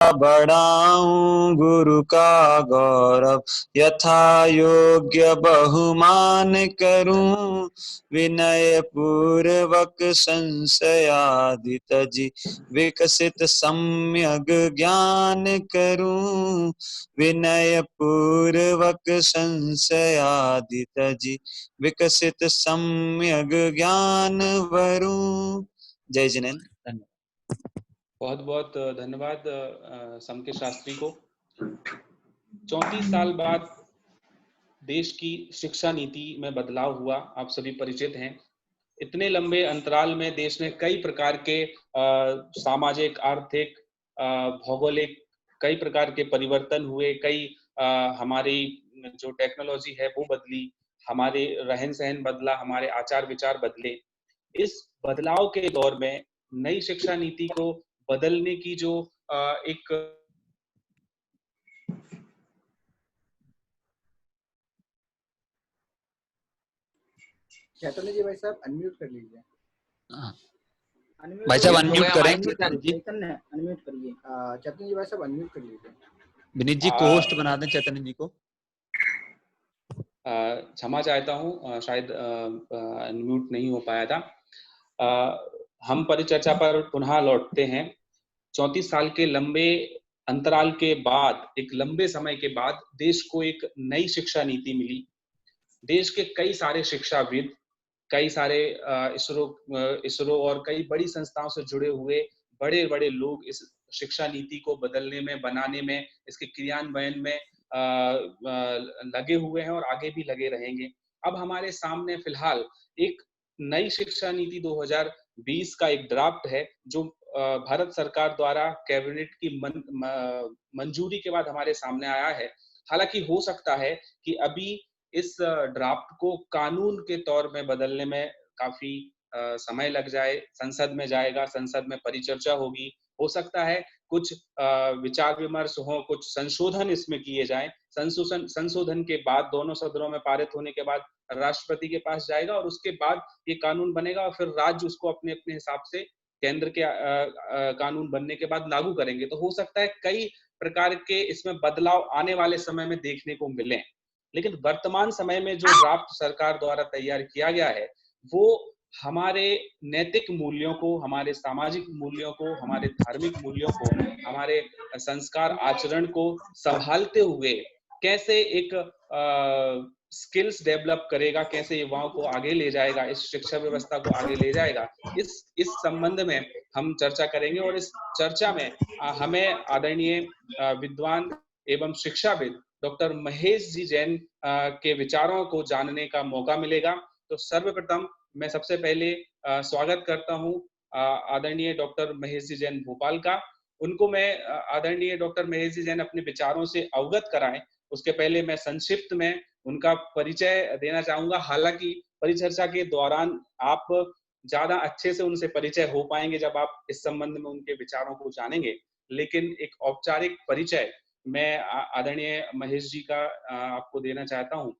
बढ़ाऊं गुरु का गौरव, यथा योग्य बहुमान करूं, विनय पूर्वक संशयादि तजी, विकसित सम्यग ज्ञान करूं, विनय पूर्वक संशयादि तजी, विकसित सम्यग ज्ञान वरूं। जय जिनेन्द्र। धन्यवाद। बहुत बहुत धन्यवाद समके शास्त्री को। 34 साल बाद देश की शिक्षा नीति में बदलाव हुआ, आप सभी परिचित हैं। इतने लंबे अंतराल में देश में कई प्रकार के सामाजिक, आर्थिक, भौगोलिक कई प्रकार के परिवर्तन हुए। कई हमारी जो टेक्नोलॉजी है वो बदली, हमारे रहन सहन बदला, हमारे आचार विचार बदले। इस बदलाव के दौर में नई शिक्षा नीति को बदलने की जो एक चैतन्य जी भाई साहब अनम्यूट कर लीजिए। भाई साहब अनम्यूट करें। चैतन्य अनम्यूट करिए। चैतन्य जी भाई साहब अनम्यूट कर लीजिए। विनीत जी को होस्ट बना दें चैतन्य जी को। क्षमा चाहता हूँ, शायद अनम्यूट नहीं हो पाया था। हम परिचर्चा पर पुनः लौटते हैं। 34 साल के लंबे अंतराल के बाद, एक लंबे समय के बाद देश को एक नई शिक्षा नीति मिली। देश के कई सारे शिक्षाविद, कई सारे इसरो और कई बड़ी संस्थाओं से जुड़े हुए बड़े बड़े लोग इस शिक्षा नीति को बदलने में, बनाने में, इसके क्रियान्वयन में लगे हुए हैं और आगे भी लगे रहेंगे। अब हमारे सामने फिलहाल एक नई शिक्षा नीति 2020 का एक ड्राफ्ट है जो भारत सरकार द्वारा कैबिनेट की मंजूरी के बाद हमारे सामने आया है। हालांकि हो सकता है कि अभी इस ड्राफ्ट को कानून के तौर में बदलने में काफी समय लग जाए। संसद में जाएगा, संसद में परिचर्चा होगी, हो सकता है कुछ विचार विमर्श हो, कुछ संशोधन इसमें किए जाएं। संशोधन के बाद दोनों सदनों में पारित होने के बाद राष्ट्रपति के पास जाएगा और उसके बाद ये कानून बनेगा और फिर राज्य उसको अपने अपने हिसाब से केंद्र के कानून बनने के बाद लागू करेंगे। तो हो सकता है कई प्रकार के इसमें बदलाव आने वाले समय में देखने को मिले। लेकिन वर्तमान समय में जो ड्राफ्ट सरकार द्वारा तैयार किया गया है वो हमारे नैतिक मूल्यों को, हमारे सामाजिक मूल्यों को, हमारे धार्मिक मूल्यों को, हमारे संस्कार आचरण को संभालते हुए कैसे एक स्किल्स डेवलप करेगा, कैसे युवाओं को आगे ले जाएगा, इस शिक्षा व्यवस्था को आगे ले जाएगा, इस संबंध में हम चर्चा करेंगे। और इस चर्चा में हमें आदरणीय विद्वान एवं शिक्षाविद डॉक्टर महेश जी जैन के विचारों को जानने का मौका मिलेगा। तो सर्वप्रथम मैं सबसे पहले स्वागत करता हूं आदरणीय डॉक्टर महेश जी जैन भोपाल का। उनको मैं आदरणीय डॉक्टर महेश जी जैन अपने विचारों से अवगत कराएं, उसके पहले मैं संक्षिप्त में उनका परिचय देना चाहूंगा। हालांकि परिचर्चा के दौरान आप ज्यादा अच्छे से उनसे परिचय हो पाएंगे जब आप इस संबंध में उनके विचारों को जानेंगे, लेकिन एक औपचारिक परिचय मैं आदरणीय महेश जी का आपको देना चाहता हूं।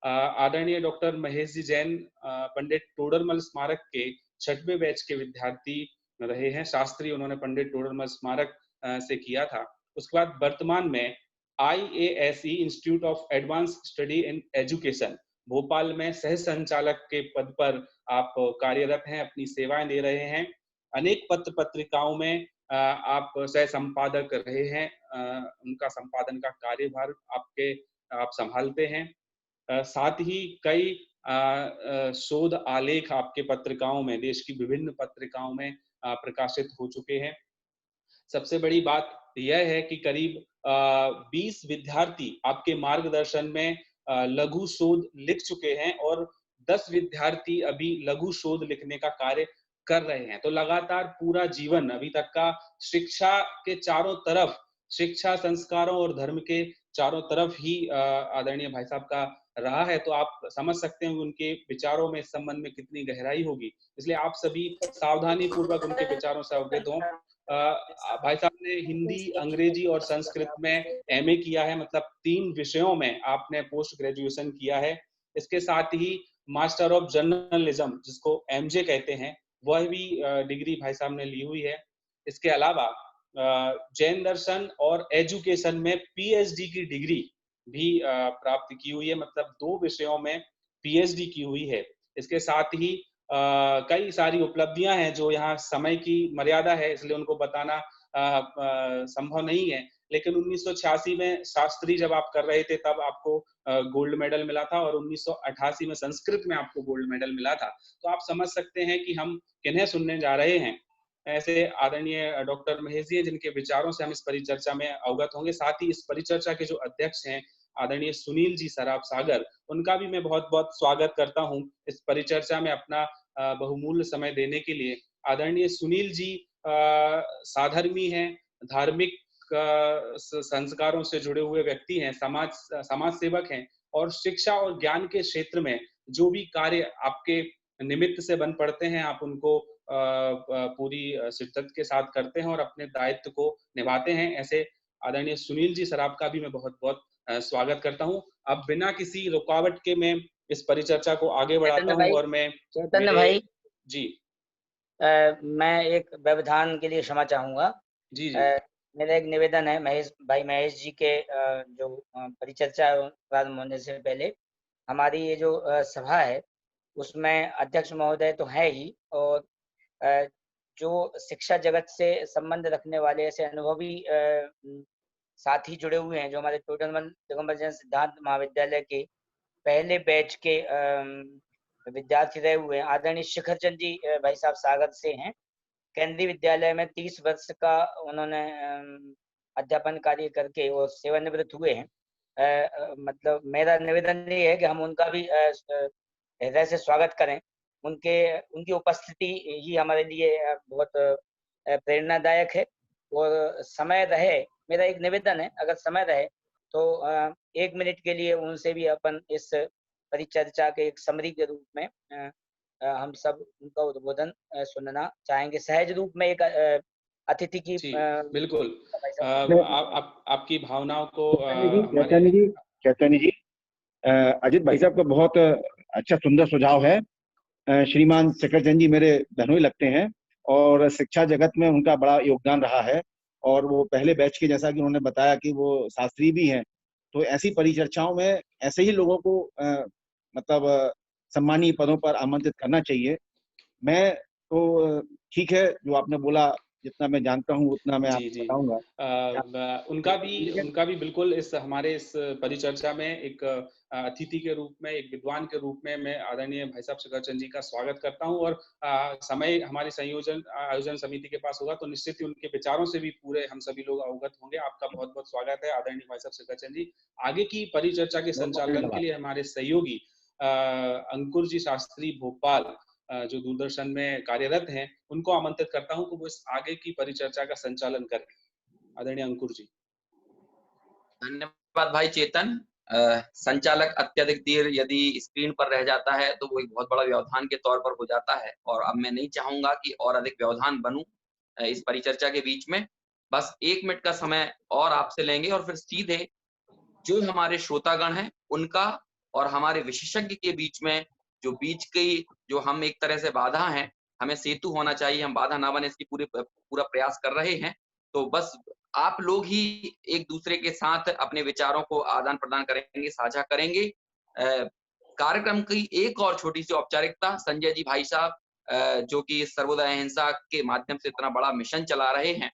आदरणीय डॉक्टर महेश जी जैन पंडित टोडरमल स्मारक के 6वें बैच के विद्यार्थी रहे हैं। शास्त्री उन्होंने पंडित टोडरमल स्मारक से किया था। उसके बाद वर्तमान में IASE institute of advance study in education Bhopal में सह संचालक के पद पर आप कार्यरत हैं, अपनी सेवाएं दे रहे हैं। अनेक पत्र पत्रिकाओं में आप सह संपादक रहे हैं, उनका संपादन का कार्यभार आप संभालते हैं। साथ ही कई शोध आलेख आपके पत्रिकाओं में, देश की विभिन्न पत्रिकाओं में प्रकाशित हो चुके हैं। सबसे बड़ी बात यह है कि करीब 20 विद्यार्थी आपके मार्गदर्शन में लघु शोध लिख चुके हैं और 10 विद्यार्थी अभी लघु शोध लिखने का कार्य कर रहे हैं। तो लगातार पूरा जीवन अभी तक का शिक्षा के चारों तरफ, शिक्षा, संस्कारों और धर्म के चारों तरफ ही आदरणीय भाई साहब का रहा है। तो आप समझ सकते हैं उनके विचारों में इस संबंध में कितनी गहराई होगी। इसलिए आप सभी सावधानी पूर्वक उनके विचारों से अवगत हों। भाई साहब ने हिंदी, अंग्रेजी और संस्कृत में MA किया है, मतलब 3 विषयों में आपने पोस्ट ग्रेजुएशन किया है। इसके साथ ही मास्टर ऑफ जर्नलिज्म, जिसको MJ कहते हैं, वह भी डिग्री भाई साहब ने ली हुई है। इसके अलावा जैन दर्शन और एजुकेशन में पीएचडी की डिग्री भी प्राप्त की हुई है, मतलब 2 विषयों में पीएचडी की हुई है। इसके साथ ही कई सारी उपलब्धियां हैं जो यहाँ समय की मर्यादा है इसलिए उनको बताना संभव नहीं है, लेकिन 1986 में शास्त्री जब आप कर रहे थे तब आपको गोल्ड मेडल मिला था और 1988 में संस्कृत में आपको गोल्ड मेडल मिला था। तो आप समझ सकते हैं कि हम किन्हें सुनने जा रहे हैं। ऐसे आदरणीय डॉक्टर महेश जी हैं जिनके विचारों से हम इस परिचर्चा में अवगत होंगे। साथ ही इस परिचर्चा के जो अध्यक्ष हैं आदरणीय सुनील जी सराफ सागर, उनका भी मैं बहुत-बहुत स्वागत करता हूं इस परिचर्चा में अपना बहुमूल्य समय देने के लिए। आदरणीय सुनील जी साधर्मी हैं, धार्मिक संस्कारों से जुड़े हुए व्यक्ति हैं, समाज सेवक हैं और शिक्षा और ज्ञान के क्षेत्र में जो भी कार्य आपके निमित्त से बन पड़ते हैं आप उनको पूरी शिद्दत के साथ करते हैं और अपने दायित्व को निभाते हैं। ऐसे आदरणीय सुनील जी सराफ का भी मैं बहुत-बहुत स्वागत करता हूं। अब बिना किसी रुकावट के मैं इस परिचर्चा को आगे बढ़ाता हूं और मैं चैतन्य मेरे भाई जी मैं एक व्यवधान के लिए क्षमा चाहूंगा। जी मेरा एक निवेदन है महेश जी के जो परिचर्चा प्रारंभ होने से पहले हमारी ये जो सभा है उसमें अध्यक्ष महोदय तो है ही और जो शिक्षा जगत से संबंध रखने वाले ऐसे अनुभवी साथी जुड़े हुए हैं जो हमारे टोडरमल दिगंबर जैन सिद्धांत महाविद्यालय के पहले बैच के विद्यार्थी रहे हुए हैं। आदरणीय शिखर चंद जी भाई साहब सागर से हैं। केंद्रीय विद्यालय में 30 वर्ष का उन्होंने अध्यापन कार्य करके वो सेवानिवृत्त हुए हैं। मतलब मेरा निवेदन ये है कि हम उनका भी हृदय से स्वागत करें। उनकी उपस्थिति ही हमारे लिए बहुत प्रेरणादायक है और समय रहे, मेरा एक निवेदन है अगर समय रहे तो 1 मिनट के लिए उनसे भी अपन इस परिचर्चा के एक समरी के रूप में हम सब उनका उद्बोधन सुनना चाहेंगे। सहज रूप में एक अतिथि की बिल्कुल आपकी भावनाओं को चैतन्य जी अजित भाई साहब का बहुत अच्छा सुंदर सुझाव है। श्रीमान शेखर चंद जी मेरे बहनोई लगते हैं और शिक्षा जगत में उनका बड़ा योगदान रहा है और वो पहले बैच के जैसा कि उन्होंने बताया कि वो शास्त्री भी हैं। तो ऐसी परिचर्चाओं में ऐसे ही लोगों को मतलब सम्मानीय पदों पर आमंत्रित करना चाहिए। मैं तो ठीक है जो आपने बोला जितना मैं जानता हूँ उतना मैं आपको बताऊंगा। उनका भी बिल्कुल इस हमारे इस परिचर्चा में एक अतिथि के रूप में, एक विद्वान के रूप में मैं आदरणीय भाई साहब शेखर चंद जी का स्वागत करता हूं और समय हमारी आयोजन समिति के पास होगा तो निश्चित ही उनके विचारों से भी पूरे हम सभी लोग अवगत होंगे। आपका बहुत बहुत स्वागत है आदरणीय भाई साहब शेखर चंद जी। आगे की परिचर्चा के संचालन के लिए हमारे सहयोगी अंकुर जी शास्त्री भोपाल जो दूरदर्शन में कार्यरत हैं उनको आमंत्रित करता हूं कि वो इस आगे की परिचर्चा का संचालन करें। आदरणीय अंकुर जी। धन्यवाद भाई चेतन। संचालक अत्यधिक देर यदि स्क्रीन पर रह जाता है तो वो एक बहुत बड़ा व्यवधान के तौर पर हो जाता है और अब मैं नहीं चाहूंगा कि और अधिक व्यवधान बनूं इस परिचर्चा के बीच में। बस 1 मिनट का समय और आपसे लेंगे और फिर सीधे जो हमारे श्रोतागण हैं उनका और हमारे विशेषज्ञ के बीच में जो हम एक तरह से बाधा हैं, हमें सेतु होना चाहिए, हम बाधा ना बने इसकी पूरा प्रयास कर रहे हैं। तो बस आप लोग ही एक दूसरे के साथ अपने विचारों को आदान प्रदान करेंगे, साझा करेंगे। कार्यक्रम की एक और छोटी सी औपचारिकता, संजय जी भाई साहब जो कि सर्वोदय अहिंसा के माध्यम से इतना बड़ा मिशन चला रहे हैं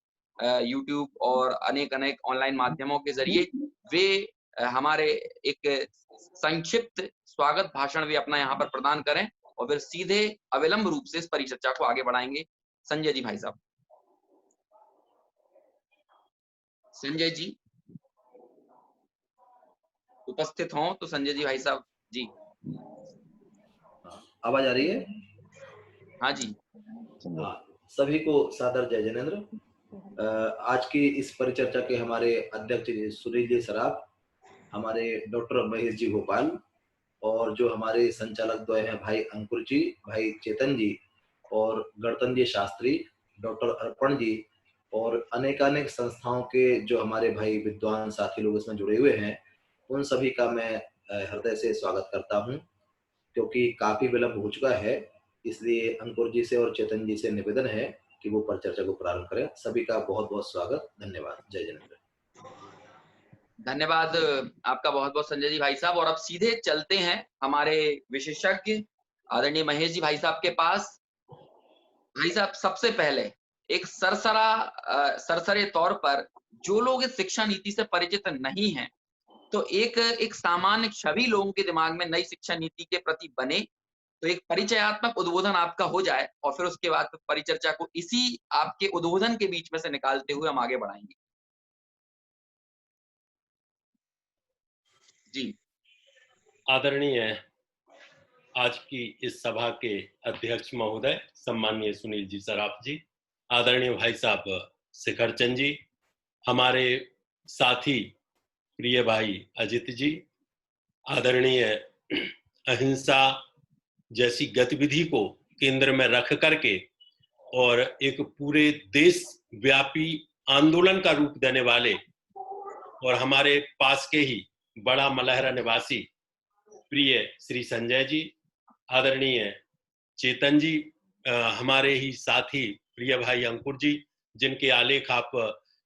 यूट्यूब और अनेक ऑनलाइन माध्यमों के जरिए, वे हमारे एक संक्षिप्त स्वागत भाषण भी अपना यहाँ पर प्रदान करें और फिर सीधे अविलंब रूप से इस परिचर्चा को आगे बढ़ाएंगे। संजय जी भाई साहब। संजय जी उपस्थित हों तो संजय जी भाई साहब जी। आवाज आ रही है? हाँ जी। हाँ, सभी को सादर जय जैनेन्द्र। आज की इस परिचर्चा के हमारे अध्यक्ष सुनील जी सराफ, हमारे डॉक्टर महेश जी भोपाल और जो हमारे संचालक द्वय हैं भाई अंकुर जी, भाई चेतन जी और गणतंत्र जी शास्त्री, डॉक्टर अर्पण जी और अनेकानेक संस्थाओं के जो हमारे भाई विद्वान साथी लोग इसमें जुड़े हुए हैं, उन सभी का मैं हृदय से स्वागत करता हूं। क्योंकि काफी विलंब हो चुका है, इसलिए अंकुर जी से और चेतन जी से निवेदन है कि वो परिचर्चा को प्रारंभ करें। सभी का बहुत बहुत स्वागत, धन्यवाद। जय जिनेंद्र। धन्यवाद आपका बहुत बहुत संजय जी भाई साहब। और अब सीधे चलते हैं हमारे विशेषज्ञ आदरणीय महेश जी भाई साहब के पास। भाई साहब, सबसे पहले एक सरसरे तौर पर जो लोग इस शिक्षा नीति से परिचित नहीं हैं, तो एक सामान्य छवि लोगों के दिमाग में नई शिक्षा नीति के प्रति बने, तो एक परिचयात्मक उद्बोधन आपका हो जाए और फिर उसके बाद परिचर्चा को इसी आपके उद्बोधन के बीच में से निकालते हुए हम आगे बढ़ाएंगे। जी। आदरणीय आज की इस सभा के अध्यक्ष महोदय सम्माननीय सुनील जी सराफ जी, आदरणीय भाई साहब शिखर चंद जी, हमारे साथी प्रिय भाई अजित जी, आदरणीय अहिंसा जैसी गतिविधि को केंद्र में रख करके और एक पूरे देश व्यापी आंदोलन का रूप देने वाले और हमारे पास के ही बड़ा मलहरा निवासी प्रिय श्री संजय जी, आदरणीय चेतन जी, हमारे ही साथी प्रिय भाई अंकुर जी, जिनके आलेख आप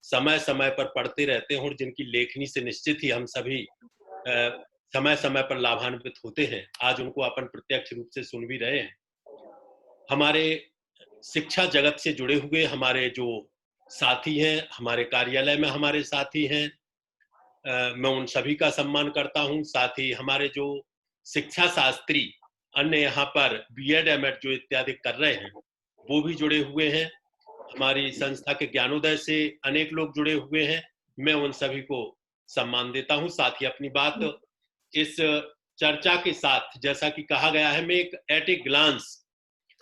समय समय पर पढ़ते रहते हैं और जिनकी लेखनी से निश्चित ही हम सभी समय समय पर लाभान्वित होते हैं। आज उनको अपन प्रत्यक्ष रूप से सुन भी रहे हैं। हमारे शिक्षा जगत से जुड़े हुए हमारे जो साथी हैं, हमारे कार्यालय में हमारे साथी हैं, मैं उन सभी का सम्मान करता हूं। साथ ही हमारे जो शिक्षा शास्त्री अन्य यहाँ पर बीएड एमएड जो इत्यादि कर रहे हैं वो भी जुड़े हुए हैं। हमारी संस्था के ज्ञानोदय से अनेक लोग जुड़े हुए हैं, मैं उन सभी को सम्मान देता हूं। साथ ही अपनी बात इस चर्चा के साथ, जैसा कि कहा गया है, मैं एक एट ए ग्लांस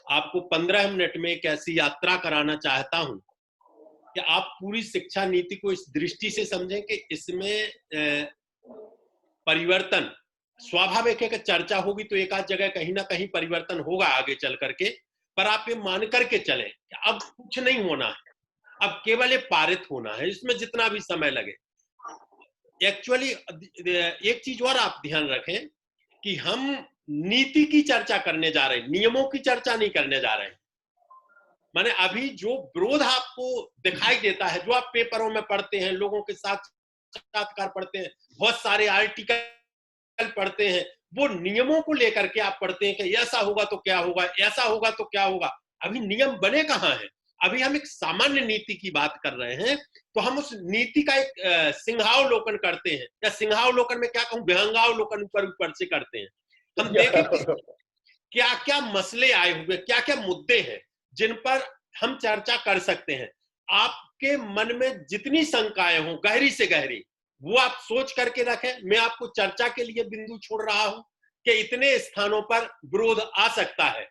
आपको 15 मिनट में एक ऐसी यात्रा कराना चाहता हूं कि आप पूरी शिक्षा नीति को इस दृष्टि से समझें कि इसमें परिवर्तन स्वाभाविक है कि चर्चा होगी तो एक आध जगह कहीं ना कहीं परिवर्तन होगा आगे चल करके, पर आप ये मान करके चलें कि अब कुछ नहीं होना है, अब केवल ये पारित होना है, इसमें जितना भी समय लगे। एक्चुअली एक चीज और आप ध्यान रखें कि हम नीति की चर्चा करने जा रहे हैं, नियमों की चर्चा नहीं करने जा रहे हैं। माने अभी जो विरोध आपको दिखाई देता है, जो आप पेपरों में पढ़ते हैं, लोगों के साथ साक्षात्कार पढ़ते हैं, बहुत सारे आर्टिकल पढ़ते हैं, वो नियमों को लेकर के आप पढ़ते हैं कि ऐसा होगा तो क्या होगा, ऐसा होगा तो क्या होगा। अभी नियम बने कहाँ हैं? अभी हम एक सामान्य नीति की बात कर रहे हैं, तो हम उस नीति का एक सिंहावलोकन करते हैं, या सिंहावलोकन में क्या कहूं, विहंगावलोकन ऊपर से करते हैं। हम देखें क्या क्या मसले आए हुए, क्या क्या मुद्दे हैं जिन पर हम चर्चा कर सकते हैं। आपके मन में जितनी शंकाएं हो गहरी से गहरी, वो आप सोच करके रखें। मैं आपको चर्चा के लिए बिंदु छोड़ रहा हूं कि इतने स्थानों पर विरोध आ सकता है,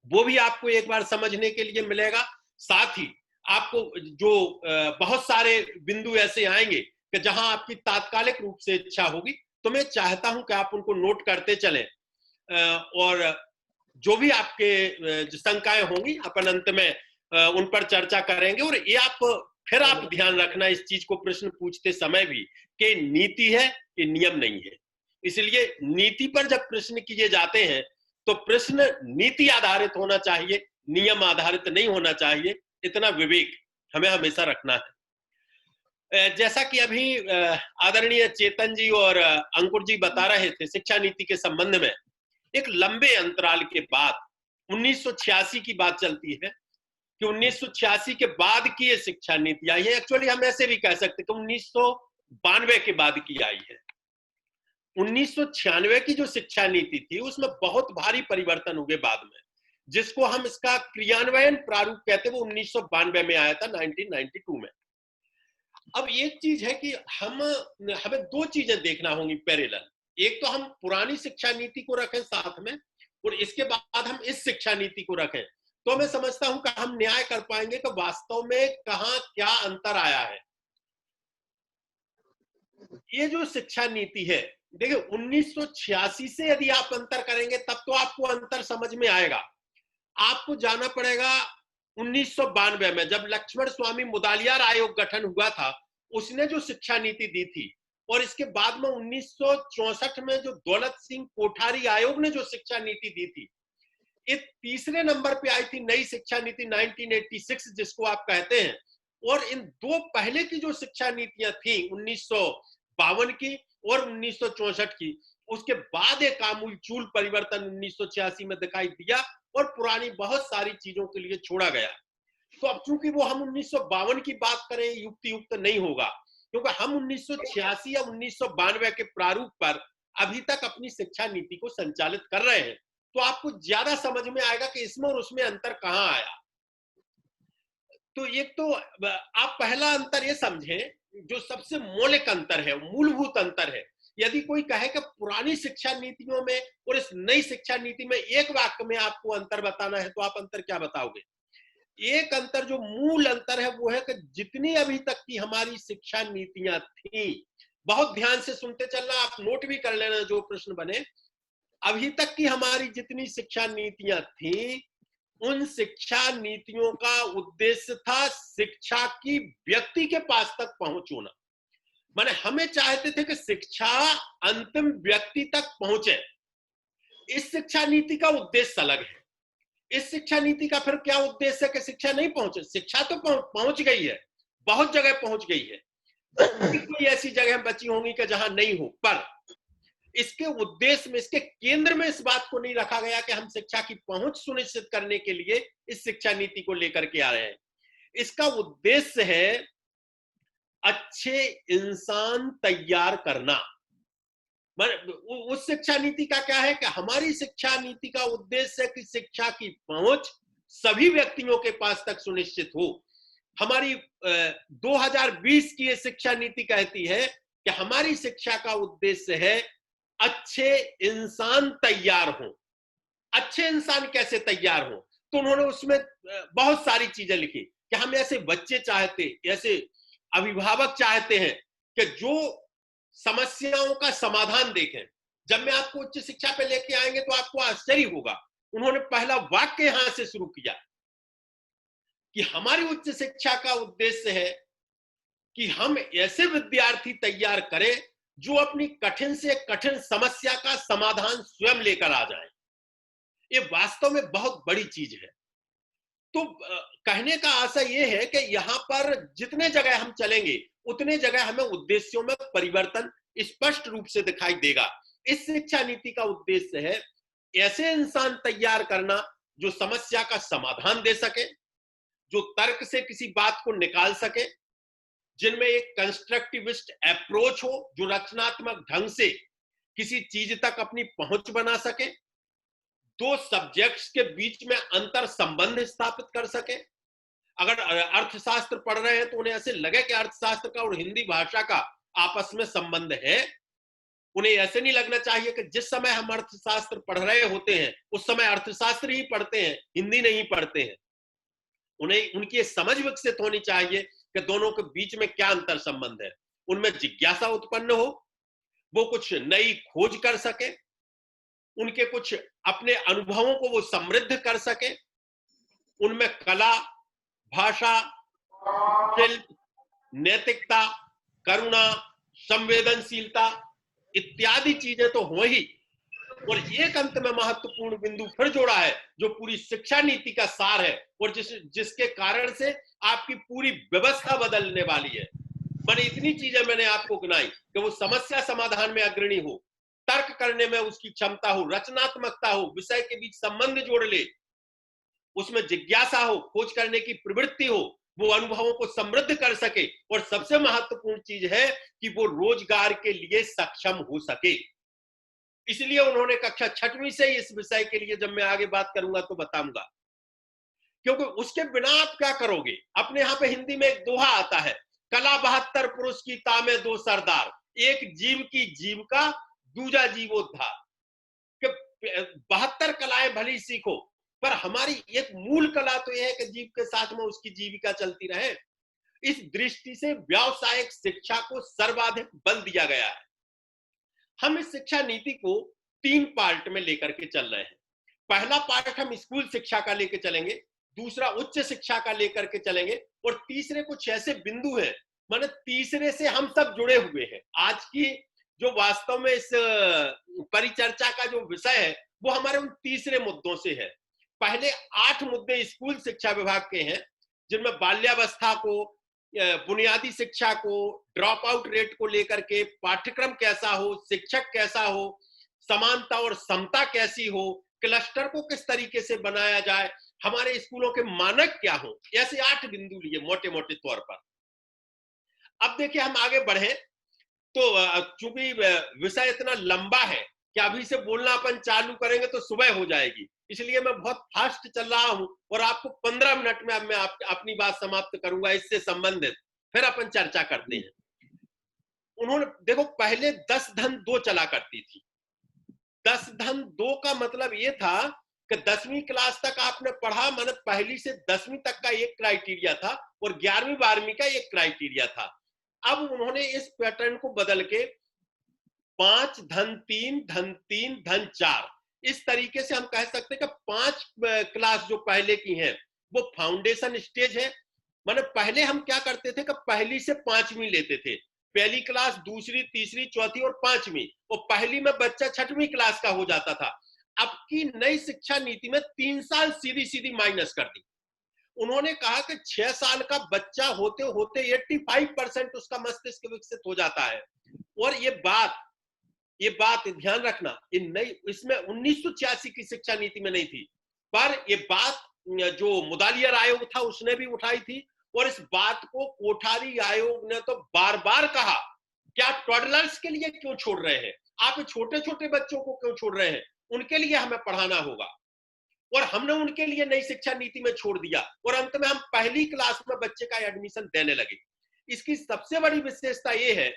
वो भी आपको एक बार समझने के लिए मिलेगा। साथ ही आपको जो बहुत सारे बिंदु ऐसे आएंगे कि जहां आपकी तात्कालिक रूप से इच्छा होगी, तो मैं चाहता हूं कि आप उनको नोट करते चलें, और जो भी आपके शंकाएं होंगी अपन अंत में उन पर चर्चा करेंगे। और ये आप फिर आप ध्यान रखना इस चीज को प्रश्न पूछते समय भी कि नीति है कि नियम नहीं है। इसलिए नीति पर जब प्रश्न किए जाते हैं तो प्रश्न नीति आधारित होना चाहिए, नियम आधारित नहीं होना चाहिए। इतना विवेक हमें हमेशा रखना है। जैसा कि अभी आदरणीय चेतन जी और अंकुर जी बता रहे थे शिक्षा नीति के संबंध में, एक लंबे अंतराल के बाद 1986 की बात चलती है कि 1986 के बाद की ये शिक्षा नीति आई है। एक्चुअली हम ऐसे भी कह सकते कि 1992 के बाद की आई है। 1996 की जो शिक्षा नीति थी उसमें बहुत भारी परिवर्तन हुए बाद में, जिसको हम इसका क्रियान्वयन प्रारूप कहते हैं, वो 1992 में आया था, 1992 में। अब एक चीज है कि हमें दो चीजें देखना होंगी पैरेलल। एक तो हम पुरानी शिक्षा नीति को रखें साथ में, और इसके बाद हम इस शिक्षा नीति को रखें, तो मैं समझता हूं कि हम न्याय कर पाएंगे कि वास्तव में कहां क्या अंतर आया है। ये जो शिक्षा नीति है, देखिए 1986 से यदि आप अंतर करेंगे तब तो आपको अंतर समझ में आएगा। आपको जाना पड़ेगा 1992 में, जब लक्ष्मण स्वामी मुदालियार आयोग गठन हुआ था, उसने जो शिक्षा नीति दी थी, और इसके बाद में 1964 में जो दौलत सिंह कोठारी आयोग ने जो शिक्षा नीति दी थी, एक तीसरे नंबर पे आई थी नई शिक्षा नीति 1986 जिसको आप कहते हैं, और इन दो पहले की जो शिक्षा नीतियां थी 1952 की और 1964 की, उसके बाद एक आमूलचूल परिवर्तन 1986 में दिखाई दिया और पुरानी बहुत सारी चीजों के लिए छोड़ा गया। तो अब चूंकि वो हम 1952 की बात करें युक्त नहीं होगा, क्योंकि हम 1986 या 1992 के प्रारूप पर अभी तक अपनी शिक्षा नीति को संचालित कर रहे हैं। तो आपको ज्यादा समझ में आएगा कि इसमें और उसमें अंतर कहां आया। तो एक तो आप पहला अंतर ये समझें, जो सबसे मौलिक अंतर है, मूलभूत अंतर है। यदि कोई कहे कि पुरानी शिक्षा नीतियों में और इस नई शिक्षा नीति में एक वाक्य में आपको अंतर बताना है, तो आप अंतर क्या बताओगे? एक अंतर जो मूल अंतर है वो है कि जितनी अभी तक की हमारी शिक्षा नीतियां थी, बहुत ध्यान से सुनते चलना, आप नोट भी कर लेना जो प्रश्न बने। अभी तक की हमारी जितनी शिक्षा नीतियां थी, उन शिक्षा नीतियों का उद्देश्य था शिक्षा की व्यक्ति के पास तक पहुंच होना। माने हमें चाहते थे कि शिक्षा अंतिम व्यक्ति तक पहुंचे। इस शिक्षा नीति का उद्देश्य अलग है। इस शिक्षा नीति का फिर क्या उद्देश्य है कि शिक्षा नहीं पहुंचे? शिक्षा तो पहुंच गई है, बहुत जगह पहुंच गई है, कोई ऐसी जगह बची होंगी कि जहां नहीं हो, पर इसके उद्देश्य में, इसके केंद्र में इस बात को नहीं रखा गया कि हम शिक्षा की पहुंच सुनिश्चित करने के लिए इस शिक्षा नीति को लेकर के आ रहे हैं। इसका उद्देश्य है अच्छे इंसान तैयार करना। उस शिक्षा नीति का क्या है कि हमारी शिक्षा नीति का उद्देश्य है कि शिक्षा की पहुंच सभी व्यक्तियों के पास तक सुनिश्चित हो। हमारी 2020 की ये शिक्षा नीति कहती है कि हमारी शिक्षा का उद्देश्य है अच्छे इंसान तैयार हो। अच्छे इंसान कैसे तैयार हो? तो उन्होंने उसमें बहुत सारी चीजें लिखी कि हम ऐसे बच्चे चाहते, ऐसे अभिभावक चाहते हैं कि जो समस्याओं का समाधान देखें। जब मैं आपको उच्च शिक्षा पे लेके आएंगे तो आपको आश्चर्य होगा। उन्होंने पहला वाक्य यहां से शुरू किया कि हमारी उच्च शिक्षा का उद्देश्य है कि हम ऐसे विद्यार्थी तैयार करें जो अपनी कठिन से कठिन समस्या का समाधान स्वयं लेकर आ जाएं। ये वास्तव में बहुत बड़ी चीज है। तो कहने का आशा ये है कि यहां पर जितने जगह हम चलेंगे उतने जगह हमें उद्देश्यों में परिवर्तन स्पष्ट रूप से दिखाई देगा। इस शिक्षा नीति का उद्देश्य है ऐसे इंसान तैयार करना जो समस्या का समाधान दे सके, जो तर्क से किसी बात को निकाल सके, जिनमें एक कंस्ट्रक्टिविस्ट अप्रोच हो, जो रचनात्मक ढंग से किसी चीज तक अपनी पहुंच बना सके, दो सब्जेक्ट्स के बीच में अंतर संबंध स्थापित कर सके। अगर अर्थशास्त्र पढ़ रहे हैं तो उन्हें ऐसे लगे कि अर्थशास्त्र का और हिंदी भाषा का आपस में संबंध है। उन्हें ऐसे नहीं लगना चाहिए कि जिस समय हम अर्थशास्त्र पढ़ रहे होते हैं उस समय अर्थशास्त्र ही पढ़ते हैं, हिंदी नहीं पढ़ते हैं। उन्हें उनकी समझ विकसित होनी चाहिए कि दोनों के बीच में क्या अंतर संबंध है। उनमें जिज्ञासा उत्पन्न हो, वो कुछ नई खोज कर सके, उनके कुछ अपने अनुभवों को वो समृद्ध कर सके, उनमें कला, भाषा, शिल्प, नैतिकता, करुणा, संवेदनशीलता इत्यादि चीजें तो हो ही। और एक अंत में महत्वपूर्ण बिंदु फिर जोड़ा है जो पूरी शिक्षा नीति का सार है और जिसके कारण से आपकी पूरी व्यवस्था बदलने वाली है। मैंने इतनी चीजें मैंने आपको गिनाई कि वो समस्या समाधान में अग्रणी हो, तर्क करने में उसकी क्षमता हो, रचनात्मकता हो, विषय के बीच संबंध जोड़ ले, उसमें जिज्ञासा हो, खोज करने की प्रवृत्ति हो, वो अनुभवों को समृद्ध कर सके, और सबसे महत्वपूर्ण चीज है कि वो रोजगार के लिए सक्षम हो सके। इसलिए उन्होंने कक्षा 6वीं से ही इस विषय के लिए, जब मैं आगे बात करूंगा तो बताऊंगा, क्योंकि उसके बिना आप क्या करोगे। अपने यहाँ पे हिंदी में एक दोहा आता है, कला 72 पुरुष की तामे 2 सरदार, एक जीव की जीविका दूजा जीवोद्धार। 72 कलाएं भली सीखो, पर हमारी एक मूल कला तो यह है कि जीव के साथ में उसकी जीविका चलती रहे। इस दृष्टि से व्यावसायिक शिक्षा को सर्वाधिक बल दिया गया है। हम इस शिक्षा नीति को 3 पार्ट में लेकर के चल रहे हैं। पहला पार्ट हम स्कूल शिक्षा का लेकर चलेंगे, दूसरा उच्च शिक्षा का लेकर के चलेंगे, और तीसरे कुछ ऐसे बिंदु हैं, माने तीसरे से हम सब जुड़े हुए हैं। आज की जो वास्तव में इस परिचर्चा का जो विषय है वो हमारे उन तीसरे मुद्दों से है। पहले 8 मुद्दे स्कूल शिक्षा विभाग के हैं, जिनमें बाल्यावस्था को, बुनियादी शिक्षा को, ड्रॉप आउट रेट को लेकर के, पाठ्यक्रम कैसा हो, शिक्षक कैसा हो, समानता और समता कैसी हो, क्लस्टर को किस तरीके से बनाया जाए, हमारे स्कूलों के मानक क्या हो, ऐसे 8 बिंदु लिए मोटे मोटे तौर पर। अब देखिए हम आगे बढ़े तो चूंकि विषय इतना लंबा है कि अभी से बोलना अपन चालू करेंगे तो सुबह हो जाएगी, इसलिए मैं बहुत फास्ट चल रहा हूं और आपको 15 मिनट में अब मैं अपनी बात समाप्त करूंगा इससे संबंधित, फिर अपन चर्चा करते हैं। उन्होंने देखो पहले 10 धन 2 चला करती थी। 10 धन 2 का मतलब ये था कि 10वीं क्लास तक आपने पढ़ा, माने पहली से 10वीं तक का एक क्राइटेरिया था और 11वीं 12वीं का एक क्राइटेरिया था। अब उन्होंने इस पैटर्न को बदल के 5 धन 3 धन 3 धन 4 इस तरीके से हम कह सकते हैं कि 5 क्लास जो पहले की हैं वो फाउंडेशन स्टेज है। माने पहले हम क्या करते थे कि पहली से 5वीं लेते थे, पहली क्लास, दूसरी, तीसरी, चौथी और 5वीं, और पहली में बच्चा 6वीं क्लास का हो जाता था। अब की नई शिक्षा नीति में 3 साल सीधी सीधी माइनस कर दी। उन्होंने कहा कि 6 साल का बच्चा होते होते 85% उसका मस्तिष्क विकसित हो जाता है। और ये बात ध्यान रखना, इसमें 1986 की शिक्षा नीति में नहीं थी, पर ये बात जो मुदालियर आयोग था उसने भी उठाई थी, और इस बात को कोठारी आयोग ने तो बार बार कहा कि आप टॉडलर्स के लिए क्यों छोड़ रहे हैं, आप छोटे छोटे बच्चों को क्यों छोड़ रहे हैं, उनके लिए हमें पढ़ाना होगा। और हमने उनके लिए नई शिक्षा नीति में छोड़ दिया और अंत में हम पहली क्लास में बच्चे का एडमिशन देने लगे। इसकी सबसे बड़ी विशेषता यह है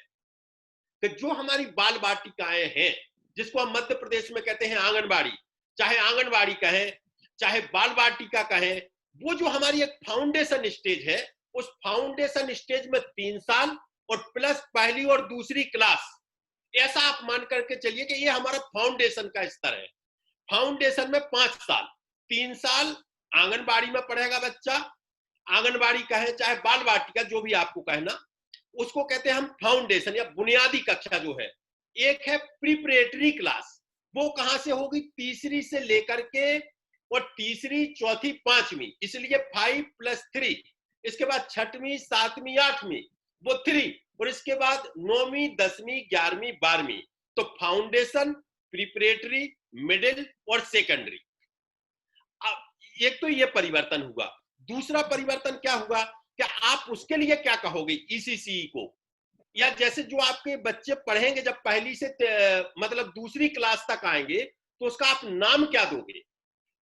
कि जो हमारी बाल बाटिकाएं हैं, जिसको हम मध्य प्रदेश में कहते हैं आंगनबाड़ी, चाहे आंगनबाड़ी कहें चाहे बाल बाटिका कहें, वो जो हमारी एक फाउंडेशन स्टेज है, उस फाउंडेशन स्टेज में 3 साल और प्लस पहली और दूसरी क्लास, ऐसा आप मान करके चलिए कि ये हमारा फाउंडेशन का स्तर है। फाउंडेशन में 5 साल, 3 साल आंगनबाड़ी में पढ़ेगा बच्चा, आंगनबाड़ी कहे चाहे बाल बाटिका जो भी आपको कहना, उसको कहते हैं हम फाउंडेशन या बुनियादी कक्षा जो है। एक है प्रिपरेटरी क्लास, वो कहां से होगी, तीसरी से लेकर के, और तीसरी, चौथी, 5वीं, इसलिए 5 + 3, इसके बाद 6वीं, 7वीं, 8वीं वो 3, और इसके बाद 9वीं, 10वीं, 11वीं, 12वीं। तो फाउंडेशन, प्रिपरेटरी, मिडिल और सेकेंडरी। एक तो ये परिवर्तन हुआ। दूसरा परिवर्तन क्या हुआ कि आप उसके लिए क्या कहोगे ईसीसीई को, या जैसे जो आपके बच्चे पढ़ेंगे जब पहली से मतलब दूसरी क्लास तक आएंगे तो उसका आप नाम क्या दोगे।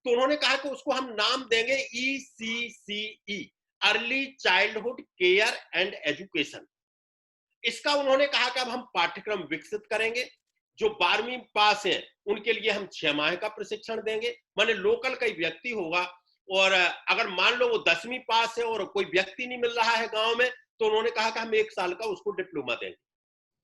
तो उन्होंने कहा कि उसको हम नाम देंगे ECCE, early childhood care and education. इसका उन्होंने कहा कि अब हम पाठ्यक्रम विकसित करेंगे। जो 12वीं पास हैं उनके लिए हम 6 माह का प्रशिक्षण देंगे, माने लोकल कोई व्यक्ति होगा, और अगर मान लो वो 10वीं पास है और कोई व्यक्ति नहीं मिल रहा है गांव में, तो उन्होंने कहा कि हम 1 साल का उसको डिप्लोमा देंगे।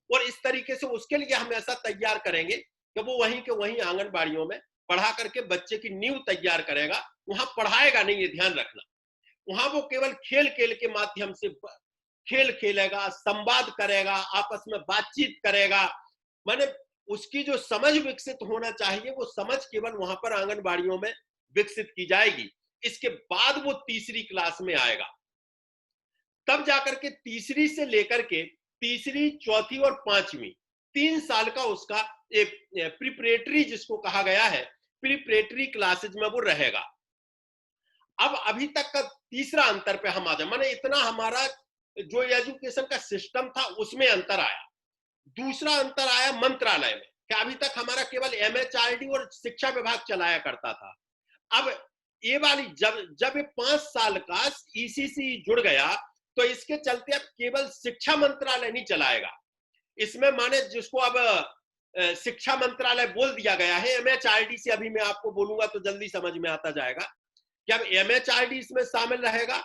और इस तरीके से उसके लिए हम ऐसा तैयार करेंगे कि वो वहीं के वहीं आंगनबाड़ियों में पढ़ा करके बच्चे की नींव तैयार करेगा। वहां पढ़ाएगा नहीं, ये ध्यान रखना, वहां वो केवल खेल खेल के माध्यम से खेल खेलेगा, संवाद करेगा, आपस में बातचीत करेगा, माने उसकी जो समझ विकसित होना चाहिए वो समझ केवल वहां पर आंगनबाड़ियों में विकसित की जाएगी। इसके बाद वो तीसरी क्लास में आएगा, तब जाकर के तीसरी से लेकर के तीसरी, चौथी और 5वीं 3 साल का उसका एक प्रिपरेटरी जिसको कहा गया है, प्रिपरेटरी क्लासेज में वो रहेगा। अब अभी तक का तीसरा अंतर पे हम आ जाए, माने इतना हमारा जो एजुकेशन का सिस्टम था उसमें अंतर आया। दूसरा अंतर आया मंत्रालय में, कि अभी तक हमारा केवल MHRD और शिक्षा विभाग चलाया करता था। अब ये वाली जब ये 5 साल का ECC जुड़ गया तो इसके चलते अब केवल शिक्षा मंत्रालय नहीं चलाएगा, इसमें माने जिसको अब शिक्षा मंत्रालय बोल दिया गया है, MHRD से अभी मैं आपको बोलूंगा तो जल्दी समझ में आता जाएगा कि अब MHRD इसमें शामिल रहेगा,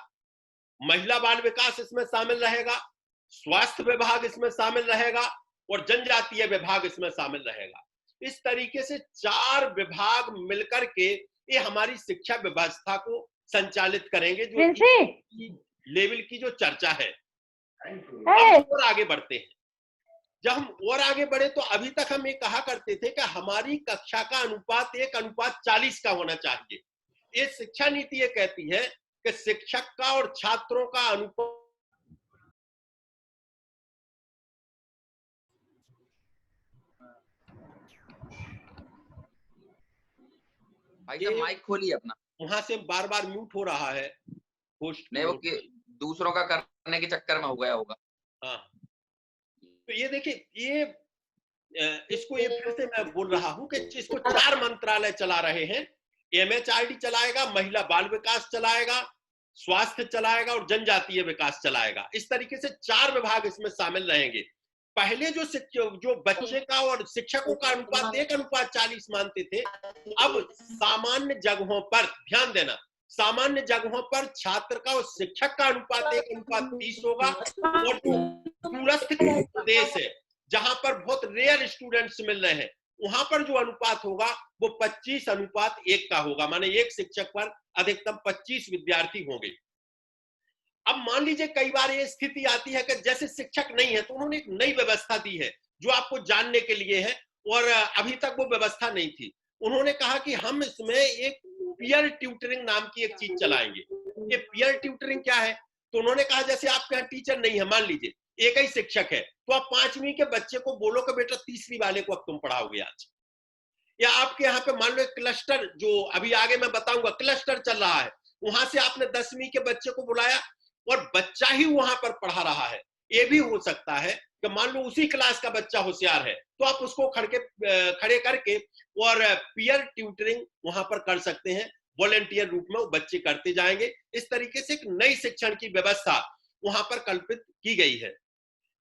महिला बाल विकास इसमें शामिल रहेगा, स्वास्थ्य विभाग इसमें शामिल रहेगा और जनजातीय विभाग इसमें शामिल रहेगा। इस तरीके से 4 विभाग मिलकर के ये हमारी शिक्षा व्यवस्था को संचालित करेंगे, जो लेवल की जो चर्चा है। अब और आगे बढ़ते हैं। जब हम और आगे बढ़े तो अभी तक हम ये कहा करते थे कि हमारी कक्षा का अनुपात 1:40 का होना चाहिए, ये शिक्षा नीति ये कहती है कि शिक्षक का और छात्रों का अनुपात। भाई साहब माइक खोलिए अपना। वहां से बार बार म्यूट हो रहा है होस्ट। नहीं वो दूसरों का करने के चक्कर में हो गया होगा। हाँ, तो ये देखिए, ये इसको ये फिर से मैं बोल रहा हूं कि इसको 4 मंत्रालय चला रहे हैं। MHRD चलाएगा, महिला बाल विकास चलाएगा, स्वास्थ्य चलाएगा और जनजातीय विकास चलाएगा। इस तरीके से 4 विभाग इसमें शामिल रहेंगे। पहले जो बच्चे का और शिक्षकों का अनुपात 1:40 मानते थे, अब सामान्य जगहों पर, ध्यान देना, सामान्य जगहों पर छात्र का और शिक्षक का अनुपात 1:30 होगा। और दूरस्थ प्रदेश है जहां पर बहुत रेयर स्टूडेंट्स मिल रहे हैं, वहां पर जो अनुपात होगा वो 25:1 का होगा, माने एक शिक्षक पर अधिकतम 25 विद्यार्थी होंगे। अब मान लीजिए कई बार ये स्थिति आती है कि जैसे शिक्षक नहीं है, तो उन्होंने एक नई व्यवस्था दी है जो आपको जानने के लिए है, और अभी तक वो व्यवस्था नहीं थी। उन्होंने कहा कि हम इसमें एक पीयर ट्यूटरिंग नाम की एक चीज चलाएंगे। ये पीयर ट्यूटरिंग क्या है? तो उन्होंने कहा जैसे आपके यहाँ टीचर नहीं है, मान लीजिए एक ही शिक्षक है, तो आप 5वीं के बच्चे को बोलो कि बेटा 3री वाले को अब तुम पढ़ाओगे आज। या आपके यहाँ पे मान लो क्लस्टर, जो अभी आगे मैं बताऊंगा, क्लस्टर चल रहा है, वहां से आपने 10वीं के बच्चे को बुलाया और बच्चा ही वहां पर पढ़ा रहा है। ये भी हो सकता है कि मान लो उसी क्लास का बच्चा होशियार है, तो आप उसको खड़े करके और पीयर ट्यूटरिंग वहां पर कर सकते हैं। वॉलंटियर रूप में वो बच्चे करते जाएंगे। इस तरीके से एक नई शिक्षण की व्यवस्था वहां पर कल्पित की गई है।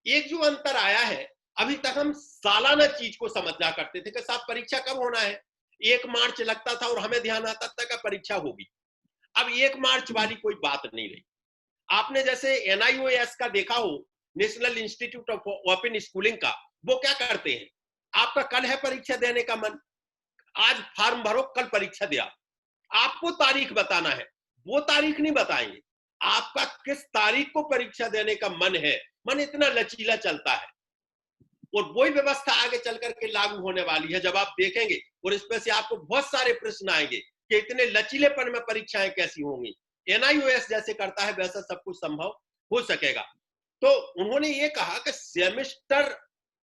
एक जो अंतर आया है, अभी तक हम सालाना चीज को समझा करते थे कि साहब परीक्षा कब होना है, 1 मार्च लगता था और हमें ध्यान आता था कि परीक्षा होगी। अब 1 मार्च वाली कोई बात नहीं रही। आपने जैसे NIOS का देखा हो, national institute of open schooling का, वो क्या करते हैं, आपका कल है परीक्षा देने का मन, आज फॉर्म भरो, कल परीक्षा दिया, आपको तारीख बताना है, वो तारीख नहीं बताएंगे, आपका किस तारीख को परीक्षा देने का मन है। मन इतना लचीला चलता है, और वही व्यवस्था आगे चल करके लागू होने वाली है। जब आप देखेंगे, और इसमें से आपको बहुत सारे प्रश्न आएंगे कि इतने लचीलेपन में परीक्षाएं कैसी होंगी। NIOS जैसे करता है वैसा सब कुछ संभव हो सकेगा। तो उन्होंने ये कहा कि सेमेस्टर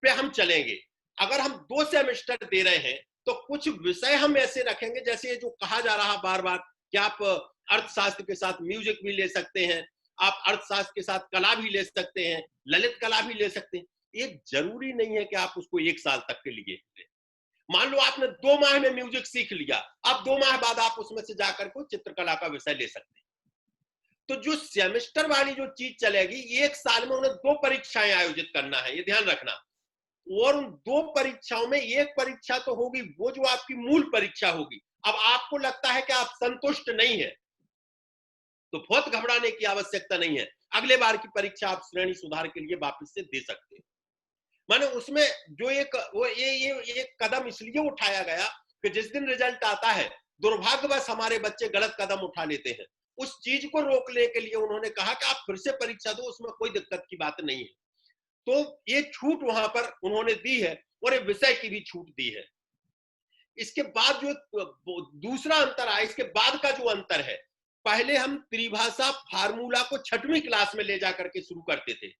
पे हम चलेंगे। अगर हम 2 सेमेस्टर दे रहे हैं तो कुछ विषय हम ऐसे रखेंगे, जैसे जो कहा जा रहा बार बार कि आप अर्थशास्त्र के साथ म्यूजिक भी ले सकते हैं, आप अर्थशास्त्र के साथ कला भी ले सकते हैं, ललित कला भी ले सकते हैं। ये जरूरी नहीं है कि आप उसको 1 साल तक के लिए लें। मान लो आपने 2 माह में म्यूजिक सीख लिया, अब 2 माह बाद आप उसमें से जाकर के चित्रकला का विषय ले सकते हैं। तो जो सेमेस्टर वाली जो चीज चलेगी, 1 साल में उन्हें 2 परीक्षाएं आयोजित करना है, ये ध्यान रखना। और उन 2 परीक्षाओं में एक परीक्षा तो होगी वो जो आपकी मूल परीक्षा होगी। अब आपको लगता है कि आप संतुष्ट नहीं है, तो बहुत घबराने की आवश्यकता नहीं है। अगले बार की परीक्षा आप श्रेणी सुधार के लिए वापस से दे सकते हैं। माने उसमें जो ये कदम इसलिए उठाया गया कि जिस दिन रिजल्ट आता है, दुर्भाग्यवश हमारे बच्चे गलत कदम उठा लेते हैं। उस चीज को रोकने के लिए उन्होंने कहा कि आप फिर से परीक्षा दो, उसमें कोई दिक्कत की बात नहीं है। तो ये छूट वहां पर उन्होंने दी है, और ये विषय की भी छूट दी है। इसके बाद जो दूसरा अंतर आया, इसके बाद का जो अंतर है, पहले हम त्रिभाषा फार्मूला को 6वीं क्लास में ले जाकर के शुरू करते थे,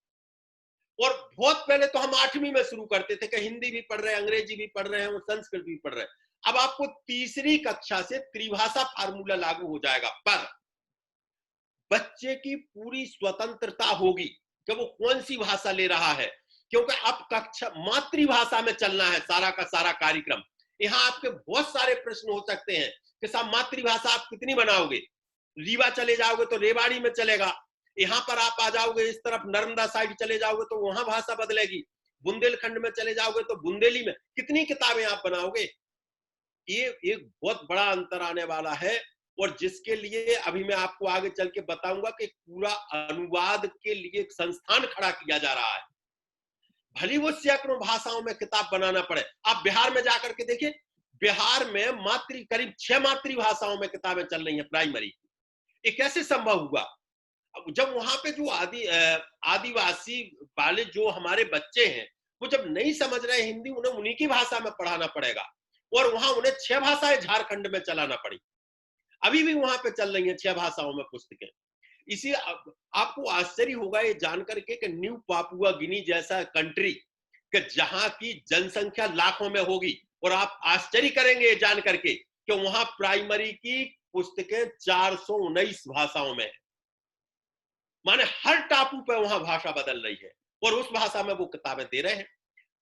और बहुत पहले तो हम 8वीं में शुरू करते थे कि हिंदी भी पढ़ रहे हैं, अंग्रेजी भी पढ़ रहे हैं और संस्कृत भी पढ़ रहे हैं। अब आपको 3री कक्षा से त्रिभाषा फार्मूला लागू हो जाएगा, पर बच्चे की पूरी स्वतंत्रता होगी कि वो कौन सी भाषा ले रहा है, क्योंकि अब कक्षा मातृभाषा में चलना है सारा का सारा कार्यक्रम। यहाँ आपके बहुत सारे प्रश्न हो सकते हैं कि साहब मातृभाषा आप कितनी बनाओगे, रीवा चले जाओगे तो रेवाड़ी में चलेगा, यहाँ पर आप आ जाओगे इस तरफ नर्मदा साइड चले जाओगे तो वहां भाषा बदलेगी, बुंदेलखंड में चले जाओगे तो बुंदेली में, कितनी किताबें आप बनाओगे। ये एक बहुत बड़ा अंतर आने वाला है, और जिसके लिए अभी मैं आपको आगे चल के बताऊंगा कि पूरा अनुवाद के लिए एक संस्थान खड़ा किया जा रहा है। भली वो सैकड़ों भाषाओं में किताब बनाना पड़े। आप बिहार में जाकर के देखिए, बिहार में करीब 6 मातृभाषाओं में किताबें चल रही हैं प्राइमरी। ये कैसे संभव हुआ? जब वहां पे जो आदिवासी वाले जो हमारे बच्चे हैं, वो जब नहीं समझ रहे हिंदी, उन्हें उन्हीं की भाषा में पढ़ाना पड़ेगा, और वहां उन्हें 6 भाषाएं झारखंड में चलाना पड़ी। अभी भी वहां पे चल रही हैं 6 भाषाओं में पुस्तकें। इसी आपको आश्चर्य होगा ये जान करके कि न्यू पापुआ गिनी जैसा कंट्री कि जहां की जनसंख्या लाखों में होगी, और आप आश्चर्य करेंगे ये जान करके कि वहां प्राइमरी की पुस्तकें 419 भाषाओं में है। माने हर टापू पे वहां भाषा बदल रही है और उस भाषा में वो किताबें दे रहे हैं।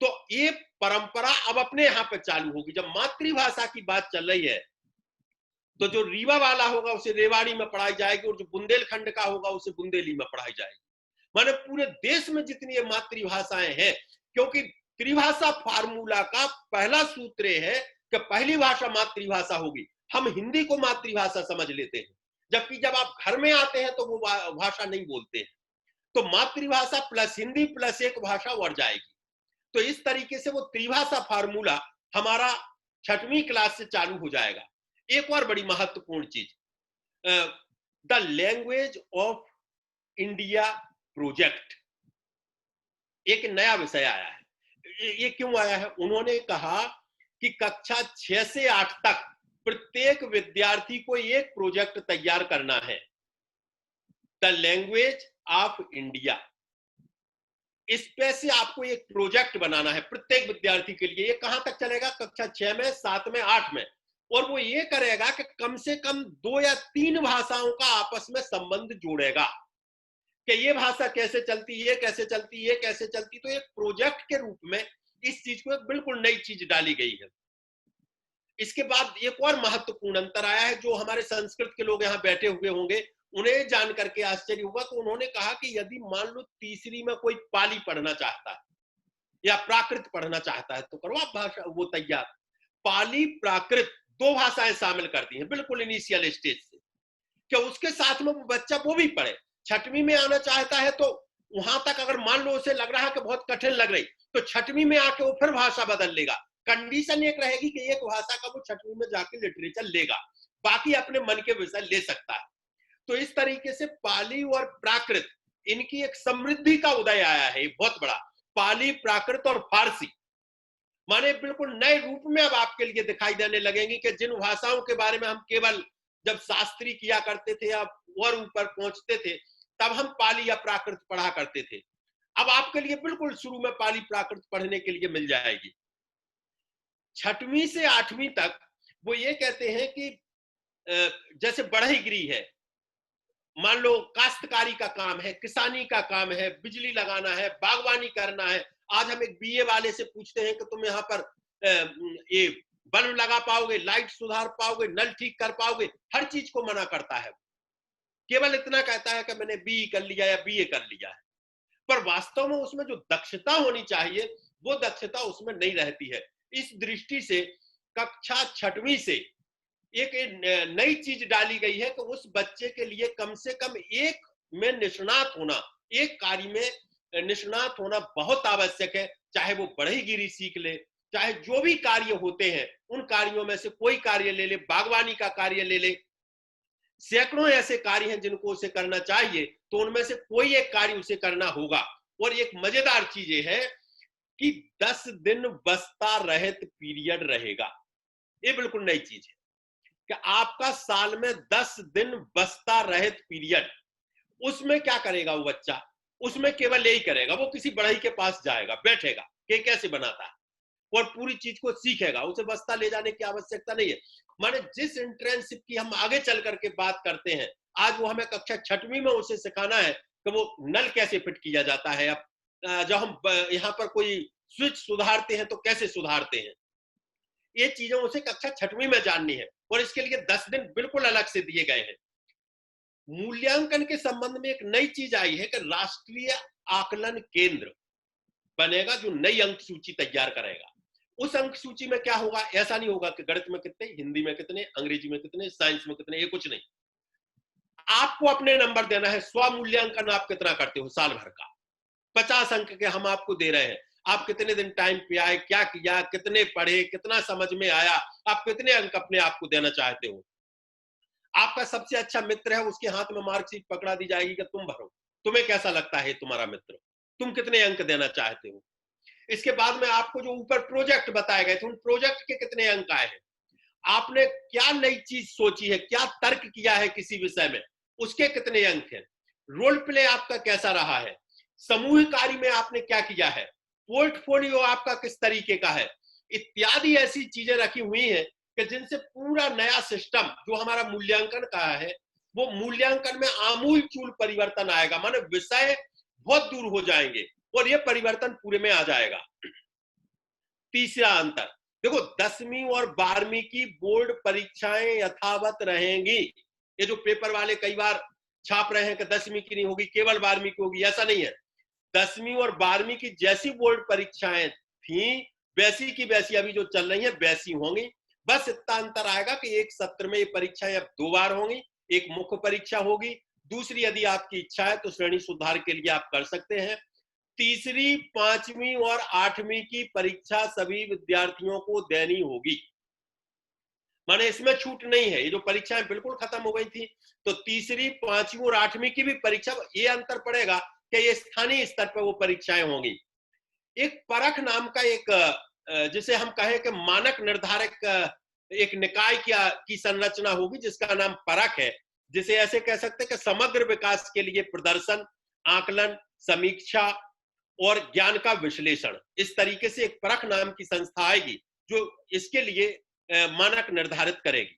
तो ये परंपरा अब अपने यहाँ पे चालू होगी। जब मातृभाषा की बात चल रही है तो जो रीवा वाला होगा उसे रेवाड़ी में पढ़ाई जाएगी, और जो बुंदेलखंड का होगा उसे बुंदेली में पढ़ाई जाएगी। माने पूरे देश में जितनी ये मातृभाषाएं हैं, क्योंकि त्रिभाषा फार्मूला का पहला सूत्र है कि पहली भाषा मातृभाषा होगी। हम हिंदी को मातृभाषा समझ लेते हैं, जबकि जब आप घर में आते हैं तो वो भाषा नहीं बोलते हैं। तो मातृभाषा प्लस हिंदी प्लस एक भाषा और जाएगी। तो इस तरीके से वो त्रिभाषा फार्मूला हमारा 6वीं क्लास से चालू हो जाएगा। एक और बड़ी महत्वपूर्ण चीज, the language of India project, एक नया विषय आया है। ये क्यों आया है? उन्होंने कहा कि कक्षा 6 से 8 तक प्रत्येक विद्यार्थी को एक प्रोजेक्ट तैयार करना है, द लैंग्वेज ऑफ इंडिया। इस पे से आपको एक प्रोजेक्ट बनाना है प्रत्येक विद्यार्थी के लिए। ये कहां तक चलेगा? कक्षा 6 में, 7 में, 8 में। और वो ये करेगा कि कम से कम 2 या 3 भाषाओं का आपस में संबंध जोड़ेगा कि ये भाषा कैसे चलती, ये कैसे चलती, ये कैसे चलती। तो एक प्रोजेक्ट के रूप में इस चीज को एक बिल्कुल नई चीज डाली गई है। इसके बाद एक और महत्वपूर्ण अंतर आया है, जो हमारे संस्कृत के लोग यहाँ बैठे हुए होंगे उन्हें जान करके आश्चर्य होगा। तो उन्होंने कहा कि यदि मान लो तीसरी में कोई पाली पढ़ना चाहता है या प्राकृत पढ़ना चाहता है तो करो आप भाषा वो तैयार। पाली प्राकृत 2 भाषाएं शामिल कर दी हैं बिल्कुल इनिशियल स्टेज से, क्या उसके साथ में बच्चा वो भी पढ़े। 6वीं में आना चाहता है तो वहां तक अगर मान लो उसे लग रहा है कि बहुत कठिन लग रही, तो 6वीं में आके वो फिर भाषा बदल लेगा। कंडीशन एक रहेगी कि एक भाषा का वो 6वीं में जाके लिटरेचर लेगा, बाकी अपने मन के विषय ले सकता है। तो इस तरीके से पाली और प्राकृत इनकी एक समृद्धि का उदय आया है, बहुत बड़ा। पाली, प्राकृत और फारसी माने बिल्कुल नए रूप में अब आपके लिए दिखाई देने लगेंगी कि जिन भाषाओं के बारे में हम केवल जब शास्त्री किया करते थे या और ऊपर पहुंचते थे तब हम पाली या प्राकृत पढ़ा करते थे, अब आपके लिए बिल्कुल शुरू में पाली प्राकृत पढ़ने के लिए मिल जाएगी। 6वीं से 8वीं तक वो ये कहते हैं कि जैसे बढ़ईगिरी है, मान लो काश्तकारी का काम है, किसानी का काम है, बिजली लगाना है, बागवानी करना है। आज हम एक बीए वाले से पूछते हैं कि तुम यहाँ पर ये बल्ब लगा पाओगे, लाइट सुधार पाओगे, नल ठीक कर पाओगे, हर चीज को मना करता है। केवल इतना कहता है कि मैंने बीई कर लिया या बीए कर लिया है, पर वास्तव में उसमें जो दक्षता होनी चाहिए वो दक्षता उसमें नहीं रहती है। इस दृष्टि से कक्षा 6वीं से एक नई चीज डाली गई है कि उस बच्चे के लिए कम से कम एक में निष्णात होना, एक कार्य में निष्णात होना बहुत आवश्यक है। चाहे वो बढ़ईगिरी सीख ले, चाहे जो भी कार्य होते हैं उन कार्यों में से कोई कार्य ले ले, बागवानी का कार्य ले ले, सैकड़ों ऐसे कार्य हैं जिनको उसे करना चाहिए, तो उनमें से कोई एक कार्य उसे करना होगा। और एक मजेदार चीज ये है कि 10 दिन बस्ता रहित पीरियड रहेगा। ये बिल्कुल नई चीज है कि आपका साल में 10 दिन बस्ता रहित पीरियड। उसमें क्या करेगा वो बच्चा? उसमें केवल यही करेगा, वो किसी बढ़ई के पास जाएगा, बैठेगा कि कैसे बनाता है और पूरी चीज को सीखेगा। उसे बस्ता ले जाने की आवश्यकता नहीं है। माने जिस इंटर्नशिप की हम आगे चल करके बात करते हैं, आज वो हमें कक्षा 6वीं में उसे सिखाना है कि वो नल कैसे फिट किया जाता है। अब जब हम यहाँ पर कोई स्विच सुधारते हैं तो कैसे सुधारते हैं, ये चीजें उसे कक्षा 6वीं में जाननी है। और इसके लिए 10 दिन बिल्कुल अलग से दिए गए हैं। मूल्यांकन के संबंध में एक नई चीज आई है कि राष्ट्रीय आकलन केंद्र बनेगा जो नई अंक सूची तैयार करेगा। उस अंक सूची में क्या होगा? ऐसा नहीं होगा कि गणित में कितने, हिंदी में कितने, अंग्रेजी में कितने, साइंस में कितने, ये कुछ नहीं। आपको अपने नंबर देना है। स्व मूल्यांकन आप कितना करते हो साल भर का? 50 अंक के हम आपको दे रहे हैं। आप कितने दिन टाइम पे आए, क्या किया, कितने पढ़े, कितना समझ में आया, आप कितने अंक अपने आप को देना चाहते हो। आपका सबसे अच्छा मित्र है, उसके हाथ में मार्कशीट पकड़ा दी जाएगी कि तुम भरो, तुम्हें कैसा लगता है तुम्हारा मित्र, तुम कितने अंक देना चाहते हो। इसके बाद में आपको जो ऊपर प्रोजेक्ट बताए गए थे उन प्रोजेक्ट के कितने अंक आए हैं। आपने क्या नई चीज सोची है, क्या तर्क किया है किसी विषय में, उसके कितने अंक हैं, रोल प्ले आपका कैसा रहा है, समूह कार्य में आपने क्या किया है, पोर्टफोलियो आपका किस तरीके का है, इत्यादि ऐसी चीजें रखी हुई हैं कि जिनसे पूरा नया सिस्टम जो हमारा मूल्यांकन का है, वो मूल्यांकन में आमूल चूल परिवर्तन आएगा, माने विषय बहुत दूर हो जाएंगे और ये परिवर्तन पूरे में आ जाएगा। तीसरा अंतर देखो, 10वीं और 12वीं की बोर्ड परीक्षाएं यथावत रहेंगी। ये जो पेपर वाले कई बार छाप रहे हैं कि 10वीं की नहीं होगी, केवल 12वीं की होगी, ऐसा नहीं है। 10वीं और 12वीं की जैसी बोर्ड परीक्षाएं थी वैसी की वैसी अभी जो चल रही है वैसी होंगी। बस इतना अंतर आएगा कि एक सत्र में ये परीक्षाएं अब 2 बार होंगी, एक मुख्य परीक्षा होगी, दूसरी यदि आपकी इच्छा है तो श्रेणी सुधार के लिए आप कर सकते हैं। तीसरी, 5वीं और 8वीं की परीक्षा सभी विद्यार्थियों को देनी होगी, माने इसमें छूट नहीं है। ये जो परीक्षाएं बिल्कुल खत्म हो गई थी, तो तीसरी, 5वीं और 8वीं की भी परीक्षा, ये अंतर पड़ेगा कि ये स्थानीय स्तर पर वो परीक्षाएं होंगी। एक परख नाम का एक जिसे हम कहें कि मानक निर्धारक एक निकाय की संरचना होगी जिसका नाम परख है, जिसे ऐसे कह सकते हैं कि समग्र विकास के लिए प्रदर्शन, आकलन, समीक्षा और ज्ञान का विश्लेषण, इस तरीके से एक परख नाम की संस्था आएगी जो इसके लिए मानक निर्धारित करेगी।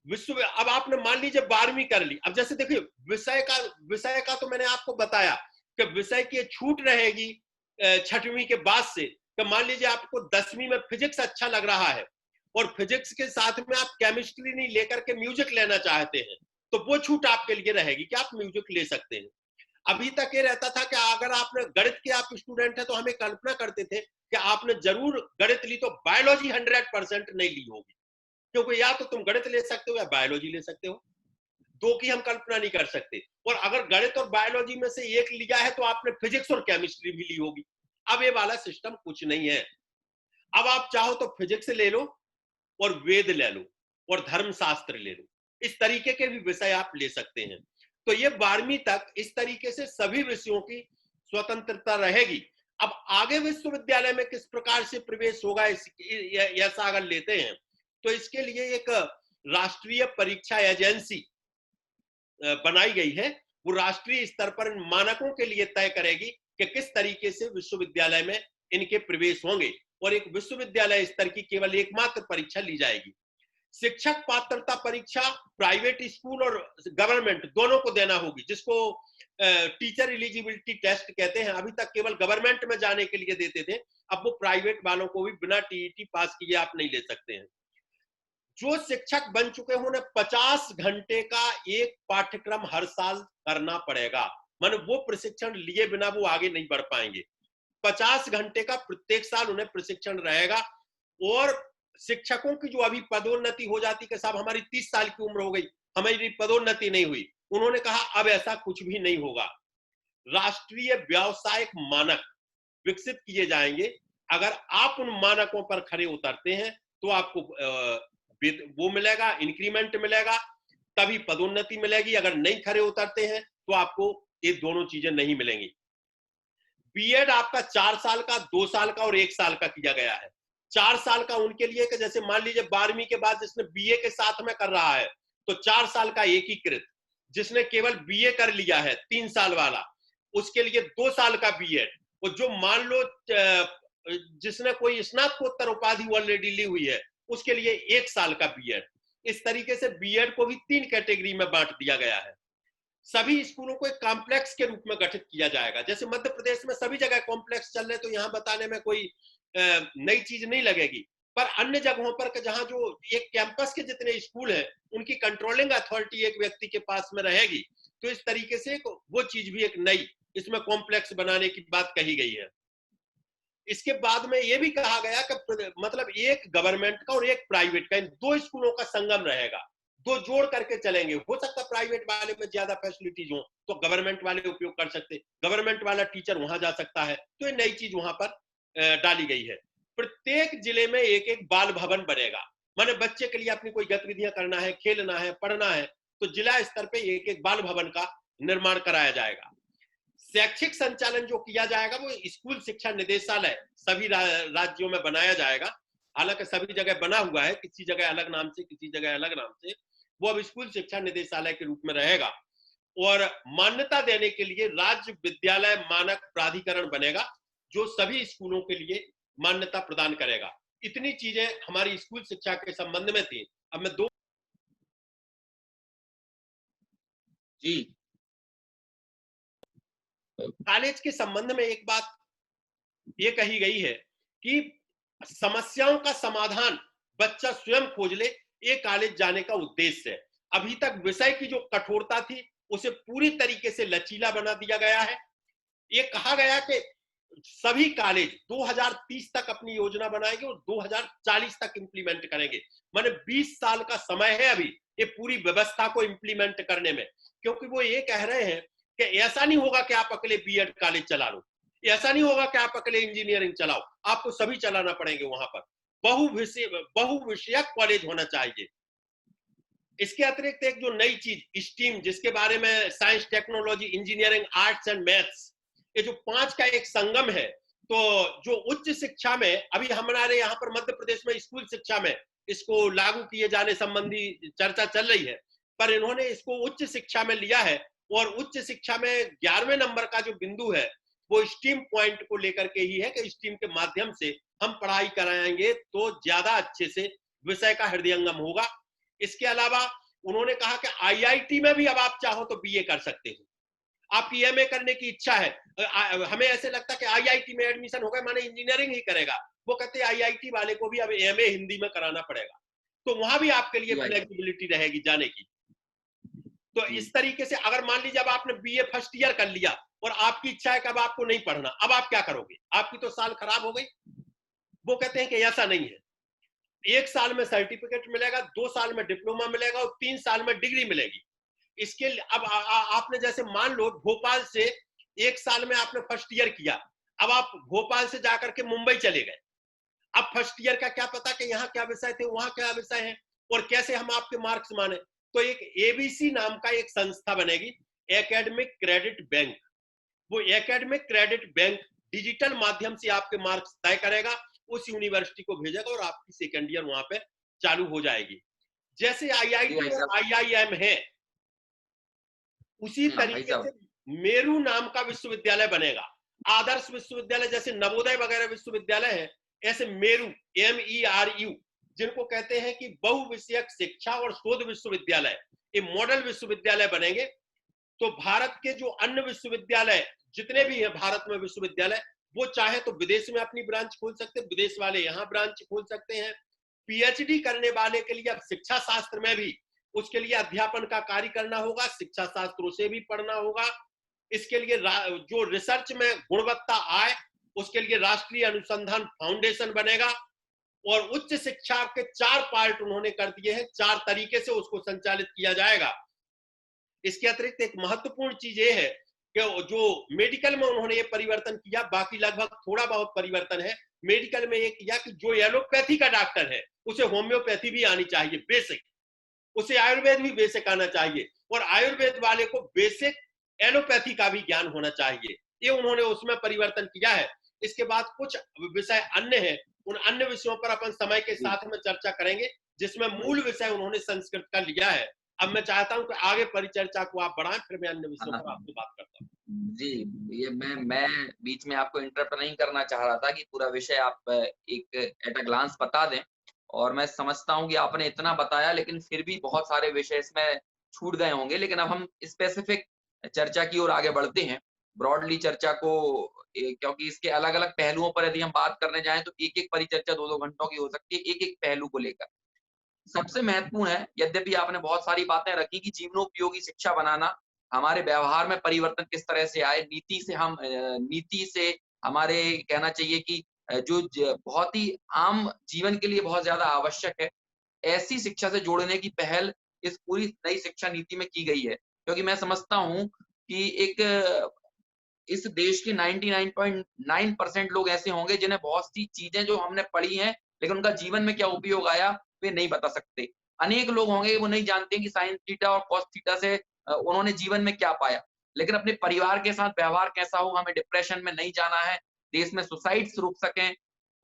अब आपने मान लीजिए 12वीं कर ली, अब जैसे देखिए विषय का तो मैंने आपको बताया कि विषय की छूट रहेगी 6वीं के बाद से। तो मान लीजिए आपको 10वीं में फिजिक्स अच्छा लग रहा है और फिजिक्स के साथ में आप केमिस्ट्री नहीं लेकर के म्यूजिक लेना चाहते हैं, तो वो छूट आपके लिए रहेगी कि आप म्यूजिक ले सकते हैं। अभी तक ये रहता था कि अगर आपने गणित के आप स्टूडेंट हैं तो हमें कल्पना करते थे कि आपने जरूर गणित ली तो बायोलॉजी 100% नहीं ली होगी, क्योंकि या तो तुम गणित ले सकते हो या बायोलॉजी ले सकते हो, दो की हम कल्पना नहीं कर सकते। और अगर गणित और बायोलॉजी में से एक लिया है तो आपने फिजिक्स और केमिस्ट्री भी ली होगी। अब ये वाला सिस्टम कुछ नहीं है। अब आप चाहो तो फिजिक्स ले लो और वेद ले लो और धर्मशास्त्र ले लो, इस तरीके के भी विषय आप ले सकते हैं। तो ये 12वीं तक इस तरीके से सभी विषयों की स्वतंत्रता रहेगी। अब आगे विश्वविद्यालय में किस प्रकार से प्रवेश होगा ऐसा अगर लेते हैं तो इसके लिए एक राष्ट्रीय परीक्षा एजेंसी बनाई गई है। वो राष्ट्रीय स्तर पर मानकों के लिए तय करेगी कि किस तरीके से विश्वविद्यालय में इनके प्रवेश होंगे, और एक विश्वविद्यालय स्तर की केवल एकमात्र परीक्षा ली जाएगी। शिक्षक पात्रता परीक्षा प्राइवेट स्कूल और गवर्नमेंट दोनों को देना होगी, जिसको टीचर एलिजिबिलिटी टेस्ट कहते हैं। अभी तक केवल गवर्नमेंट में जाने के लिए देते थे, अब वो प्राइवेट वालों को भी बिना टीईटी पास किए आप नहीं ले सकते हैं। जो शिक्षक बन चुके हैं उन्हें 50 घंटे का एक पाठ्यक्रम हर साल करना पड़ेगा, माने वो प्रशिक्षण लिए बिना वो आगे नहीं बढ़ पाएंगे। 50 घंटे का प्रत्येक साल उन्हें प्रशिक्षण रहेगा। और शिक्षकों की जो अभी पदोन्नति हो जाती कि साहब हमारी 30 साल की उम्र हो गई, हमारी पदोन्नति नहीं हुई, उन्होंने कहा अब ऐसा कुछ भी नहीं होगा। राष्ट्रीय व्यावसायिक मानक विकसित किए जाएंगे। अगर आप उन मानकों पर खरे उतरते हैं तो आपको वो मिलेगा, इंक्रीमेंट मिलेगा, तभी पदोन्नति मिलेगी। अगर नहीं खरे उतरते हैं तो आपको ये दोनों चीजें नहीं मिलेंगी। बीएड आपका 4 साल का, 2 साल का और 1 साल का किया गया है। 4 साल का उनके लिए कि जैसे मान लीजिए 12वीं के बाद जिसने बीए के साथ में कर रहा है तो 4 साल का एकीकृत, जिसने केवल बीए कर लिया है 3 साल वाला उसके लिए 2 साल का बीएड, और जो मान लो जिसने कोई स्नातकोत्तर उपाधि ऑलरेडी ली हुई है उसके लिए 1 साल का बीएड। इस तरीके से बीएड को भी 3 कैटेगरी में बांट दिया गया है। सभी स्कूलों को एक कॉम्प्लेक्स के रूप में गठित किया जाएगा। जैसे मध्य प्रदेश में सभी जगह कॉम्प्लेक्स चल रहे, तो यहाँ बताने में कोई नई चीज नहीं लगेगी, पर अन्य जगहों पर जहां जो एक कैंपस के जितने स्कूल हैं उनकी कंट्रोलिंग अथॉरिटी एक व्यक्ति के पास में रहेगी। तो इस तरीके से वो चीज भी एक नई इसमें कॉम्प्लेक्स बनाने की बात कही गई है। इसके बाद में ये भी कहा गया कि मतलब एक गवर्नमेंट का और एक प्राइवेट का, इन 2 स्कूलों का संगम रहेगा, 2 जोड़ करके चलेंगे। हो सकता है प्राइवेट वाले में ज्यादा फैसिलिटीज हो तो गवर्नमेंट वाले उपयोग कर सकते, गवर्नमेंट वाला टीचर वहां जा सकता है, तो ये नई चीज वहां पर डाली गई है। प्रत्येक जिले में एक एक बाल भवन बनेगा, माने बच्चे के लिए अपनी कोई गतिविधियां करना है, खेलना है, पढ़ना है, तो जिला स्तर पे एक एक बाल भवन का निर्माण कराया जाएगा। शैक्षिक संचालन जो किया जाएगा वो स्कूल शिक्षा निदेशालय सभी राज्यों में बनाया जाएगा। हालांकि सभी जगह बना हुआ है, किसी जगह अलग नाम से, किसी जगह अलग नाम से, वो अब स्कूल शिक्षा निदेशालय के रूप में रहेगा। और मान्यता देने के लिए राज्य विद्यालय मानक प्राधिकरण बनेगा, जो सभी स्कूलों के लिए मान्यता प्रदान करेगा। इतनी चीजें हमारी स्कूल शिक्षा के संबंध में थी। अब मैं दो जी कॉलेज के संबंध में एक बात ये कही गई है कि समस्याओं का समाधान बच्चा स्वयं खोज ले, ये कॉलेज जाने का उद्देश्य है। अभी तक विषय की जो कठोरता थी उसे पूरी तरीके से लचीला बना दिया गया है। ये कहा गया कि सभी कॉलेज 2030 तक अपनी योजना बनाएंगे और 2040 तक इंप्लीमेंट करेंगे। माने 20 साल का समय है अभी ये पूरी व्यवस्था को इंप्लीमेंट करने में, क्योंकि वो ये कह रहे हैं कि ऐसा नहीं होगा कि आप अकेले बीएड कॉलेज चला लो, ऐसा नहीं होगा कि आप अकेले इंजीनियरिंग चलाओ, आपको सभी चलाना पड़ेंगे। वहां पर बहुविषयक कॉलेज होना चाहिए। इसके अतिरिक्त एक जो नई चीज स्टीम, जिसके बारे में science, technology, engineering, arts and maths, ये जो 5 का एक संगम है, तो जो उच्च शिक्षा में अभी हमारे यहाँ पर मध्य प्रदेश में स्कूल शिक्षा में इसको लागू किए जाने संबंधी चर्चा चल रही है, पर इन्होंने इसको उच्च शिक्षा में लिया है। और उच्च शिक्षा में 11वें नंबर का जो बिंदु है वो स्टीम पॉइंट को लेकर के ही है कि स्टीम के माध्यम से हम पढ़ाई कराएंगे तो ज्यादा अच्छे से विषय का हृदयंगम होगा। इसके अलावा उन्होंने कहा कि आईआईटी में भी अब आप चाहो तो बीए कर सकते हो, आपकी एमए करने की इच्छा है। हमें ऐसे लगता है कि आईआईटी में एडमिशन होगा माने इंजीनियरिंग ही करेगा, वो कहते हैं आईआईटी वाले को भी अब एमए हिंदी में कराना पड़ेगा, तो वहां भी आपके लिए फ्लेक्सिबिलिटी रहेगी जाने की। तो इस तरीके से अगर मान लीजिए अब आपने बीए फर्स्ट ईयर कर लिया और आपकी इच्छा है कि अब आपको नहीं पढ़ना, अब आप क्या करोगे? आपकी तो साल खराब हो गई। वो कहते हैं कि ऐसा नहीं है, 1 साल में सर्टिफिकेट मिलेगा, 2 साल में डिप्लोमा मिलेगा और 3 साल में डिग्री मिलेगी। इसके लिए अब आपने जैसे मान लो भोपाल से 1 साल में आपने फर्स्ट ईयर किया, अब आप भोपाल से जाकर के मुंबई चले गए। अब फर्स्ट ईयर का क्या पता कि यहाँ क्या विषय थे, वहां क्या विषय है और कैसे हम आपके मार्क्स माने। तो एक एबीसी नाम का एक संस्था बनेगी, एकेडमिक क्रेडिट बैंक। वो एकेडमिक क्रेडिट बैंक डिजिटल माध्यम से आपके मार्क्स तय करेगा, उस यूनिवर्सिटी को भेजेगा और आपकी सेकेंड ईयर वहां पे चालू हो जाएगी। जैसे आईआईटी और आईआईएम है, उसी तरीके से मेरू नाम का विश्वविद्यालय बनेगा। आदर्श विश्वविद्यालय जैसे नवोदय वगैरह विश्वविद्यालय है, ऐसे मेरू MERU जिनको कहते हैं कि बहुविषयक शिक्षा और शोध विश्वविद्यालय, ये मॉडल विश्वविद्यालय बनेंगे। तो भारत के जो अन्य विश्वविद्यालय जितने भी हैं भारत में विश्वविद्यालय, वो चाहे तो विदेश में अपनी ब्रांच खोल सकते हैं, विदेश वाले यहाँ ब्रांच खोल सकते हैं। पीएचडी करने वाले के लिए अब शिक्षा शास्त्र में भी उसके लिए अध्यापन का कार्य करना होगा, शिक्षा शास्त्रों से भी पढ़ना होगा। इसके लिए जो रिसर्च में गुणवत्ता आए उसके लिए राष्ट्रीय अनुसंधान फाउंडेशन बनेगा। और उच्च शिक्षा के 4 पार्ट उन्होंने कर दिए हैं, 4 तरीके से उसको संचालित किया जाएगा। इसके अतिरिक्त एक महत्वपूर्ण चीज ये है कि जो मेडिकल में उन्होंने ये परिवर्तन किया, बाकी लगभग थोड़ा बहुत परिवर्तन है। मेडिकल में ये किया कि जो एलोपैथी का डॉक्टर है उसे होम्योपैथी भी आनी चाहिए बेसिक, उसे आयुर्वेद भी बेसिक आना चाहिए और आयुर्वेद वाले को बेसिक एलोपैथी का भी ज्ञान होना चाहिए। ये उन्होंने उसमें परिवर्तन किया है। इसके बाद कुछ विषय अन्य हैं, उन अन्य विषयों पर अपन समय के साथ में चर्चा करेंगे, जिसमें मूल विषय उन्होंने संस्कृत का लिया है। अब मैं चाहता हूं कि आगे परिचर्चा को आप बढ़ाएं, फिर मैं अन्य विषयों पर आपसे बात करता हूं। जी, ये मैं बीच में आपको इंटरप्ट नहीं करना चाह रहा था कि पूरा विषय आप एक एट अ ग्लांस बता दें, और मैं समझता हूं कि आपने इतना बताया, लेकिन फिर भी बहुत सारे विषय इसमें छूट गए होंगे। लेकिन अब हम स्पेसिफिक चर्चा की ओर आगे बढ़ते हैं, ब्रॉडली चर्चा को, क्योंकि इसके अलग अलग पहलुओं पर यदि हम बात करने जाएं तो एक एक परिचर्चा 2-2 घंटों की हो सकती है, एक एक पहलू को लेकर। सबसे महत्वपूर्ण है, यद्यपि आपने बहुत सारी बातें रखी कि जीवनोपयोगी शिक्षा बनाना, हमारे व्यवहार में परिवर्तन किस तरह से आए, नीति से हमारे कहना चाहिए कि जो बहुत ही आम जीवन के लिए बहुत ज्यादा आवश्यक है, ऐसी शिक्षा से जोड़ने की पहल इस पूरी नई शिक्षा नीति में की गई है। क्योंकि मैं समझता हूं कि इस देश के 99.9% लोग ऐसे होंगे जिन्हें बहुत सी चीजें जो हमने पढ़ी हैं लेकिन उनका जीवन में क्या उपयोग आया वे नहीं बता सकते। अनेक लोग होंगे वो नहीं जानते कि साइन थीटा और कॉस थीटा से उन्होंने जीवन में क्या पाया, लेकिन अपने परिवार के साथ व्यवहार कैसा हो, हमें डिप्रेशन में नहीं जाना है, देश में सुसाइड्स रुक सकें,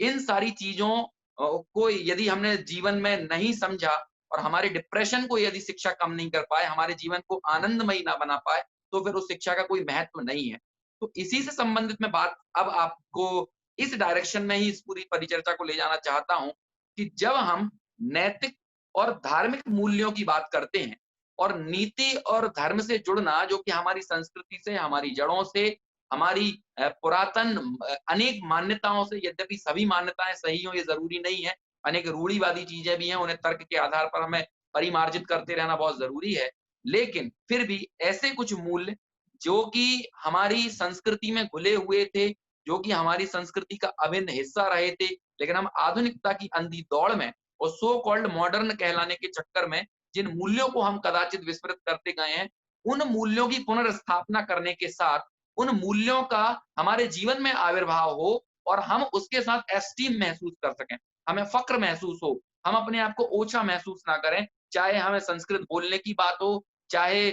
इन सारी चीजों को यदि हमने जीवन में नहीं समझा और हमारे डिप्रेशन को यदि शिक्षा कम नहीं कर पाए, हमारे जीवन को आनंदमयी ना बना पाए, तो फिर उस शिक्षा का कोई महत्व नहीं है। तो इसी से संबंधित मैं बात अब आपको इस डायरेक्शन में ही इस पूरी परिचर्चा को ले जाना चाहता हूं कि जब हम नैतिक और धार्मिक मूल्यों की बात करते हैं और नीति और धर्म से जुड़ना, जो कि हमारी संस्कृति से, हमारी जड़ों से, हमारी पुरातन अनेक मान्यताओं से, यद्यपि सभी मान्यताएं सही हो ये जरूरी नहीं है, अनेक रूढ़िवादी चीजें भी हैं, उन्हें तर्क के आधार पर हमें परिमार्जित करते रहना बहुत जरूरी है, लेकिन फिर भी ऐसे कुछ मूल्य जो कि हमारी संस्कृति में घुले हुए थे, जो कि हमारी संस्कृति का अभिन्न हिस्सा रहे थे, लेकिन हम आधुनिकता की अंधी दौड़ में और सो कॉल्ड मॉडर्न कहलाने के चक्कर में जिन मूल्यों को हम कदाचित विस्मृत करते गए हैं, उन मूल्यों की पुनर्स्थापना करने के साथ उन मूल्यों का हमारे जीवन में आविर्भाव हो और हम उसके साथ एस्टीम महसूस कर सकें, हमें फक्र महसूस हो, हम अपने आप को ओछा महसूस ना करें, चाहे हमें संस्कृत बोलने की बात हो, चाहे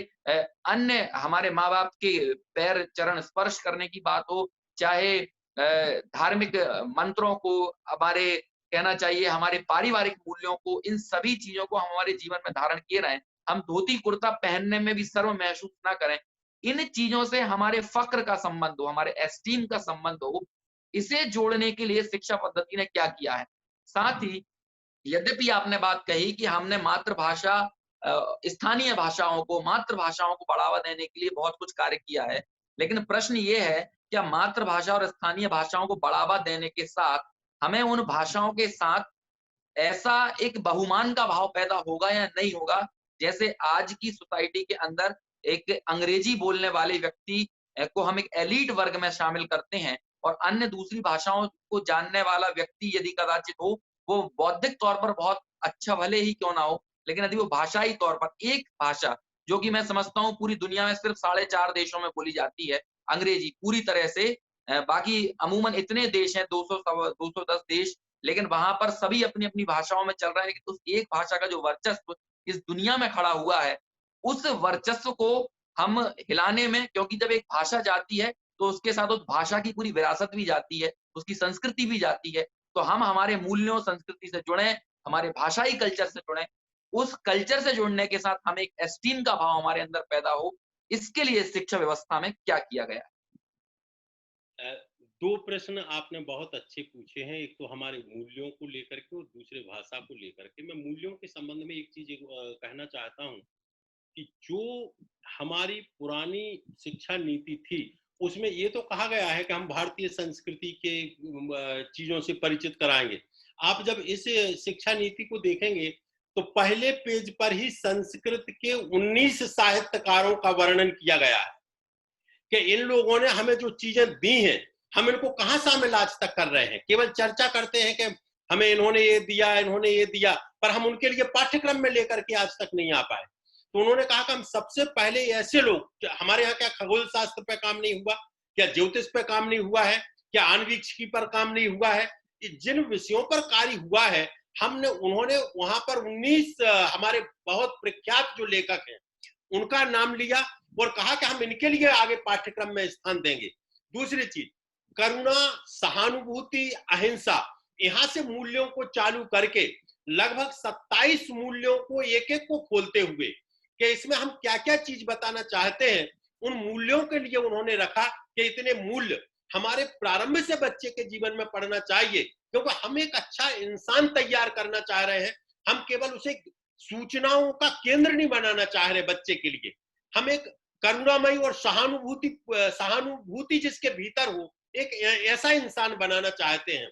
अन्य हमारे माँ बाप के पैर चरण स्पर्श करने की बात हो, चाहे धार्मिक मंत्रों को, हमारे कहना चाहिए हमारे पारिवारिक मूल्यों को, इन सभी चीजों को हम हमारे जीवन में धारण किए रहें, हम धोती कुर्ता पहनने में भी शर्म महसूस ना करें। इन चीजों से हमारे फक्र का संबंध हो, हमारे एस्टीम का संबंध हो, इसे जोड़ने के लिए शिक्षा पद्धति ने क्या किया है। साथ ही यद्यपि आपने बात कही कि हमने मातृभाषा, स्थानीय भाषाओं को, मातृभाषाओं को बढ़ावा देने के लिए बहुत कुछ कार्य किया है, लेकिन प्रश्न ये है क्या मातृभाषा और स्थानीय भाषाओं को बढ़ावा देने के साथ हमें उन भाषाओं के साथ ऐसा एक बहुमान का भाव पैदा होगा या नहीं होगा, जैसे आज की सोसाइटी के अंदर एक अंग्रेजी बोलने वाले व्यक्ति को हम एक एलीट वर्ग में शामिल करते हैं और अन्य दूसरी भाषाओं को जानने वाला व्यक्ति यदि कदाचित हो, वो बौद्धिक तौर पर बहुत अच्छा भले ही क्यों ना हो, लेकिन यदि वो भाषाई तौर पर एक भाषा जो कि मैं समझता हूँ पूरी दुनिया में सिर्फ 4.5 देशों में बोली जाती है, अंग्रेजी पूरी तरह से, बाकी अमूमन इतने देश हैं 210 देश, लेकिन वहां पर सभी अपनी अपनी भाषाओं में चल रहे हैं, लेकिन उस एक भाषा का जो वर्चस्व इस दुनिया में खड़ा हुआ है, उस वर्चस्व को हम हिलाने में, क्योंकि जब एक भाषा जाती है तो उसके साथ उस भाषा की पूरी विरासत भी जाती है, उसकी संस्कृति भी जाती है, तो हम हमारे मूल्यों संस्कृति से जुड़े, हमारे भाषाई कल्चर से जुड़े, उस कल्चर से जुड़ने के साथ हमें एक एस्टीम का भाव हमारे अंदर पैदा हो, इसके लिए शिक्षा व्यवस्था में क्या किया गया है। दो प्रश्न आपने बहुत अच्छे पूछे हैं, एक तो हमारे मूल्यों को लेकर के और दूसरे भाषा को लेकर के। मैं मूल्यों के संबंध में एक चीज कहना चाहता हूं कि जो हमारी पुरानी शिक्षा नीति थी उसमें ये तो कहा गया है कि हम भारतीय संस्कृति के चीजों से परिचित कराएंगे। आप जब इस शिक्षा नीति को देखेंगे तो पहले पेज पर ही संस्कृत के 19 साहित्यकारों का वर्णन किया गया है कि इन लोगों ने हमें जो चीजें दी हैं हम इनको कहां शामिल आज तक कर रहे हैं। केवल चर्चा करते हैं कि हमें इन्होंने ये दिया, इन्होंने ये दिया, पर हम उनके लिए पाठ्यक्रम में लेकर के आज तक नहीं आ पाए। तो उन्होंने कहा कि हम सबसे पहले ऐसे लोग, हमारे यहाँ क्या खगोल शास्त्र पे काम नहीं हुआ, क्या ज्योतिष पे काम नहीं हुआ है, क्या आण्विकी पर काम नहीं हुआ है, जिन विषयों पर कार्य हुआ है हमने, उन्होंने वहां पर 19 हमारे बहुत प्रख्यात जो लेखक हैं उनका नाम लिया और कहा कि हम इनके लिए आगे पाठ्यक्रम में स्थान देंगे। दूसरी चीज, करुणा, सहानुभूति, अहिंसा, यहां से मूल्यों को चालू करके लगभग 27 मूल्यों को एक एक को खोलते हुए कि इसमें हम क्या क्या चीज बताना चाहते हैं, उन मूल्यों के लिए उन्होंने रखा कि इतने मूल्य हमारे प्रारंभ से बच्चे के जीवन में पढ़ना चाहिए, क्योंकि हम एक अच्छा इंसान तैयार करना चाह रहे हैं। हम केवल उसे सूचनाओं का केंद्र नहीं बनाना चाह रहे बच्चे के लिए, हम एक करुणामयी और सहानुभूति जिसके भीतर हो, एक ऐसा इंसान बनाना चाहते हैं।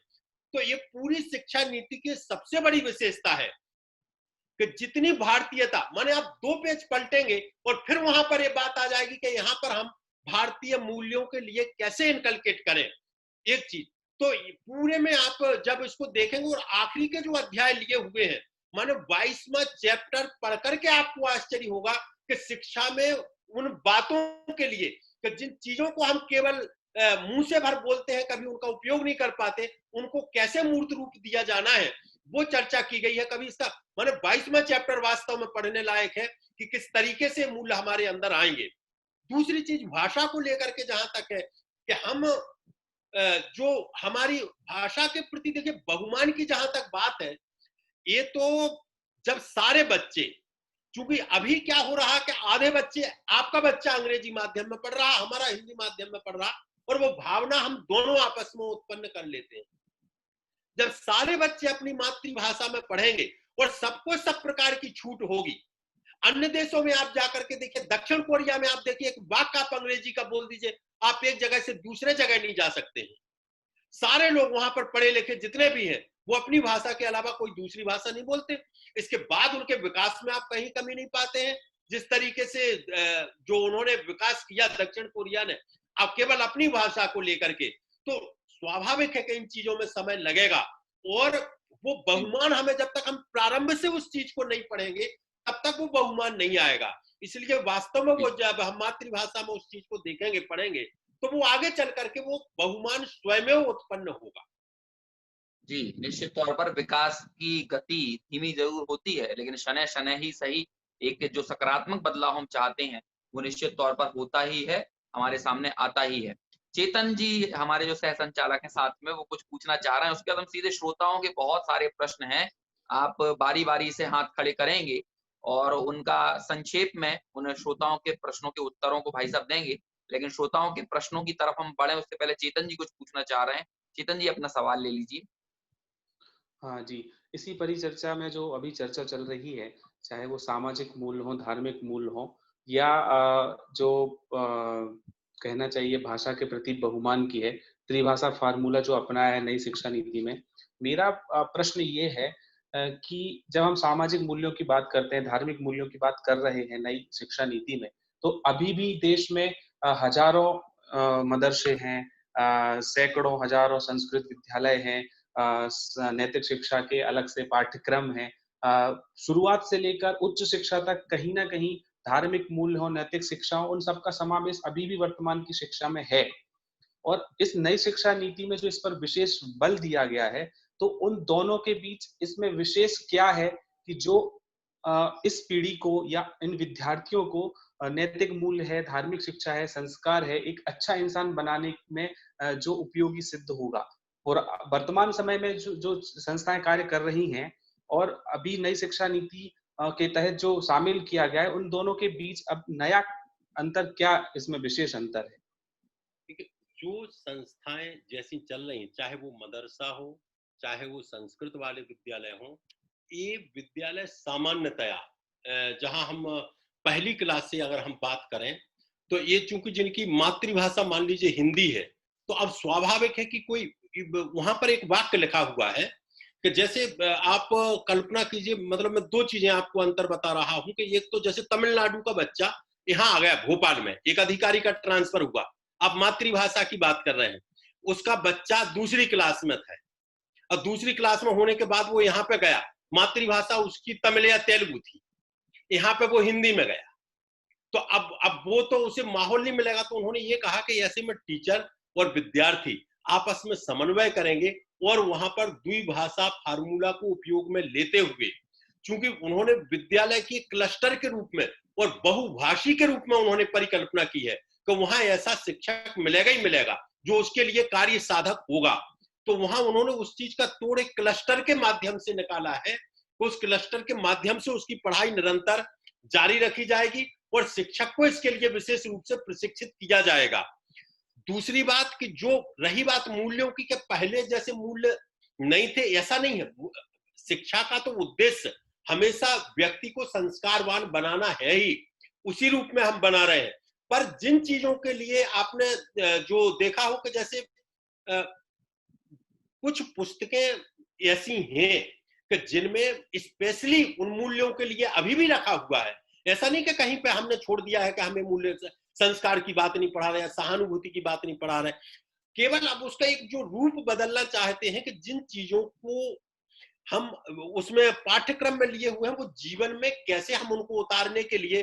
तो ये पूरी शिक्षा नीति की सबसे बड़ी विशेषता है कि जितनी भारतीयता, माने आप 2 पेज पलटेंगे और फिर वहां पर ये बात आ जाएगी कि यहाँ पर हम भारतीय मूल्यों के लिए कैसे इनकलकेट करें। एक चीज तो पूरे में आप जब इसको देखेंगे और आखिरी के जो अध्याय लिए हुए हैं, माने 22वां चैप्टर पढ़ करके आपको आश्चर्य होगा कि शिक्षा में उन बातों के लिए कि जिन चीजों को हम केवल मुंह से भर बोलते हैं, कभी उनका उपयोग नहीं कर पाते, उनको कैसे मूर्त रूप दिया जाना है वो चर्चा की गई है। कभी इसका माने 22वां चैप्टर वास्तव में पढ़ने लायक है कि किस तरीके से मूल्य हमारे अंदर आएंगे। दूसरी चीज भाषा को लेकर के जहां तक है कि हम जो हमारी भाषा के प्रति देखिए बहुमान की जहां तक बात है, ये तो जब सारे बच्चे, क्योंकि अभी क्या हो रहा है कि आधे बच्चे, आपका बच्चा अंग्रेजी माध्यम में पढ़ रहा, हमारा हिंदी माध्यम में पढ़ रहा, और वो भावना हम दोनों आपस में उत्पन्न कर लेते हैं। जब सारे बच्चे अपनी मातृभाषा में पढ़ेंगे और सबको सब प्रकार की छूट होगी। अन्य देशों में आप जाकर के देखिए, दक्षिण कोरिया में आप देखिए, एक वाक्य आप अंग्रेजी का बोल दीजिए, आप एक जगह से दूसरे जगह नहीं जा सकते हैं। सारे लोग वहां पर पढ़े लिखे जितने भी हैं, वो अपनी भाषा के अलावा कोई दूसरी भाषा नहीं बोलते। इसके बाद उनके विकास में आप कहीं कमी नहीं पाते हैं। जिस तरीके से जो उन्होंने विकास किया दक्षिण कोरिया ने, आप केवल अपनी भाषा को लेकर के, तो स्वाभाविक है कि इन चीजों में समय लगेगा, और वो बहुमान हमें, जब तक हम प्रारंभ से उस चीज को नहीं पढ़ेंगे तब तक वो बहुमान नहीं आएगा। इसलिए वास्तव में वो जब हम मातृभाषा में उस चीज को देखेंगे, पढ़ेंगे, तो वो आगे चल करके वो बहुमान स्वयं उत्पन्न होगा। जी, निश्चित तौर पर विकास की गति धीमी जरूर होती है, लेकिन शनय शनय ही सही एक जो सकारात्मक बदलाव हम चाहते हैं वो निश्चित तौर पर होता ही है, हमारे सामने आता ही है। चेतन जी हमारे जो सह संचालक हैं साथ में, वो कुछ पूछना चाह रहे हैं, उसके बाद हम सीधे श्रोताओं के बहुत सारे प्रश्न हैं, आप बारी बारी से हाथ खड़े करेंगे और उनका संक्षेप में उन श्रोताओं के प्रश्नों के उत्तरों को भाई साहब देंगे। लेकिन श्रोताओं के प्रश्नों की तरफ हम बढ़े उससे पहले चेतन जी कुछ पूछना चाह रहे हैं। चेतन जी अपना सवाल ले लीजिए। हाँ जी, इसी परिचर्चा में जो अभी चर्चा चल रही है, चाहे वो सामाजिक मूल्य हो, धार्मिक मूल्य हो, या जो कहना चाहिए भाषा के प्रति बहुमान की है, त्रिभाषा फार्मूला जो अपनाया है नई शिक्षा नीति में, मेरा प्रश्न ये है कि जब हम सामाजिक मूल्यों की बात करते हैं, धार्मिक मूल्यों की बात कर रहे हैं नई शिक्षा नीति में, तो अभी भी देश में हजारों मदरसे हैं, सैकड़ों हजारों संस्कृत विद्यालय हैं, नैतिक शिक्षा के अलग से पाठ्यक्रम हैं, शुरुआत से लेकर उच्च शिक्षा तक कहीं ना कहीं धार्मिक मूल्य हो, नैतिक शिक्षा हो, उन सब का समावेश अभी भी वर्तमान की शिक्षा में है। और इस नई शिक्षा नीति में जो इस पर विशेष बल दिया गया है, तो उन दोनों के बीच इसमें विशेष क्या है कि जो इस पीढ़ी को या इन विद्यार्थियों को नैतिक मूल्य है, धार्मिक शिक्षा है, संस्कार है, एक अच्छा इंसान बनाने में जो उपयोगी सिद्ध होगा। और वर्तमान समय में जो संस्थाएं कार्य कर रही हैं और अभी नई शिक्षा नीति के तहत जो शामिल किया गया है, उन दोनों के बीच अब नया अंतर क्या, इसमें विशेष अंतर है? जो संस्थाएं जैसी चल रही, चाहे वो मदरसा हो, चाहे वो संस्कृत वाले विद्यालय हो, ये विद्यालय सामान्यतया जहां हम पहली क्लास से अगर हम बात करें, तो ये चूंकि जिनकी मातृभाषा मान लीजिए हिंदी है, तो अब स्वाभाविक है कि कोई वहां पर एक वाक्य लिखा हुआ है कि जैसे आप कल्पना कीजिए, मतलब मैं दो चीजें आपको अंतर बता रहा हूं कि एक तो जैसे तमिलनाडु का बच्चा यहाँ आ गया, भोपाल में एक अधिकारी का ट्रांसफर हुआ, आप मातृभाषा की बात कर रहे हैं, उसका बच्चा दूसरी क्लास में था और दूसरी क्लास में होने के बाद वो यहाँ पे गया, मातृभाषा उसकी तमिल या तेलुगु थी, यहाँ पे वो हिंदी में गया, तो अब वो तो उसे माहौल नहीं मिलेगा। तो उन्होंने ये कहा कि ऐसे में टीचर और विद्यार्थी आपस में समन्वय करेंगे और वहां पर द्विभाषा फार्मूला को उपयोग में लेते हुए, चूंकि उन्होंने विद्यालय की क्लस्टर के रूप में और बहुभाषी के रूप में उन्होंने परिकल्पना की है कि वहां ऐसा शिक्षक मिलेगा ही मिलेगा जो उसके लिए कार्य साधक होगा। तो वहां उन्होंने उस चीज का तोड़ एक क्लस्टर के माध्यम से निकाला है, उस क्लस्टर के माध्यम से उसकी पढ़ाई निरंतर जारी रखी जाएगी और शिक्षक को इसके लिए विशेष रूप से प्रशिक्षित किया जाएगा। दूसरी बात कि जो रही बात मूल्यों की, कि पहले जैसे मूल्य नहीं थे, ऐसा नहीं है। शिक्षा का तो उद्देश्य हमेशा व्यक्ति को संस्कारवान बनाना है ही, उसी रूप में हम बना रहे हैं। पर जिन चीजों के लिए आपने जो देखा हो कि जैसे कुछ पुस्तकें ऐसी हैं कि जिनमें स्पेशली उन मूल्यों के लिए अभी भी रखा हुआ है, ऐसा नहीं कि कहीं पे हमने छोड़ दिया है कि हमें मूल्य संस्कार की बात नहीं पढ़ा रहे, सहानुभूति की बात नहीं पढ़ा रहे, केवल अब उसका एक जो रूप बदलना चाहते हैं कि जिन चीजों को हम उसमें पाठ्यक्रम में लिए हुए हैं, वो जीवन में कैसे हम उनको उतारने के लिए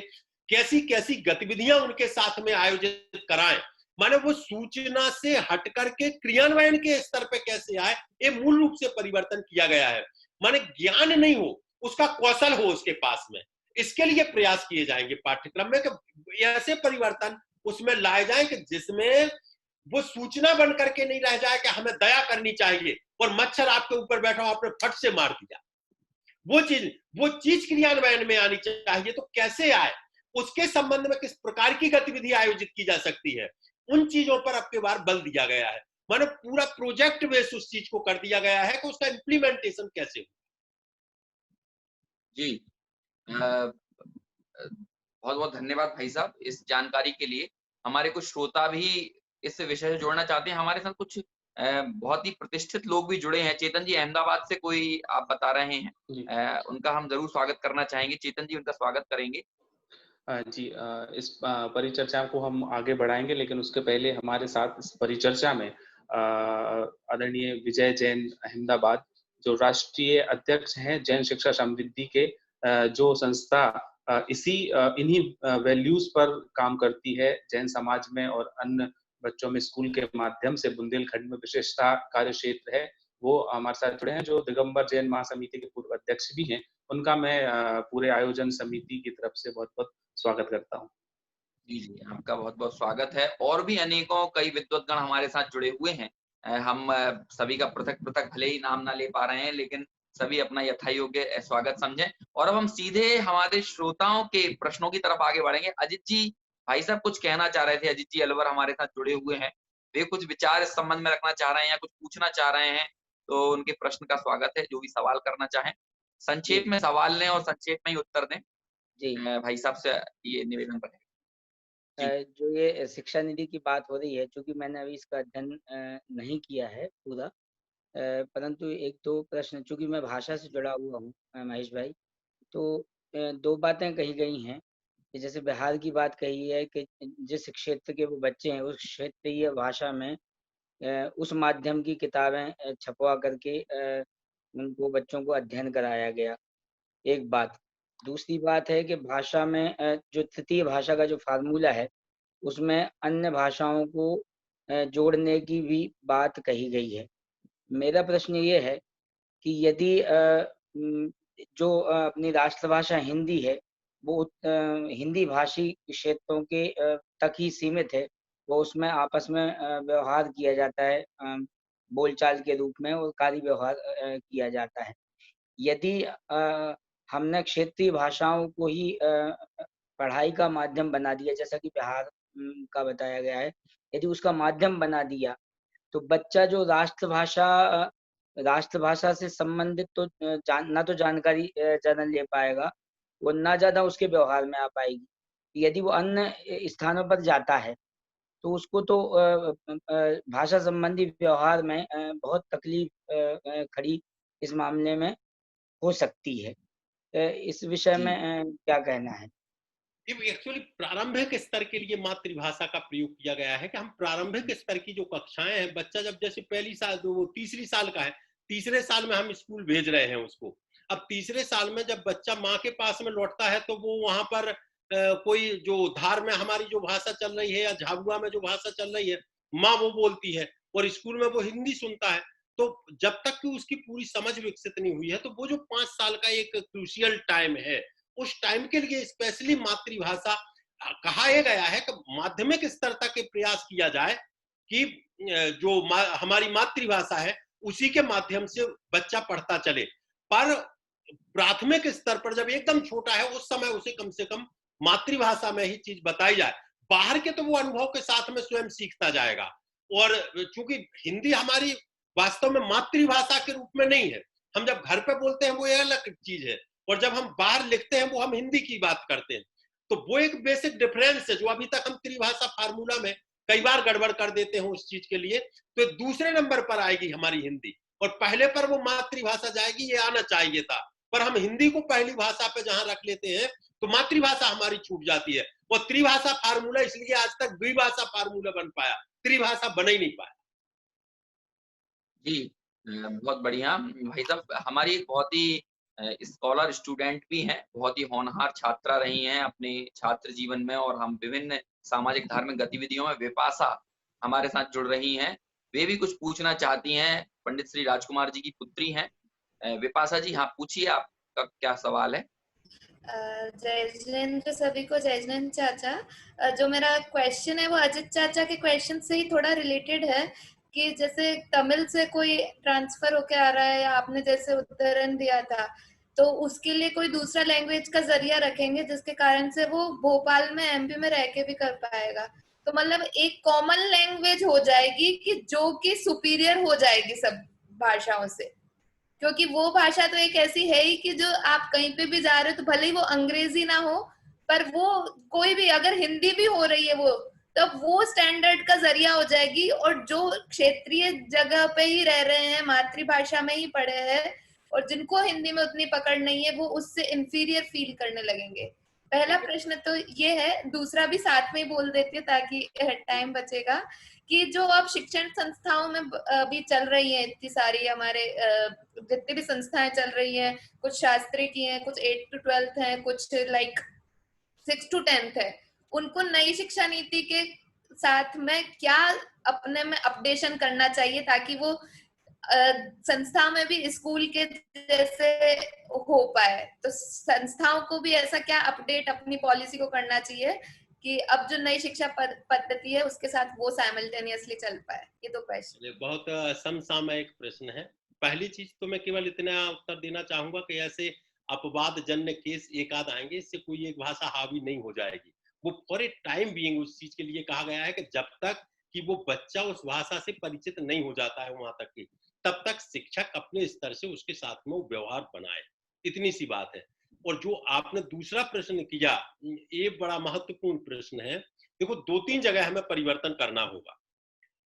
कैसी कैसी गतिविधियां उनके साथ में आयोजित कराएं, माने वो सूचना से हट करके क्रियान्वयन के स्तर पे कैसे आए, ये मूल रूप से परिवर्तन किया गया है। माने ज्ञान नहीं हो, उसका कौशल हो उसके पास में, इसके लिए प्रयास किए जाएंगे पाठ्यक्रम में कि ऐसे परिवर्तन उसमें लाए जाए कि जिसमें वो सूचना बन करके नहीं रह जाए कि हमें दया करनी चाहिए और मच्छर आपके ऊपर बैठा हो आपने फट से मार दिया। वो चीज क्रियान्वयन में आनी चाहिए। तो कैसे आए, उसके संबंध में किस प्रकार की गतिविधि आयोजित की जा सकती है, उन चीजों पर अब की बार बल दिया गया है। मानो पूरा प्रोजेक्ट बेस उस चीज को कर दिया गया है कि उसका इम्प्लीमेंटेशन कैसे हो। जी, बहुत बहुत धन्यवाद भाई साहब इस जानकारी के लिए। हमारे कुछ श्रोता भी इस विषय से जोड़ना चाहते हैं। हमारे साथ कुछ बहुत ही प्रतिष्ठित लोग भी जुड़े हैं। चेतन जी अहमदाबाद से कोई आप बता रहे हैं, उनका हम जरूर स्वागत करना चाहेंगे। चेतन जी, उनका स्वागत करेंगे। जी, इस परिचर्चा को हम आगे बढ़ाएंगे, लेकिन उसके पहले हमारे साथ इस परिचर्चा में आदरणीय विजय जैन अहमदाबाद, जो राष्ट्रीय अध्यक्ष हैं जैन शिक्षा समृद्धि के, जो संस्था इन्हीं वैल्यूज पर काम करती है जैन समाज में और अन्य बच्चों में स्कूल के माध्यम से बुंदेलखंड में विशेषता कार्य क्षेत्र है, वो हमारे साथ जुड़े हैं, जो दिगंबर जैन महासमिति के पूर्व अध्यक्ष भी हैं। उनका मैं पूरे आयोजन समिति की तरफ से बहुत बहुत स्वागत करता हूँ। जी जी, आपका बहुत बहुत स्वागत है। और भी अनेकों कई विद्वतगण हमारे साथ जुड़े हुए हैं। हम सभी का पृथक पृथक भले ही नाम ना ले पा रहे हैं, लेकिन सभी अपना यथायोग्य स्वागत समझें। और अब हम सीधे हमारे श्रोताओं के प्रश्नों की तरफ आगे बढ़ेंगे। अजित जी, भाई साहब कुछ कहना चाह रहे थे। अजित जी अलवर हमारे साथ जुड़े हुए हैं, वे कुछ विचार इस संबंध में रखना चाह रहे हैं या कुछ पूछना चाह रहे हैं, तो उनके प्रश्न का स्वागत है। जो भी सवाल करना चाहें संक्षेप में सवाल लें और संक्षेप में ही उत्तर दें। जी, भाई साहब से ये निवेदन रहेगा। जो ये शिक्षा निधि की बात हो रही है, चूंकि मैंने अभी इसका अध्ययन नहीं किया है पूरा, परंतु एक दो प्रश्न, चूंकि मैं भाषा से जुड़ा हुआ हूँ महेश भाई, तो दो बातें कही गई हैं कि जैसे बिहार की बात कही है कि जिस क्षेत्र के वो बच्चे हैं उस क्षेत्रीय भाषा में उस माध्यम की किताबें छपवा करके उनको बच्चों को अध्ययन कराया गया, एक बात। दूसरी बात है कि भाषा में जो तृतीय भाषा का जो फार्मूला है उसमें अन्य भाषाओं को जोड़ने की भी बात कही गई है। मेरा प्रश्न ये है कि यदि जो अपनी राष्ट्रभाषा हिंदी है वो हिंदी भाषी क्षेत्रों के तक ही सीमित है, वो उसमें आपस में व्यवहार किया जाता है बोलचाल के रूप में और कार्य व्यवहार किया जाता है। यदि हमने क्षेत्रीय भाषाओं को ही पढ़ाई का माध्यम बना दिया, जैसा कि बिहार का बताया गया है, यदि उसका माध्यम बना दिया तो बच्चा जो राष्ट्रभाषा से संबंधित तो ना तो जानकारी ज़्यादा ले पाएगा, वो ना ज़्यादा उसके व्यवहार में आ पाएगी। यदि वो अन्य स्थानों पर जाता है तो उसको तो भाषा संबंधी व्यवहार में बहुत तकलीफ खड़ी इस मामले में हो सकती है। इस विषय में क्या कहना है? एक्चुअली प्रारंभिक स्तर के लिए मातृभाषा का प्रयोग किया गया है कि हम प्रारंभिक स्तर की जो कक्षाएं हैं, बच्चा जब जैसे पहली साल वो तीसरी साल का है, तीसरे साल में हम स्कूल भेज रहे हैं उसको। अब तीसरे साल में जब बच्चा माँ के पास में लौटता है तो वो वहां पर कोई जो धार में हमारी जो भाषा चल रही है या झाबुआ में जो भाषा चल रही है, माँ वो बोलती है और स्कूल में वो हिंदी सुनता है। तो जब तक कि उसकी पूरी समझ विकसित नहीं हुई है, तो वो जो 5 साल का एक क्रूशियल टाइम है, उस टाइम के लिए स्पेशली मातृभाषा कहा गया है कि माध्यमिक स्तर तक प्रयास किया जाए कि जो हमारी मातृभाषा है उसी के माध्यम से बच्चा पढ़ता चले। पर प्राथमिक स्तर पर जब एकदम छोटा है उस समय उसे कम से कम मातृभाषा में ही चीज बताई जाए। बाहर के तो वो अनुभव के साथ में स्वयं सीखता जाएगा। और चूंकि हिंदी हमारी वास्तव में मातृभाषा के रूप में नहीं है, हम जब घर पे बोलते हैं वो एक अलग चीज है, और जब हम बाहर लिखते हैं वो हम हिंदी की बात करते हैं। तो वो एक बेसिक डिफरेंस है जो अभी तक हम त्रिभाषा फार्मूला में कई बार गड़बड़ कर देते हैं उस चीज के लिए। तो दूसरे नंबर पर आएगी हमारी हिंदी और पहले पर वो मातृभाषा जाएगी, ये आना चाहिए था। पर हम हिंदी को पहली भाषा पे जहां रख लेते हैं तो मातृभाषा हमारी छूट जाती है। और त्रिभाषा फार्मूला इसलिए आज तक द्विभाषा फार्मूला बन पाया, त्रिभाषा बन ही नहीं पाया। जी, बहुत बढ़िया भाई साहब। हमारी एक बहुत ही स्कॉलर स्टूडेंट भी हैं, बहुत ही होनहार छात्रा रही हैं अपने छात्र जीवन में, और हम विभिन्न सामाजिक धार्मिक गतिविधियों में विपाशा हमारे साथ जुड़ रही हैं। वे भी कुछ पूछना चाहती हैं, पंडित श्री राजकुमार जी की पुत्री हैं। विपाशा जी, हाँ पूछिए, आपका क्या सवाल है? जय जिनेंद्र सभी को, जय जिनेंद्र चाचा। जो मेरा क्वेश्चन है वो अजित चाचा के क्वेश्चन से ही थोड़ा रिलेटेड है कि जैसे तमिल से कोई ट्रांसफर होके आ रहा है या आपने जैसे उदाहरण दिया था, तो उसके लिए कोई दूसरा लैंग्वेज का जरिया रखेंगे जिसके कारण से वो भोपाल में एमपी में रह के भी कर पाएगा। तो मतलब एक कॉमन लैंग्वेज हो जाएगी कि जो कि सुपीरियर हो जाएगी सब भाषाओं से, क्योंकि वो भाषा तो एक ऐसी है ही कि जो आप कहीं पे भी जा रहे हो तो भले ही वो अंग्रेजी ना हो, पर वो कोई भी अगर हिंदी भी हो रही है वो, तब वो स्टैंडर्ड का जरिया हो जाएगी। और जो क्षेत्रीय जगह पे ही रह रहे हैं, मातृभाषा में ही पढ़े हैं और जिनको हिंदी में उतनी पकड़ नहीं है, वो उससे इंफीरियर फील करने लगेंगे। पहला प्रश्न तो ये है। दूसरा भी साथ में ही बोल देती हूँ ताकि टाइम बचेगा, कि जो अब शिक्षण संस्थाओं में भी चल रही है इतनी सारी, हमारे जितनी भी संस्थाएं चल रही हैं, कुछ शास्त्री की हैं, कुछ 8 to 12 हैं, कुछ लाइक 6 to 10 है, उनको नई शिक्षा नीति के साथ में क्या अपने में अपडेशन करना चाहिए ताकि वो संस्था में भी स्कूल के जैसे हो पाए। तो संस्थाओं को भी ऐसा क्या अपडेट अपनी पॉलिसी को करना चाहिए कि अब जो नई शिक्षा पद्धति है उसके साथ वो साइमल्टेनियसली चल पाए। ये दो क्वेश्चन। बहुत समसामयिक प्रश्न है। पहली चीज तो मैं केवल इतना उत्तर देना चाहूंगा कि ऐसे अपवाद जन्य केस एक आध आएंगे, इससे कोई एक भाषा हावी नहीं हो जाएगी। वो फॉर ए टाइम बीइंग उस चीज के लिए कहा गया है कि जब तक कि वो बच्चा उस भाषा से परिचित नहीं हो जाता है वहां तक की, तब तक शिक्षक अपने स्तर से उसके साथ में व्यवहार बनाए, इतनी सी बात है। और जो आपने दूसरा प्रश्न किया, ये बड़ा महत्वपूर्ण प्रश्न है। देखो, 2-3 जगह हमें परिवर्तन करना होगा।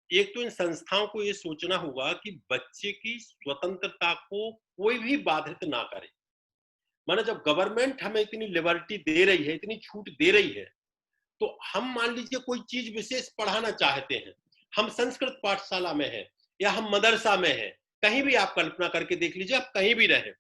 एक तो इन संस्थाओं को ये सोचना होगा कि बच्चे की स्वतंत्रता को कोई भी बाधित ना करे। माना जब गवर्नमेंट हमें इतनी लिबर्टी दे रही है, इतनी छूट दे रही है, तो हम मान लीजिए कोई चीज विशेष पढ़ाना चाहते हैं, हम संस्कृत पाठशाला में हैं या हम मदरसा में हैं, कहीं भी आप कल्पना करके देख लीजिए, आप कहीं भी रहें,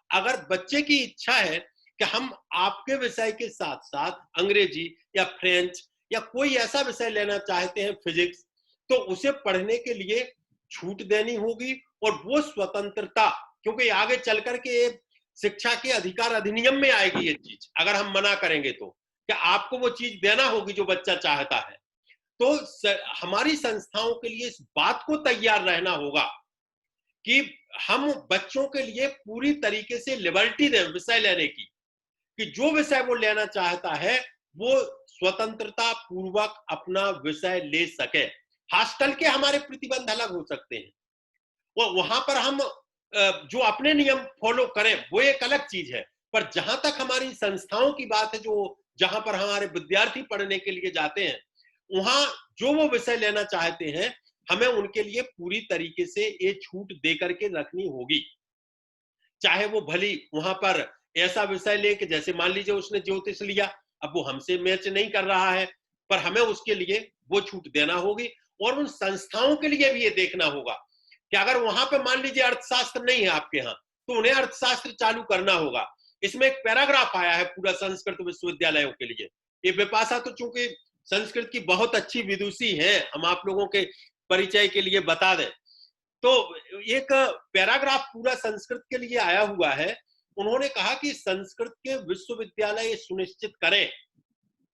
अगर बच्चे की इच्छा है कि हम आपके विषय के साथ साथ अंग्रेजी या फ्रेंच या कोई ऐसा विषय लेना चाहते हैं, फिजिक्स, तो उसे पढ़ने के लिए छूट देनी होगी। और वो स्वतंत्रता, क्योंकि आगे चल करके शिक्षा के अधिकार अधिनियम में आएगी ये चीज, अगर हम मना करेंगे तो कि आपको वो चीज देना होगी जो बच्चा चाहता है। तो हमारी संस्थाओं के लिए इस बात को तैयार रहना होगा कि हम बच्चों के लिए पूरी तरीके से लिबर्टी दें विषय लेने की, कि जो विषय वो लेना चाहता है वो स्वतंत्रता पूर्वक अपना विषय ले सके। हॉस्टल के हमारे प्रतिबंध अलग हो सकते हैं, और वहां पर हम जो अपने नियम फॉलो करें वो एक अलग चीज है। पर जहां तक हमारी संस्थाओं की बात है, जो जहां पर हमारे विद्यार्थी पढ़ने के लिए जाते हैं, वहां जो वो विषय लेना चाहते हैं, हमें उनके लिए पूरी तरीके से ये छूट दे करके रखनी होगी। चाहे वो भली वहां पर ऐसा विषय ले कि जैसे मान लीजिए उसने ज्योतिष लिया, अब वो हमसे मैच नहीं कर रहा है, पर हमें उसके लिए वो छूट देना होगी। और उन संस्थाओं के लिए भी ये देखना होगा कि अगर वहां पे मान लीजिए अर्थशास्त्र नहीं है आपके यहाँ, तो उन्हें अर्थशास्त्र चालू करना होगा। इसमें एक पैराग्राफ आया है पूरा संस्कृत विश्वविद्यालयों के लिए। ये विपाशा तो चूंकि संस्कृत की बहुत अच्छी विदुषी है, हम आप लोगों के परिचय के लिए बता दें, तो एक पैराग्राफ पूरा संस्कृत के लिए आया हुआ है। उन्होंने कहा कि संस्कृत के विश्वविद्यालय सुनिश्चित करें,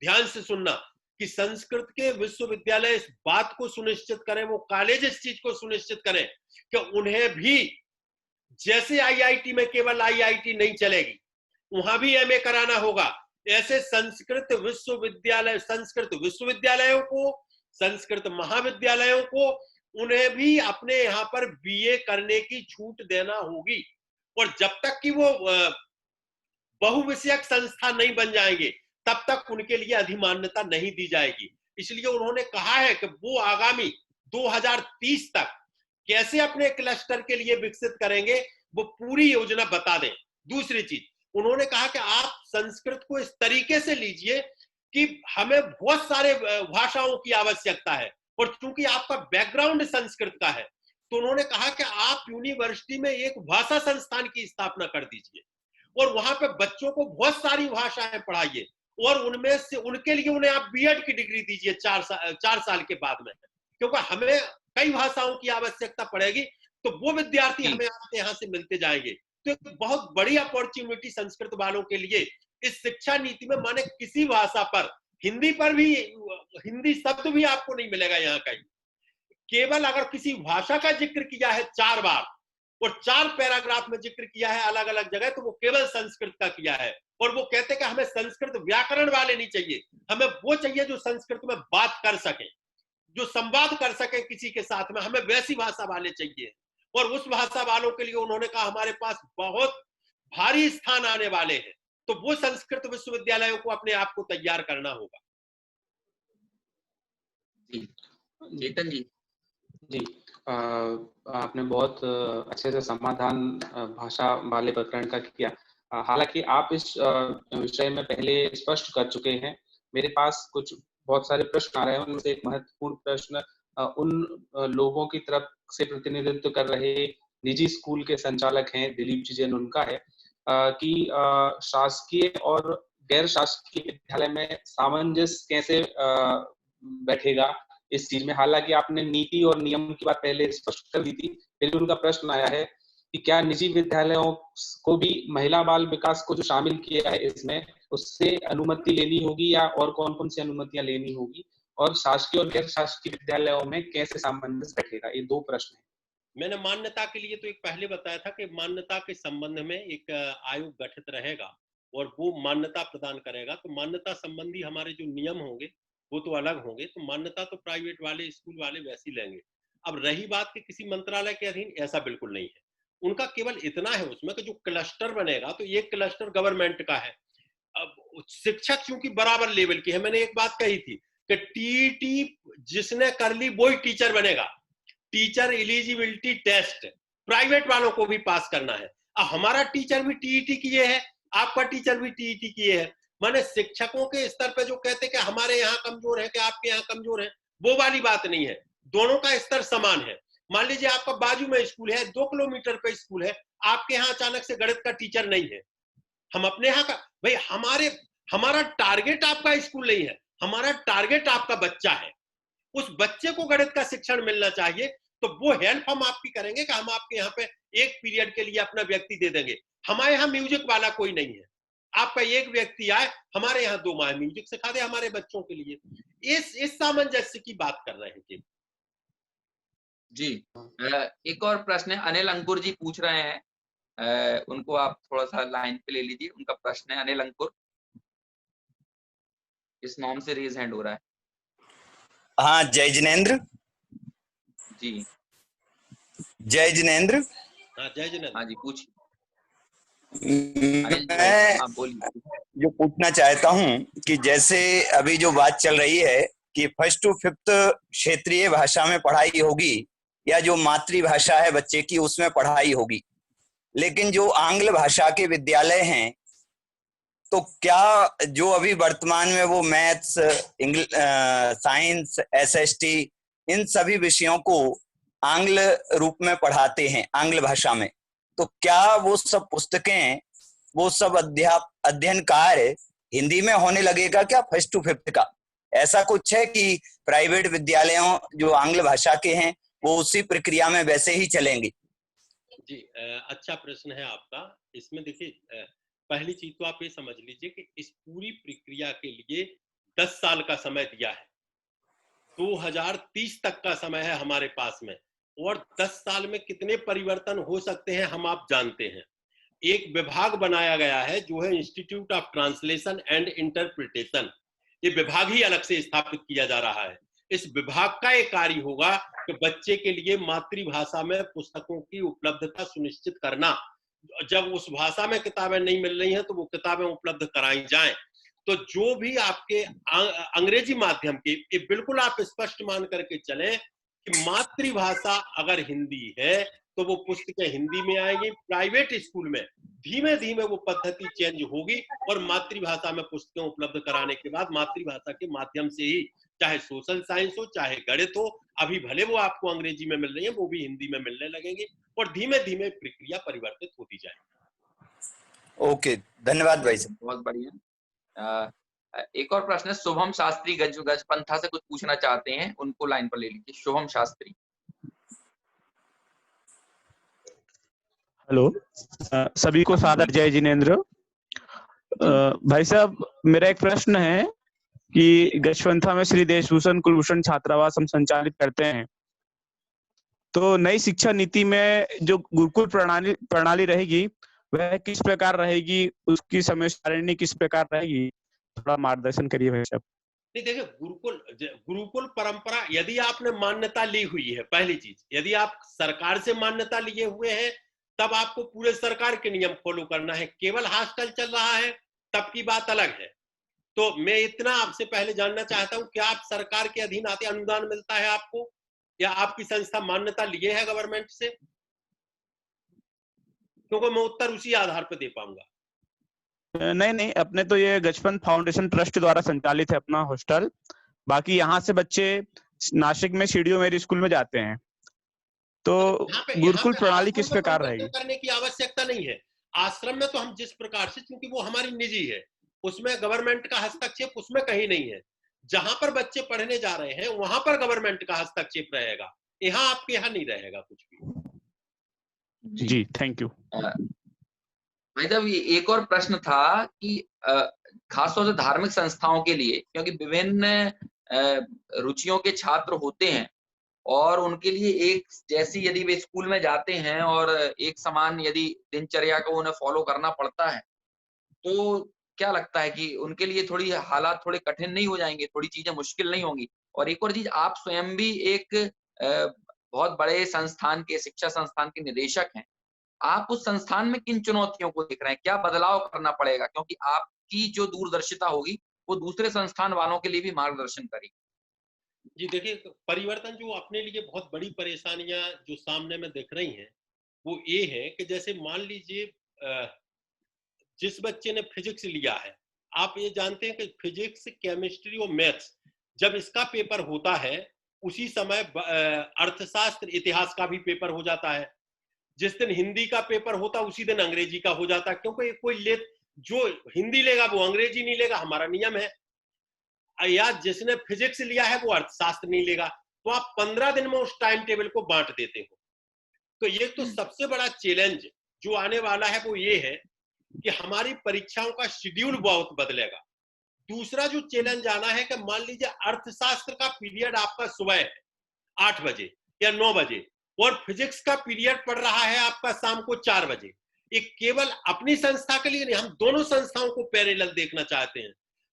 ध्यान से सुनना, कि संस्कृत के विश्वविद्यालय इस बात को सुनिश्चित करें, वो कॉलेज इस चीज को सुनिश्चित करें कि उन्हें भी, जैसे आईआईटी में केवल आईआईटी नहीं चलेगी, वहां भी एमए कराना होगा, ऐसे संस्कृत विश्वविद्यालयों को, संस्कृत महाविद्यालयों को, उन्हें भी अपने यहाँ पर बीए करने की छूट देना होगी। और जब तक कि वो बहुविषयक संस्था नहीं बन जाएंगे, तब तक उनके लिए अधिमान्यता नहीं दी जाएगी। इसलिए उन्होंने कहा है कि वो आगामी 2030 तक कैसे अपने क्लस्टर के लिए विकसित करेंगे, वो पूरी योजना बता दें। दूसरी चीज, उन्होंने कहा कि आप संस्कृत को इस तरीके से लीजिए कि हमें बहुत सारे भाषाओं की आवश्यकता है, और चूंकि आपका बैकग्राउंड संस्कृत का है, तो उन्होंने कहा कि आप यूनिवर्सिटी में एक भाषा संस्थान की स्थापना कर दीजिए और वहां पे बच्चों को बहुत सारी भाषाएं पढ़ाइए, और उनमें से उनके लिए उन्हें आप बीएड की डिग्री दीजिए 4 साल के बाद में, क्योंकि हमें कई भाषाओं की आवश्यकता पड़ेगी, तो वो विद्यार्थी हमें आपके यहाँ से मिलते जाएंगे। तो एक बहुत बड़ी अपॉर्चुनिटी संस्कृत वालों के लिए इस शिक्षा नीति में माने किसी भाषा पर, हिंदी पर भी हिंदी शब्द भी आपको नहीं मिलेगा यहाँ कहीं। केवल अगर किसी भाषा का जिक्र किया है 4 बार और 4 पैराग्राफ में जिक्र किया है अलग अलग जगह, तो वो केवल संस्कृत का किया है। और वो कहते हैं कि हमें संस्कृत व्याकरण वाले नहीं चाहिए, हमें वो चाहिए जो संस्कृत में बात कर सके, जो संवाद कर सके किसी के साथ में, हमें वैसी भाषा वाले चाहिए। और उस भाषा वालों के लिए उन्होंने कहा हमारे पास बहुत भारी स्थान आने वाले हैं, तो वो संस्कृत विश्वविद्यालयों को अपने आप को तैयार करना होगा। जी चेतन जी। जी, आपने बहुत अच्छे से समाधान भाषा वाले प्रकरण का किया। हालांकि आप इस विषय में पहले स्पष्ट कर चुके हैं। मेरे पास कुछ बहुत सारे प्रश्न आ रहे हैं, उनमें से एक महत्वपूर्ण प्रश्न उन लोगों की तरफ से प्रतिनिधित्व कर रहे निजी स्कूल के संचालक हैं, दिलीप जी जैन, उनका है कि शासकीय और गैर शासकीय विद्यालय में सामंजस्य कैसे बैठेगा इस चीज में। हालांकि आपने नीति और नियम की बात पहले स्पष्ट कर दी थी, फिर उनका प्रश्न आया है कि क्या निजी विद्यालयों को भी महिला बाल विकास को जो शामिल किया है इसमें, उससे अनुमति लेनी होगी या और कौन कौन सी अनुमतियां लेनी होगी, और शासकीय और गैर शासकीय विद्यालयों में कैसे सामंजस्य बैठेगा। ये 2 प्रश्न है। मैंने मान्यता के लिए तो एक पहले बताया था कि मान्यता के संबंध में एक आयोग गठित रहेगा और वो मान्यता प्रदान करेगा। तो मान्यता संबंधी हमारे जो नियम होंगे वो तो अलग होंगे, तो मान्यता तो प्राइवेट वाले स्कूल वाले वैसे ही लेंगे। अब रही बात कि किसी मंत्रालय के अधीन, ऐसा बिल्कुल नहीं है। उनका केवल इतना है उसमें कि जो क्लस्टर बनेगा तो एक क्लस्टर गवर्नमेंट का है। अब शिक्षक चूंकि बराबर लेवल की है, मैंने एक बात कही थी कि टीईटी जिसने कर ली वो ही टीचर बनेगा। टीचर एलिजिबिलिटी टेस्ट प्राइवेट वालों को भी पास करना है। अब हमारा टीचर भी टीईटी किए है, आपका टीचर भी टीईटी किए है। माने शिक्षकों के स्तर पे जो कहते कि हमारे यहाँ कमजोर है कि आपके यहाँ कमजोर है, वो वाली बात नहीं है। दोनों का स्तर समान है। मान लीजिए आपका बाजू में स्कूल है, 2 किलोमीटर पे स्कूल है, आपके यहाँ अचानक से गणित का टीचर नहीं है। हम अपने यहाँ का भाई, हमारा टारगेट आपका स्कूल नहीं है, हमारा टारगेट आपका बच्चा है। उस बच्चे को गणित का शिक्षण मिलना चाहिए, तो वो हेल्प हम आपकी करेंगे कि हम आपके यहाँ पे एक पीरियड के लिए अपना व्यक्ति दे देंगे। हमारे यहाँ म्यूजिक वाला कोई नहीं है, आपका एक व्यक्ति आए, हमारे यहाँ 2 माह म्यूजिक सिखा दे हमारे बच्चों के लिए। इस सामंजस्य की बात कर रहे हैं जी। एक और प्रश्न है, अनिल अंकुर जी पूछ रहे हैं, उनको आप थोड़ा सा लाइन पे ले लीजिए। उनका प्रश्न है, अनिल अंकुर, इस नाम से रेज हैंड हो रहा है। हाँ, जय जिनेंद्र जी। जय जिनेंद्र। हाँ, जय जिनेंद्र। हाँ जी, पूछिए। मैं जो पूछना चाहता हूँ कि जैसे अभी जो बात चल रही है कि 1st to 5th क्षेत्रीय भाषा में पढ़ाई होगी या जो मातृभाषा है बच्चे की उसमें पढ़ाई होगी, लेकिन जो आंग्ल भाषा के विद्यालय हैं तो क्या जो अभी वर्तमान में वो मैथ्स, साइंस, एसएसटी, इन सभी विषयों को आंग्ल रूप में पढ़ाते हैं, आंग्ल भाषा में, तो क्या वो सब पुस्तकें, वो सब अध्ययन कार्य हिंदी में होने लगेगा क्या 1st to 5th का? ऐसा कुछ है कि प्राइवेट विद्यालयों जो आंग्ल भाषा के हैं वो उसी प्रक्रिया में वैसे ही चलेंगे? जी, अच्छा प्रश्न है आपका। इसमें देखिए, पहली चीज तो आप ये समझ लीजिए कि इस पूरी प्रक्रिया के लिए 10 साल का समय दिया है। 2030 तक का समय है हमारे पास में, और 10 साल में कितने परिवर्तन हो सकते हैं हम आप जानते हैं। एक विभाग बनाया गया है जो है institute of translation and interpretation. ये विभाग ही अलग से स्थापित किया जा रहा है। इस विभाग का एक कार्य होगा कि बच्चे के लिए मातृभाषा में पुस्तकों की उपलब्धता सुनिश्चित करना। जब उस भाषा में किताबें नहीं मिल रही हैं तो वो किताबें उपलब्ध कराई जाएं। तो जो भी आपके अंग्रेजी माध्यम के, ये बिल्कुल आप स्पष्ट मान करके चलें कि मातृभाषा अगर हिंदी है तो वो पुस्तकें हिंदी में आएंगी। प्राइवेट स्कूल में धीमे धीमे वो पद्धति चेंज होगी और मातृभाषा में पुस्तकें उपलब्ध कराने के बाद मातृभाषा के माध्यम से ही, चाहे सोशल साइंस हो चाहे गणित हो, अभी भले वो आपको अंग्रेजी में मिल रही है, वो भी हिंदी में मिलने लगेंगे और धीमे धीमे प्रक्रिया परिवर्तित होती जाएगी। ओके, धन्यवाद भाई साहब। बहुत बढ़िया। एक और प्रश्न है, शुभम शास्त्री गजपंथा से कुछ पूछना चाहते हैं, उनको लाइन पर ले लीजिए। शुभम शास्त्री। हेलो, सभी को सादर जय जिनेंद्र। भाई साहब, मेरा एक प्रश्न है कि गशवंथा में श्री देशभूषण कुलभूषण छात्रावास हम संचालित करते हैं, तो नई शिक्षा नीति में जो गुरुकुल प्रणाली रहेगी वह किस प्रकार रहेगी, उसकी समय सारिणी किस प्रकार रहेगी, थोड़ा मार्गदर्शन करिए भाई साहब। नहीं, देखिए, गुरुकुल परंपरा यदि आपने मान्यता ली हुई है, पहली चीज, यदि आप सरकार से मान्यता लिए हुए हैं तब आपको पूरे सरकार के नियम फॉलो करना है। केवल हॉस्टल चल रहा है तब की बात अलग है। तो मैं इतना आपसे पहले जानना चाहता हूं, क्या आप सरकार के अधीन आते, अनुदान मिलता है आपको, या आपकी संस्था मान्यता लिए है गवर्नमेंट से? क्योंकि मैं उत्तर उसी आधार पर दे पाऊंगा। नहीं, अपने तो ये गजपंत फाउंडेशन ट्रस्ट द्वारा संचालित है अपना हॉस्टल। बाकी यहाँ से बच्चे नासिक में सीडीओ मेरी स्कूल में जाते हैं, तो गुरुकुल प्रणाली किस प्रकार रहेगी? करने की आवश्यकता नहीं है। आश्रम में तो हम जिस प्रकार से, क्योंकि वो हमारी निजी है, उसमें गवर्नमेंट का हस्तक्षेप उसमें कहीं नहीं है। जहां पर बच्चे पढ़ने जा रहे हैं वहां पर गवर्नमेंट का हस्तक्षेप रहेगा, यहाँ आपके यहाँ नहीं रहेगा कुछ भी। जी, थैंक यू। भाई साहब, ये एक और प्रश्न था कि खासतौर से धार्मिक संस्थाओं के लिए, क्योंकि विभिन्न रुचियों के छात्र होते हैं और उनके लिए एक जैसी यदि वे स्कूल में जाते हैं और एक समान यदि दिनचर्या को उन्हें फॉलो करना पड़ता है, तो क्या लगता है कि उनके लिए थोड़ी हालात थोड़े कठिन नहीं हो जाएंगे, थोड़ी चीजें मुश्किल नहीं होंगी? और एक और चीज, आप स्वयं भी एक बहुत बड़े संस्थान के, शिक्षा संस्थान के निदेशक हैं, आप उस संस्थान में किन चुनौतियों को देख रहे हैं? क्या बदलाव करना पड़ेगा? क्योंकि आपकी जो दूरदर्शिता होगी वो दूसरे संस्थान वालों के लिए भी मार्गदर्शन करेगी। जी देखिए, परिवर्तन जो अपने लिए बहुत बड़ी परेशानियां जो सामने में दिख रही हैं वो ये है कि जैसे मान लीजिए जिस बच्चे ने फिजिक्स लिया है, आप ये जानते हैं कि फिजिक्स, केमिस्ट्री और मैथ्स जब इसका पेपर होता है उसी समय अर्थशास्त्र, इतिहास का भी पेपर हो जाता है। जिस दिन हिंदी का पेपर होता उसी दिन अंग्रेजी का हो जाता है, क्योंकि कोई जो हिंदी लेगा वो अंग्रेजी नहीं लेगा, हमारा नियम है। या जिसने फिजिक्स लिया है वो अर्थशास्त्र नहीं लेगा। तो आप 15 दिन में उस टाइम टेबल को बांट देते हो। तो ये तो सबसे बड़ा चैलेंज जो आने वाला है वो ये है कि हमारी परीक्षाओं का शेड्यूल बहुत बदलेगा। दूसरा जो चैलेंज आना है कि मान लीजिए अर्थशास्त्र का पीरियड आपका सुबह है 8 बजे या 9 बजे और फिजिक्स का पीरियड पड़ रहा है आपका शाम को 4 बजे। ये केवल अपनी संस्था के लिए नहीं, हम दोनों संस्थाओं को पैरेलल देखना चाहते हैं।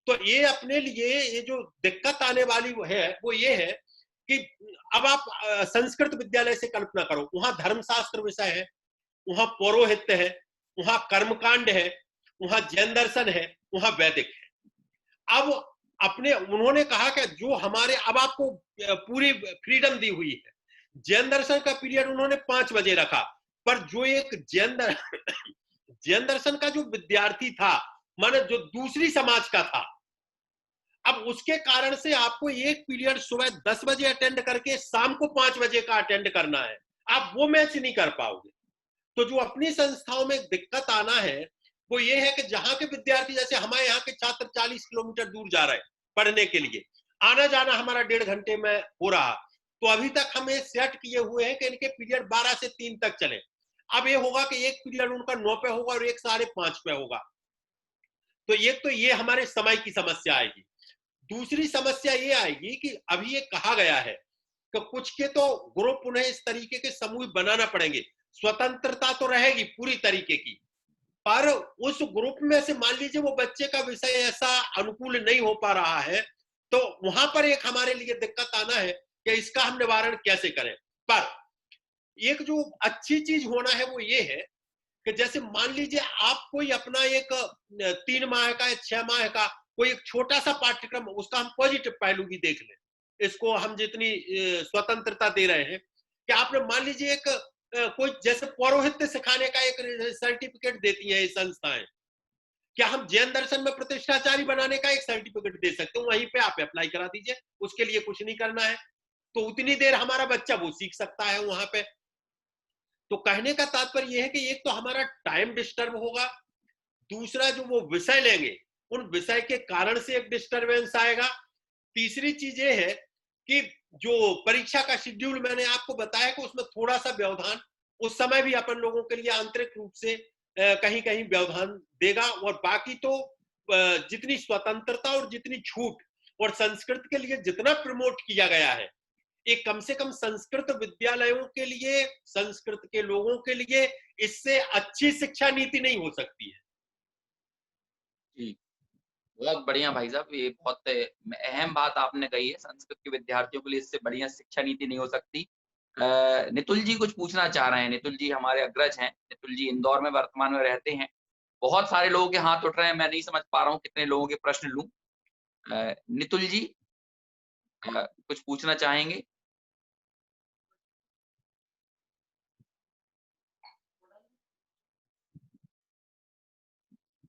तो ये अपने लिए ये जो दिक्कत आने वाली है वो ये है कि अब आप संस्कृत विद्यालय से कल्पना करो, वहां धर्मशास्त्र विषय है, वहां पौरोहित्य है, वहां कर्मकांड है, वहां जैन दर्शन है, वहां वैदिक है। अब उन्होंने कहा कि जो हमारे, अब आपको पूरी फ्रीडम दी हुई है। जैन दर्शन का पीरियड उन्होंने 5 बजे रखा, पर जो एक जैन दर्शन का जो विद्यार्थी था, माने जो दूसरी समाज का था, अब उसके कारण से आपको एक पीरियड सुबह 10 बजे अटेंड करके शाम को 5 बजे का अटेंड करना है, आप वो मैच नहीं कर पाओगे। तो जो अपनी संस्थाओं में दिक्कत आना है वो ये है कि जहां के विद्यार्थी, जैसे हमारे यहाँ के छात्र 40 किलोमीटर दूर जा रहे हैं पढ़ने के लिए, आना जाना हमारा 1.5 घंटे में हो रहा, तो अभी तक हम ये सेट किए हुए हैं कि इनके पीरियड 12 से 3 तक चले। अब ये होगा कि एक पीरियड उनका 9 पे होगा और एक 5:30 पे होगा। तो ये हमारे समय की समस्या आएगी। दूसरी समस्या ये आएगी कि अभी ये कहा गया है कि कुछ के तो ग्रुप उन्हें इस तरीके के समूह बनाना पड़ेंगे। स्वतंत्रता तो रहेगी पूरी तरीके की, पर उस ग्रुप में से मान लीजिए वो बच्चे का विषय ऐसा अनुकूल नहीं हो पा रहा है, तो वहां पर एक हमारे लिए दिक्कत आना है कि इसका हम निवारण कैसे करें। पर एक जो अच्छी चीज होना है वो ये है कि जैसे मान लीजिए आप कोई अपना एक 3 माह का या 6 माह का कोई एक छोटा सा पाठ्यक्रम, उसका हम पॉजिटिव पहलू भी देख लें, इसको हम जितनी स्वतंत्रता दे रहे हैं कि आपने मान लीजिए एक कोई जैसे पौरोहित्य सिखाने का एक सर्टिफिकेट देती है ये संस्थाएं, क्या हम जैन दर्शन में प्रतिष्ठाचारी बनाने का एक सर्टिफिकेट दे सकते हैं? वहीं पे आप अप्लाई करा दीजिए, उसके लिए कुछ नहीं करना है, तो उतनी देर हमारा बच्चा वो सीख सकता है वहां पे। तो कहने का तात्पर्य यह है कि एक तो हमारा टाइम डिस्टर्ब होगा, दूसरा जो वो विषय लेंगे उन विषय के कारण से एक डिस्टरबेंस आएगा। तीसरी चीज ये है कि जो परीक्षा का शेड्यूल मैंने आपको बताया कि उसमें थोड़ा सा व्यवधान, उस समय भी अपन लोगों के लिए आंतरिक रूप से कहीं कहीं व्यवधान देगा, और बाकी तो जितनी स्वतंत्रता और जितनी छूट और संस्कृत के लिए जितना प्रमोट किया गया है, एक कम से कम संस्कृत विद्यालयों के लिए, संस्कृत के लोगों के लिए इससे अच्छी शिक्षा नीति नहीं हो सकती है। जी, बहुत बढ़िया भाई साहब, ये बहुत अहम बात आपने कही है। संस्कृत के विद्यार्थियों के लिए इससे बढ़िया शिक्षा नीति नहीं हो सकती। नितुल जी कुछ पूछना चाह रहे हैं। नितुल जी हमारे अग्रज हैं। नितुल जी इंदौर में वर्तमान में रहते हैं। बहुत सारे लोगों के हाथ उठ रहे हैं, मैं नहीं समझ पा रहा हूँ कितने लोगों के प्रश्न लूं। नितुल जी कुछ पूछना चाहेंगे?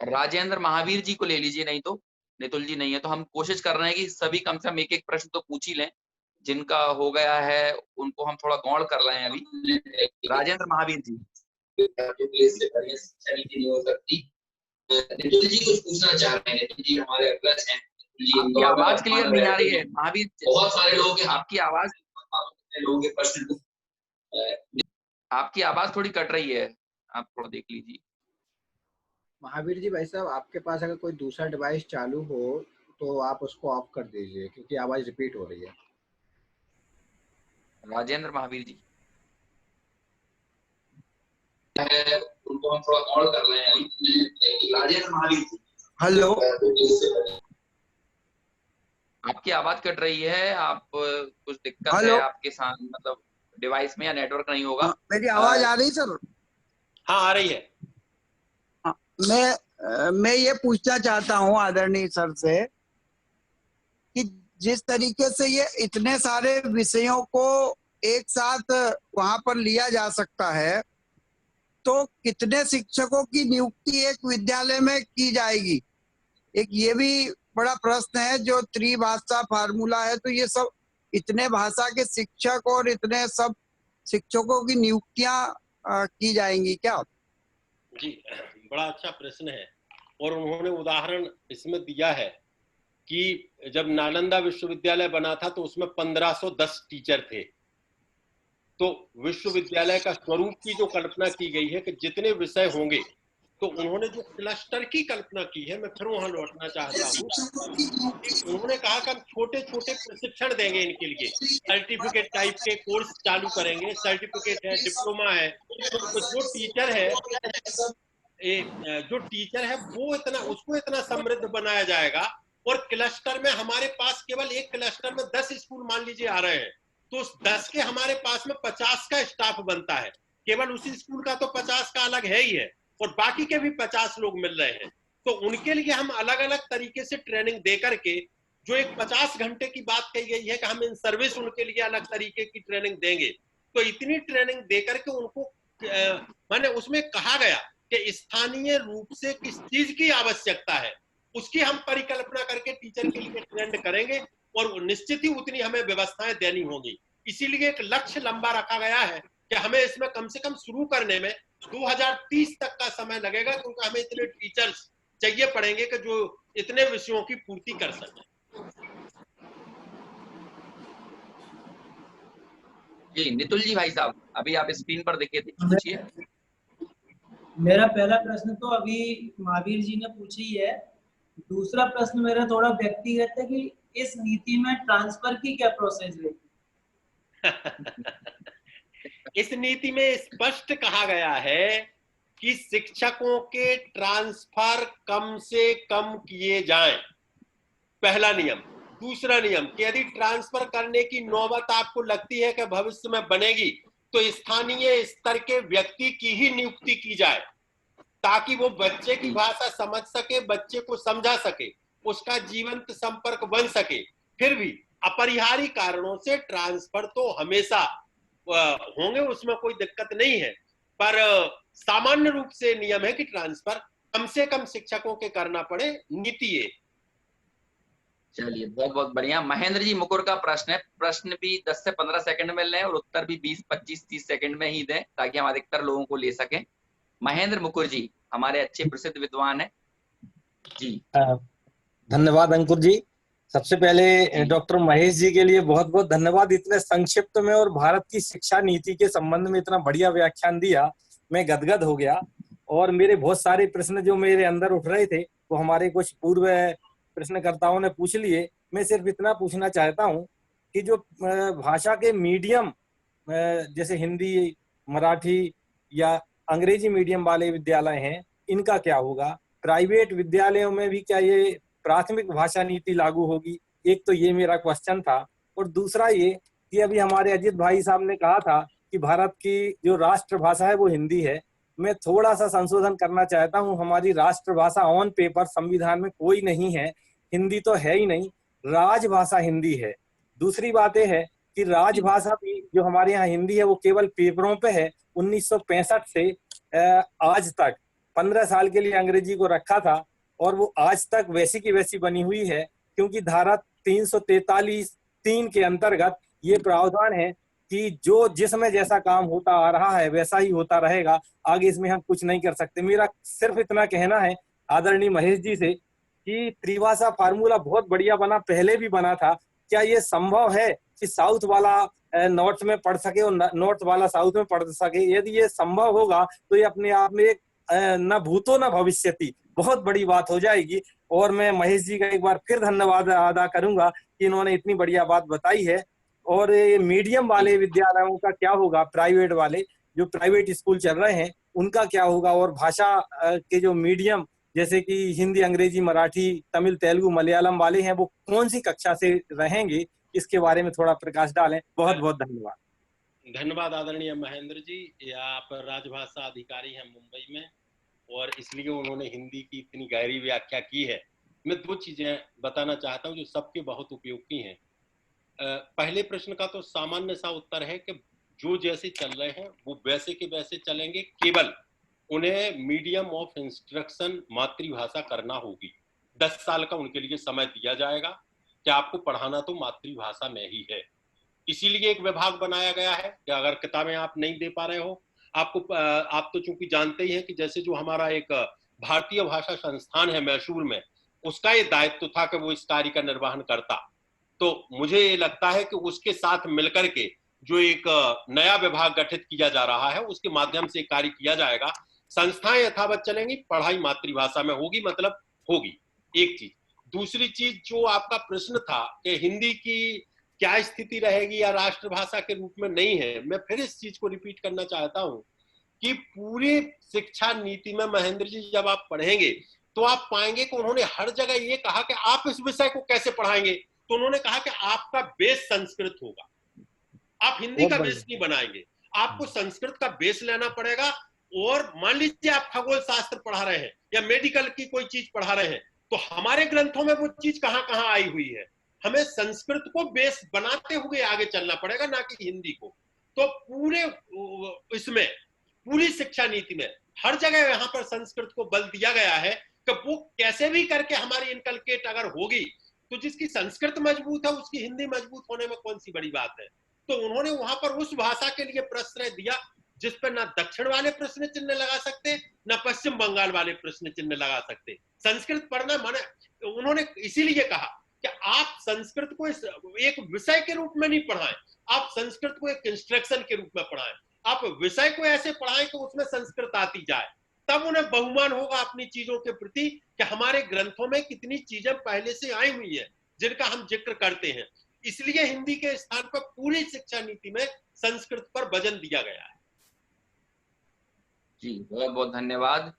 राजेंद्र महावीर जी को ले लीजिए, नहीं तो नितुल जी नहीं है तो हम कोशिश कर रहे हैं कि सभी कम से कम एक एक प्रश्न तो पूछ ही लें। जिनका हो गया है उनको हम थोड़ा गौण कर रहे हैं अभी। राजेंद्र महावीर जी, नहीं हो सकती। नितुल जी कुछ पूछना चाह रहे हैं। नितुल जी हमारे अग्रज हैं। आपकी आवाज क्लियर नहीं आ रही है महावीर। बहुत सारे लोगों के आपकी आवाज, लोगों के प्रश्न, आपकी आवाज थोड़ी कट रही है, आप थोड़ा देख लीजिए। महावीर जी, भाई साहब आपके पास अगर कोई दूसरा डिवाइस चालू हो तो आप उसको ऑफ कर दीजिए, क्योंकि आवाज रिपीट हो रही है। राजेंद्र महावीर जी उनको हम थोड़ा कॉल कर रहे हैं। राजेंद्र महावीर जी, हेलो, आपकी आवाज कट रही है। आप कुछ दिक्कत है आपके साथ, मतलब डिवाइस में, या नेटवर्क नहीं होगा? मेरी आवाज आ रही सर? हाँ आ रही है। मैं ये पूछना चाहता हूँ आदरणीय सर से कि जिस तरीके से ये इतने सारे विषयों को एक साथ वहां पर लिया जा सकता है, तो कितने शिक्षकों की नियुक्ति एक विद्यालय में की जाएगी? एक ये भी बड़ा प्रश्न है। जो त्रिभाषा फार्मूला है, तो ये सब इतने भाषा के शिक्षक और इतने सब शिक्षकों की नियुक्तियां की जाएंगी क्या? जी, बड़ा अच्छा प्रश्न है। और उन्होंने उदाहरण इसमें दिया है कि जब नालंदा विश्वविद्यालय बना था तो उसमें 1510 टीचर थे। तो विश्वविद्यालय का स्वरूप की जो कल्पना की गई है कि जितने विषय होंगे, तो उन्होंने जो क्लस्टर की कल्पना की है, मैं फिर वहां लौटना चाहता हूँ। उन्होंने कहा कि हम छोटे छोटे प्रशिक्षण देंगे इनके लिए, सर्टिफिकेट टाइप के कोर्स चालू करेंगे। सर्टिफिकेट है, डिप्लोमा है। तो जो टीचर है वो उसको इतना समृद्ध बनाया जाएगा। और क्लस्टर में हमारे पास केवल एक क्लस्टर में 10 स्कूल मान लीजिए आ रहे हैं, तो उस 10 के हमारे पास में 50 का स्टाफ बनता है। केवल उसी स्कूल का तो 50 का अलग है ही है, और बाकी के भी 50 लोग मिल रहे हैं। तो उनके लिए हम अलग अलग तरीके से ट्रेनिंग दे करके, जो एक 50 घंटे की बात कही गई है कि हम इन सर्विस उनके लिए अलग तरीके की ट्रेनिंग देंगे, तो इतनी ट्रेनिंग दे करके उनको माने उसमें कहा गया कि स्थानीय रूप से किस चीज की आवश्यकता है उसकी हम परिकल्पना करके टीचर के लिए ट्रेंड करेंगे, और निश्चित ही उतनी हमें व्यवस्थाएं देनी होंगी। इसीलिए एक लक्ष्य लंबा रखा गया है कि हमें इसमें कम से कम शुरू करने में 2030 तक का समय लगेगा, क्योंकि हमें इतने टीचर्स चाहिए पड़ेंगे कि जो इतने विषयों की पूर्ति कर सके। जी नितुल जी, भाई साहब अभी आप स्क्रीन पर दिखे थे, पूछिए। मेरा पहला प्रश्न तो अभी महावीर जी ने पूछी है। दूसरा प्रश्न मेरा थोड़ा व्यक्तिगत है कि इस नीति में ट्रांसफर की क्या प्रोसेस है? इस नीति में स्पष्ट कहा गया है कि शिक्षकों के ट्रांसफर कम से कम किए जाएं, पहला नियम। दूसरा नियम कि यदि ट्रांसफर करने की नौबत आपको लगती है कि भविष्य में बनेगी, तो स्थानीय स्तर के व्यक्ति की ही नियुक्ति की जाए, ताकि वो बच्चे की भाषा समझ सके, बच्चे को समझा सके, उसका जीवंत संपर्क बन सके। फिर भी अपरिहार्य कारणों से ट्रांसफर तो हमेशा होंगे, उसमें कोई दिक्कत नहीं है, पर सामान्य रूप से नियम है कि ट्रांसफर कम से कम शिक्षकों के करना पड़े, नीति है। चलिए बहुत बहुत बढ़िया। महेंद्र जी मुकुर का प्रश्न है। प्रश्न भी 10 से 15 सेकंड में लें और उत्तर भी 20, 25, 30 सेकंड में ही दें, ताकि हम अधिकतर लोगों को ले सकें। महेंद्र मुकुर जी हमारे अच्छे प्रसिद्ध विद्वान हैं जी। धन्यवाद अंकुर जी। सबसे पहले डॉक्टर महेश जी के लिए बहुत बहुत धन्यवाद। इतने संक्षिप्त में और भारत की शिक्षा नीति के संबंध में इतना बढ़िया व्याख्यान दिया, मैं गदगद हो गया। और मेरे बहुत सारे प्रश्न जो मेरे अंदर उठ रहे थे वो हमारे कुछ पूर्व प्रश्नकर्ताओं ने पूछ लिए। मैं सिर्फ इतना पूछना चाहता हूँ कि जो भाषा के मीडियम जैसे हिंदी, मराठी या अंग्रेजी मीडियम वाले विद्यालय हैं, इनका क्या होगा? प्राइवेट विद्यालयों में भी क्या ये प्राथमिक भाषा नीति लागू होगी? एक तो ये मेरा क्वेश्चन था। और दूसरा ये कि अभी हमारे अजित भाई साहब ने कहा था कि भारत की जो राष्ट्रभाषा है वो हिंदी है। मैं थोड़ा सा संशोधन करना चाहता हूँ। हमारी राष्ट्रभाषा ऑन पेपर संविधान में कोई नहीं है, हिंदी तो है ही नहीं, राजभाषा हिंदी है। दूसरी बात यह है कि राजभाषा भी जो हमारे यहाँ हिंदी है वो केवल पेपरों पे है। 1965 से आज तक 15 साल के लिए अंग्रेजी को रखा था और वो आज तक वैसी की वैसी बनी हुई है, क्योंकि धारा 343(3) के अंतर्गत ये प्रावधान है कि जो जिसमें जैसा काम होता आ रहा है वैसा ही होता रहेगा, आगे इसमें हम कुछ नहीं कर सकते। मेरा सिर्फ इतना कहना है आदरणीय महेश जी से कि त्रिभाषा फार्मूला बहुत बढ़िया बना, पहले भी बना था। क्या ये संभव है कि साउथ वाला नॉर्थ में पढ़ सके और नॉर्थ वाला साउथ में पढ़ सके? यदि ये संभव होगा तो ये अपने आप में एक न भूतो न भविष्यति बहुत बड़ी बात हो जाएगी। और मैं महेश जी का एक बार फिर धन्यवाद अदा करूंगा कि इन्होंने इतनी बढ़िया बात बताई है। और ये मीडियम वाले विद्यालयों का क्या होगा, प्राइवेट वाले जो प्राइवेट स्कूल चल रहे हैं उनका क्या होगा? और भाषा के जो मीडियम जैसे कि हिंदी, अंग्रेजी, मराठी, तमिल, तेलुगु, मलयालम वाले हैं वो कौन सी कक्षा से रहेंगे? इसके बारे में थोड़ा प्रकाश डालें। बहुत बहुत धन्यवाद। धन्यवाद आदरणीय महेंद्र जी। आप राजभाषा अधिकारी हैं मुंबई में और इसलिए उन्होंने हिंदी की इतनी गहरी व्याख्या की है। मैं 2 चीजें बताना चाहता हूं जो सबके बहुत उपयोगी हैं। पहले प्रश्न का तो सामान्य सा उत्तर है कि जो जैसे चल रहे हैं वो वैसे के वैसे चलेंगे, केवल उन्हें मीडियम ऑफ इंस्ट्रक्शन मातृभाषा करना होगी। 10 साल का उनके लिए समय दिया जाएगा कि आपको पढ़ाना तो मातृभाषा में ही है। इसीलिए एक विभाग बनाया गया है कि अगर किताबें आप नहीं दे पा रहे हो, आप तो चूंकि जानते ही हैं कि जैसे जो हमारा एक भारतीय भाषा संस्थान है मैसूर में, उसका ये दायित्व था कि वो इस कार्य का निर्वहन करता। तो मुझे ये लगता है कि उसके साथ मिलकर के जो एक नया विभाग गठित किया जा रहा है उसके माध्यम से कार्य किया जाएगा। संस्थाएं यथावत चलेंगी, पढ़ाई मातृभाषा में होगी, मतलब होगी। एक चीज। दूसरी चीज जो आपका प्रश्न था कि हिंदी की क्या स्थिति रहेगी या राष्ट्रभाषा के रूप में नहीं है, मैं फिर इस चीज को रिपीट करना चाहता हूं कि पूरी शिक्षा नीति में महेंद्र जी जब आप पढ़ेंगे तो आप पाएंगे कि उन्होंने हर जगह ये कहा कि आप इस विषय को कैसे पढ़ाएंगे, तो उन्होंने कहा कि आपका बेस संस्कृत होगा, आप हिंदी का बेस नहीं बनाएंगे, आपको संस्कृत का बेस लेना पड़ेगा। और मान लीजिए आप खगोल शास्त्र पढ़ा रहे हैं या मेडिकल की कोई चीज पढ़ा रहे हैं, तो हमारे ग्रंथों में वो चीज कहाँ कहाँ आई हुई है, हमें संस्कृत को बेस बनाते हुए आगे चलना पड़ेगा, ना कि हिंदी को। तो पूरे इसमें पूरी शिक्षा नीति में हर जगह यहाँ पर संस्कृत को बल दिया गया है कि वो कैसे भी करके हमारी इनकलकेट अगर होगी तो जिसकी संस्कृत मजबूत है उसकी हिंदी मजबूत होने में कौन सी बड़ी बात है। तो उन्होंने वहां पर उस भाषा के लिए प्रश्रय दिया जिस पर ना दक्षिण वाले प्रश्न चिन्ह लगा सकते, ना पश्चिम बंगाल वाले प्रश्न चिन्ह लगा सकते। संस्कृत पढ़ना माने, उन्होंने इसीलिए कहा कि आप संस्कृत को एक विषय के रूप में नहीं पढ़ाएं, आप संस्कृत को एक इंस्ट्रक्शन के रूप में पढ़ाएं। आप विषय को ऐसे पढ़ाएं कि उसमें संस्कृत आती जाए, तब उन्हें बहुमान होगा अपनी चीजों के प्रति कि हमारे ग्रंथों में कितनी चीजें पहले से आई हुई है जिनका हम जिक्र करते हैं। इसलिए हिंदी के स्थान पर पूरी शिक्षा नीति में संस्कृत पर वजन दिया गया है। जी बहुत बहुत धन्यवाद।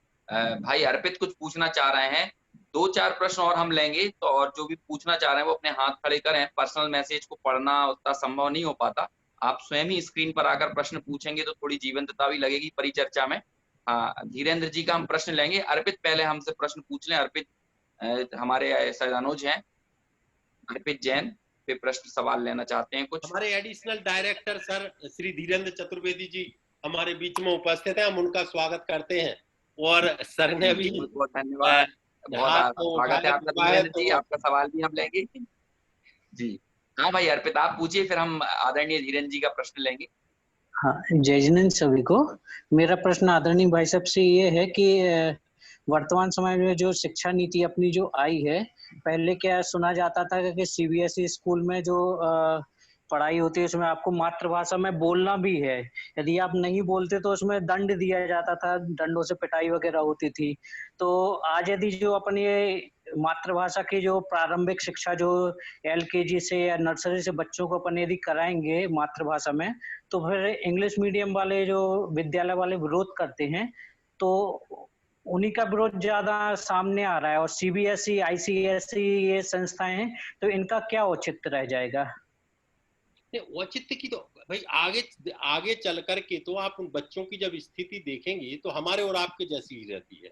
भाई अर्पित कुछ पूछना चाह रहे हैं, 2-4 प्रश्न और हम लेंगे, तो और जो भी पूछना चाह रहे हैं वो अपने हाथ खड़े करें। पर्सनल मैसेज को पढ़ना उतना संभव नहीं हो पाता, आप स्वयं ही स्क्रीन पर आकर प्रश्न पूछेंगे तो थोड़ी जीवंतता भी लगेगी परिचर्चा में। हाँ, धीरेन्द्र जी का हम प्रश्न लेंगे। अर्पित पहले हमसे प्रश्न पूछ लें। अर्पित हमारे अनुज हैं, अर्पित जैन पे प्रश्न सवाल लेना चाहते हैं कुछ। हमारे additional director sir Shri Dhirendra Chaturvedi ji हमारे बीच में उपस्थित हैं, हम उनका स्वागत करते हैं। और सर ने भी बहुत धन्यवाद, बहुत स्वागत है आपका धीरेन्द्र जी, आपका सवाल भी हम लेंगे। जी हाँ भाई अर्पित आप पूछिए, फिर हम आदरणीय धीरेन्द्र जी का प्रश्न लेंगे। हाँ, जय जिनेन्द्र सभी को। मेरा प्रश्न आदरणीय भाई साहब से ये है कि वर्तमान समय में जो शिक्षा नीति अपनी जो आई है, पहले क्या सुना जाता था कि सीबीएसई स्कूल में जो पढ़ाई होती है उसमें आपको मातृभाषा में बोलना भी है। यदि आप नहीं बोलते तो उसमें दंड दिया जाता था, दंडों से पिटाई वगैरह होती थी। तो आज यदि जो अपन ये मातृभाषा की जो प्रारंभिक शिक्षा जो LKG से या नर्सरी से बच्चों को अपन यदि कराएंगे मातृभाषा में, तो फिर इंग्लिश मीडियम वाले जो विद्यालय वाले विरोध करते हैं, तो उन्हीं का विरोध ज्यादा सामने आ रहा है। और CBSE ICSE ये संस्थाएं हैं, तो इनका क्या औचित्य रह जाएगा? औचित्य की तो भाई आगे चल करके तो आप उन बच्चों की जब स्थिति देखेंगे तो हमारे और आपके जैसी ही रहती है।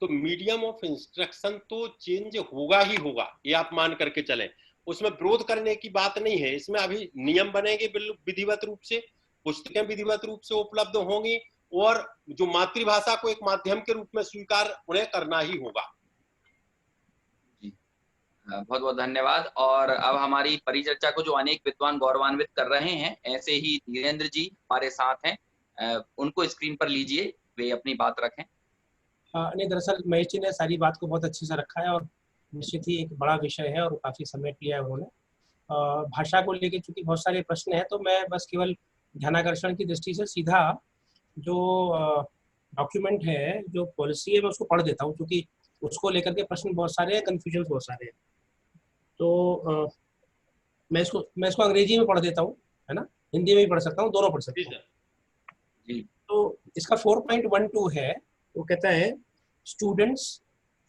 तो मीडियम ऑफ इंस्ट्रक्शन तो चेंज होगा ही होगा, ये आप मान करके चलें। उसमें विरोध करने की बात नहीं है। इसमें अभी नियम बनेंगे विधिवत रूप से, पुस्तकें विधिवत रूप से उपलब्ध होंगी, और जो मातृभाषा को एक माध्यम के रूप में स्वीकार उन्हें करना ही होगा। बहुत बहुत धन्यवाद। और अब हमारी परिचर्चा को जो अनेक विद्वान गौरवान्वित कर रहे हैं, ऐसे ही धीरेन्द्र जी हमारे साथ हैं, उनको स्क्रीन पर लीजिए, वे अपनी बात रखें। नहीं, दरअसल महेश जी ने सारी बात को बहुत अच्छे से रखा है और निश्चित ही एक बड़ा विषय है और काफी समेट लिया है उन्होंने। भाषा को लेकर चूंकि बहुत सारे प्रश्न हैं, तो मैं बस केवल ध्यानाकर्षण की दृष्टि से सीधा जो डॉक्यूमेंट है, जो पॉलिसी है, मैं उसको पढ़ देता हूँ, क्योंकि उसको लेकर के प्रश्न बहुत सारे हैं, कन्फ्यूजन बहुत सारे हैं। तो मैं इसको अंग्रेजी में पढ़ देता हूँ, है ना, हिंदी में भी पढ़ सकता हूँ, दोनों पढ़ सकता हूँ। तो इसका 4.12 है, वो कहता है students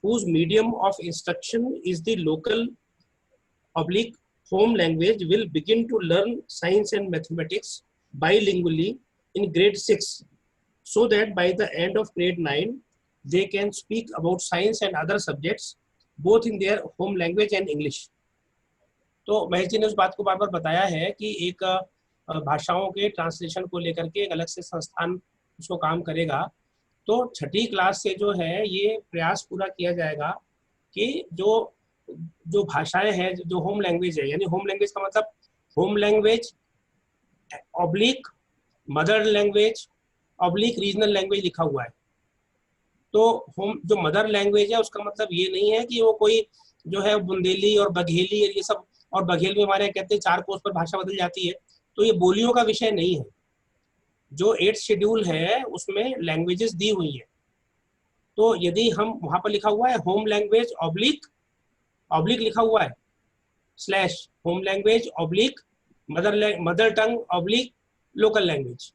whose medium of instruction is the local / home language will begin to learn science and mathematics bilingually in grade 6, so that by the end of grade 9 they can speak about science and other subjects both in their home language and English. तो महेश जी ने उस बात को बार बार बताया है कि एक भाषाओं के ट्रांसलेशन को लेकर के एक अलग से संस्थान उसको काम करेगा। तो 6ठी क्लास से जो है ये प्रयास पूरा किया जाएगा कि जो भाषाएं हैं, जो होम लैंग्वेज है, यानी होम लैंग्वेज का मतलब home language / mother language / regional language लिखा हुआ है। तो होम जो मदर लैंग्वेज है उसका मतलब ये नहीं है कि वो कोई जो है बुंदेली और बघेली और ये सब, और बघेल में हमारे कहते हैं 4 कोस पर भाषा बदल जाती है, तो ये बोलियों का विषय नहीं है। जो 8th शेड्यूल है उसमें लैंग्वेजेस दी हुई है। तो यदि हम वहां पर लिखा हुआ है होम लैंग्वेज ऑब्लिक लिखा हुआ है / home language / mother tongue / local language,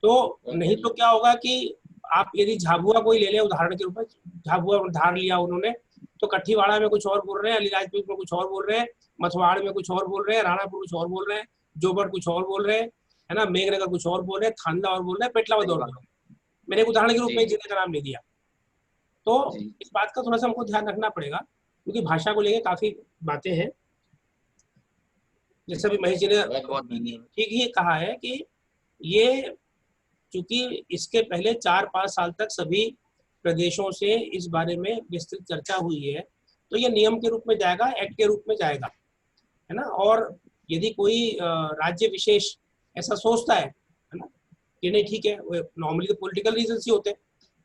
तो नहीं तो क्या होगा कि आप यदि झाबुआ कोई ले लें उदाहरण के रूप में, झाबुआ उधार लिया उन्होंने, तो कठीवाड़ा में कुछ और बोल रहे हैं, अलीराजपुर में कुछ और बोल रहे हैं, मथुआड़ में कुछ और बोल रहे हैं, राणापुर कुछ और बोल रहे हैं, जोबर कुछ और बोल रहे हैं, है ना, मेघनगर कुछ और बोल रहे हैं, थांदला और बोल रहे हैं, पेटलावद और बोल रहे हैं। मैंने एक उदाहरण के रूप में जिले का नाम नहीं दिया। तो इस बात का थोड़ा सा हमको ध्यान रखना पड़ेगा, क्योंकि भाषा को लेकर काफी बातें हैं। जैसे भी महेश जी ने ठीक ही कहा है कि ये चूंकि इसके पहले 4-5 साल तक सभी प्रदेशों से इस बारे में विस्तृत चर्चा हुई है, तो ये नियम के रूप में जाएगा, एक्ट के रूप में जाएगा, है ना। और यदि कोई राज्य विशेष ऐसा सोचता है ना कि नहीं ठीक है, नॉर्मली तो पॉलिटिकल रीजन ही होते हैं,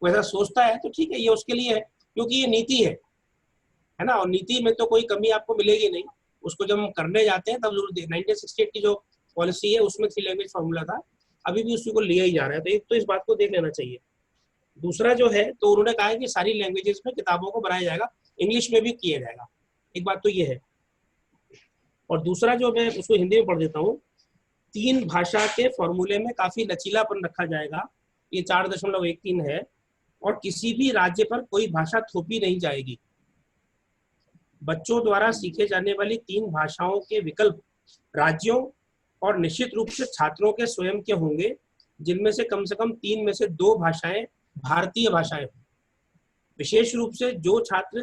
वो ऐसा सोचता है तो ठीक है, ये उसके लिए है, क्योंकि ये नीति है ना, और नीति में तो कोई कमी आपको मिलेगी नहीं। उसको जब हम करने जाते हैं तब जरूर 1968 की जो पॉलिसी है उसमें 3 लैंग्वेज फॉर्मूला था, अभी भी उसी को लिया ही जा रहा है। तो एक तो इस बात को देख लेना चाहिए। दूसरा जो है, तो उन्होंने कहा है कि सारी लैंग्वेजेस में किताबों को बनाया जाएगा, इंग्लिश में भी किया जाएगा, एक बात तो ये है। और दूसरा जो मैं उसको हिंदी में पढ़ देता हूँ, 3 भाषा के फॉर्मूले में काफी लचीलापन रखा जाएगा, ये 4.13 है, और किसी भी राज्य पर कोई भाषा थोपी नहीं जाएगी। बच्चों द्वारा सीखे जाने वाली 3 भाषाओं के विकल्प राज्यों और निश्चित रूप से छात्रों के स्वयं के होंगे, जिनमें से कम 3 में से 2 भाषाएं भारतीय भाषाएं हों। विशेष रूप से जो छात्र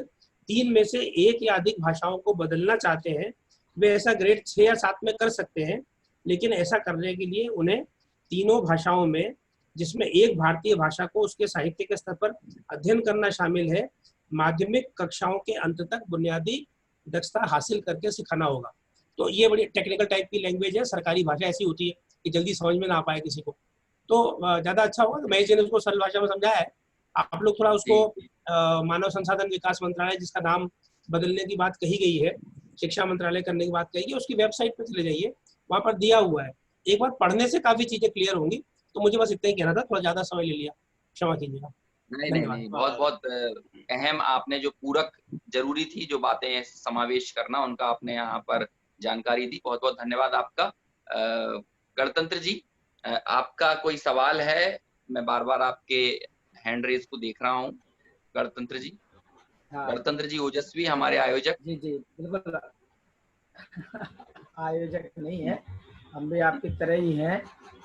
3 में से 1 या अधिक भाषाओं को बदलना चाहते हैं, वे ऐसा ग्रेड 6 या 7 में कर सकते हैं, लेकिन ऐसा करने के लिए उन्हें तीनों भाषाओं में, जिसमें एक भारतीय भाषा को उसके साहित्य के स्तर पर अध्ययन करना शामिल है, माध्यमिक कक्षाओं के अंत तक बुनियादी दक्षता हासिल करके सिखाना होगा। तो ये बड़ी टेक्निकल टाइप की लैंग्वेज है, सरकारी भाषा ऐसी होती है कि जल्दी समझ में ना आ पाए किसी को, तो ज्यादा अच्छा होगा। महेश जी ने उसको सरल भाषा में समझाया है, आप लोग थोड़ा उसको मानव संसाधन विकास मंत्रालय, जिसका नाम बदलने की बात कही गई है, शिक्षा मंत्रालय करने की बात कही है, उसकी वेबसाइट पर चले जाइए, वहां पर दिया हुआ है। एक बार पढ़ने से काफी चीजें क्लियर होंगी। तो मुझे बस इतना ही कहना था, थोड़ा ज्यादा समय ले लिया, क्षमा कीजिएगा। नहीं, बहुत बहुत अहम आपने जो पूरक जरूरी थी जो बातें समावेश करना, उनका आपने यहाँ पर जानकारी दी, बहुत बहुत धन्यवाद आपका। गणतंत्र जी, आपका कोई सवाल है? मैं बार बार आपके हैंड रेज को देख रहा हूँ। गणतंत्र जी, हाँ। गणतंत्र जी ओजस्वी हमारे आयोजक। जी जी बिल्कुल आयोजक नहीं है, हम भी आपकी तरह ही हैं,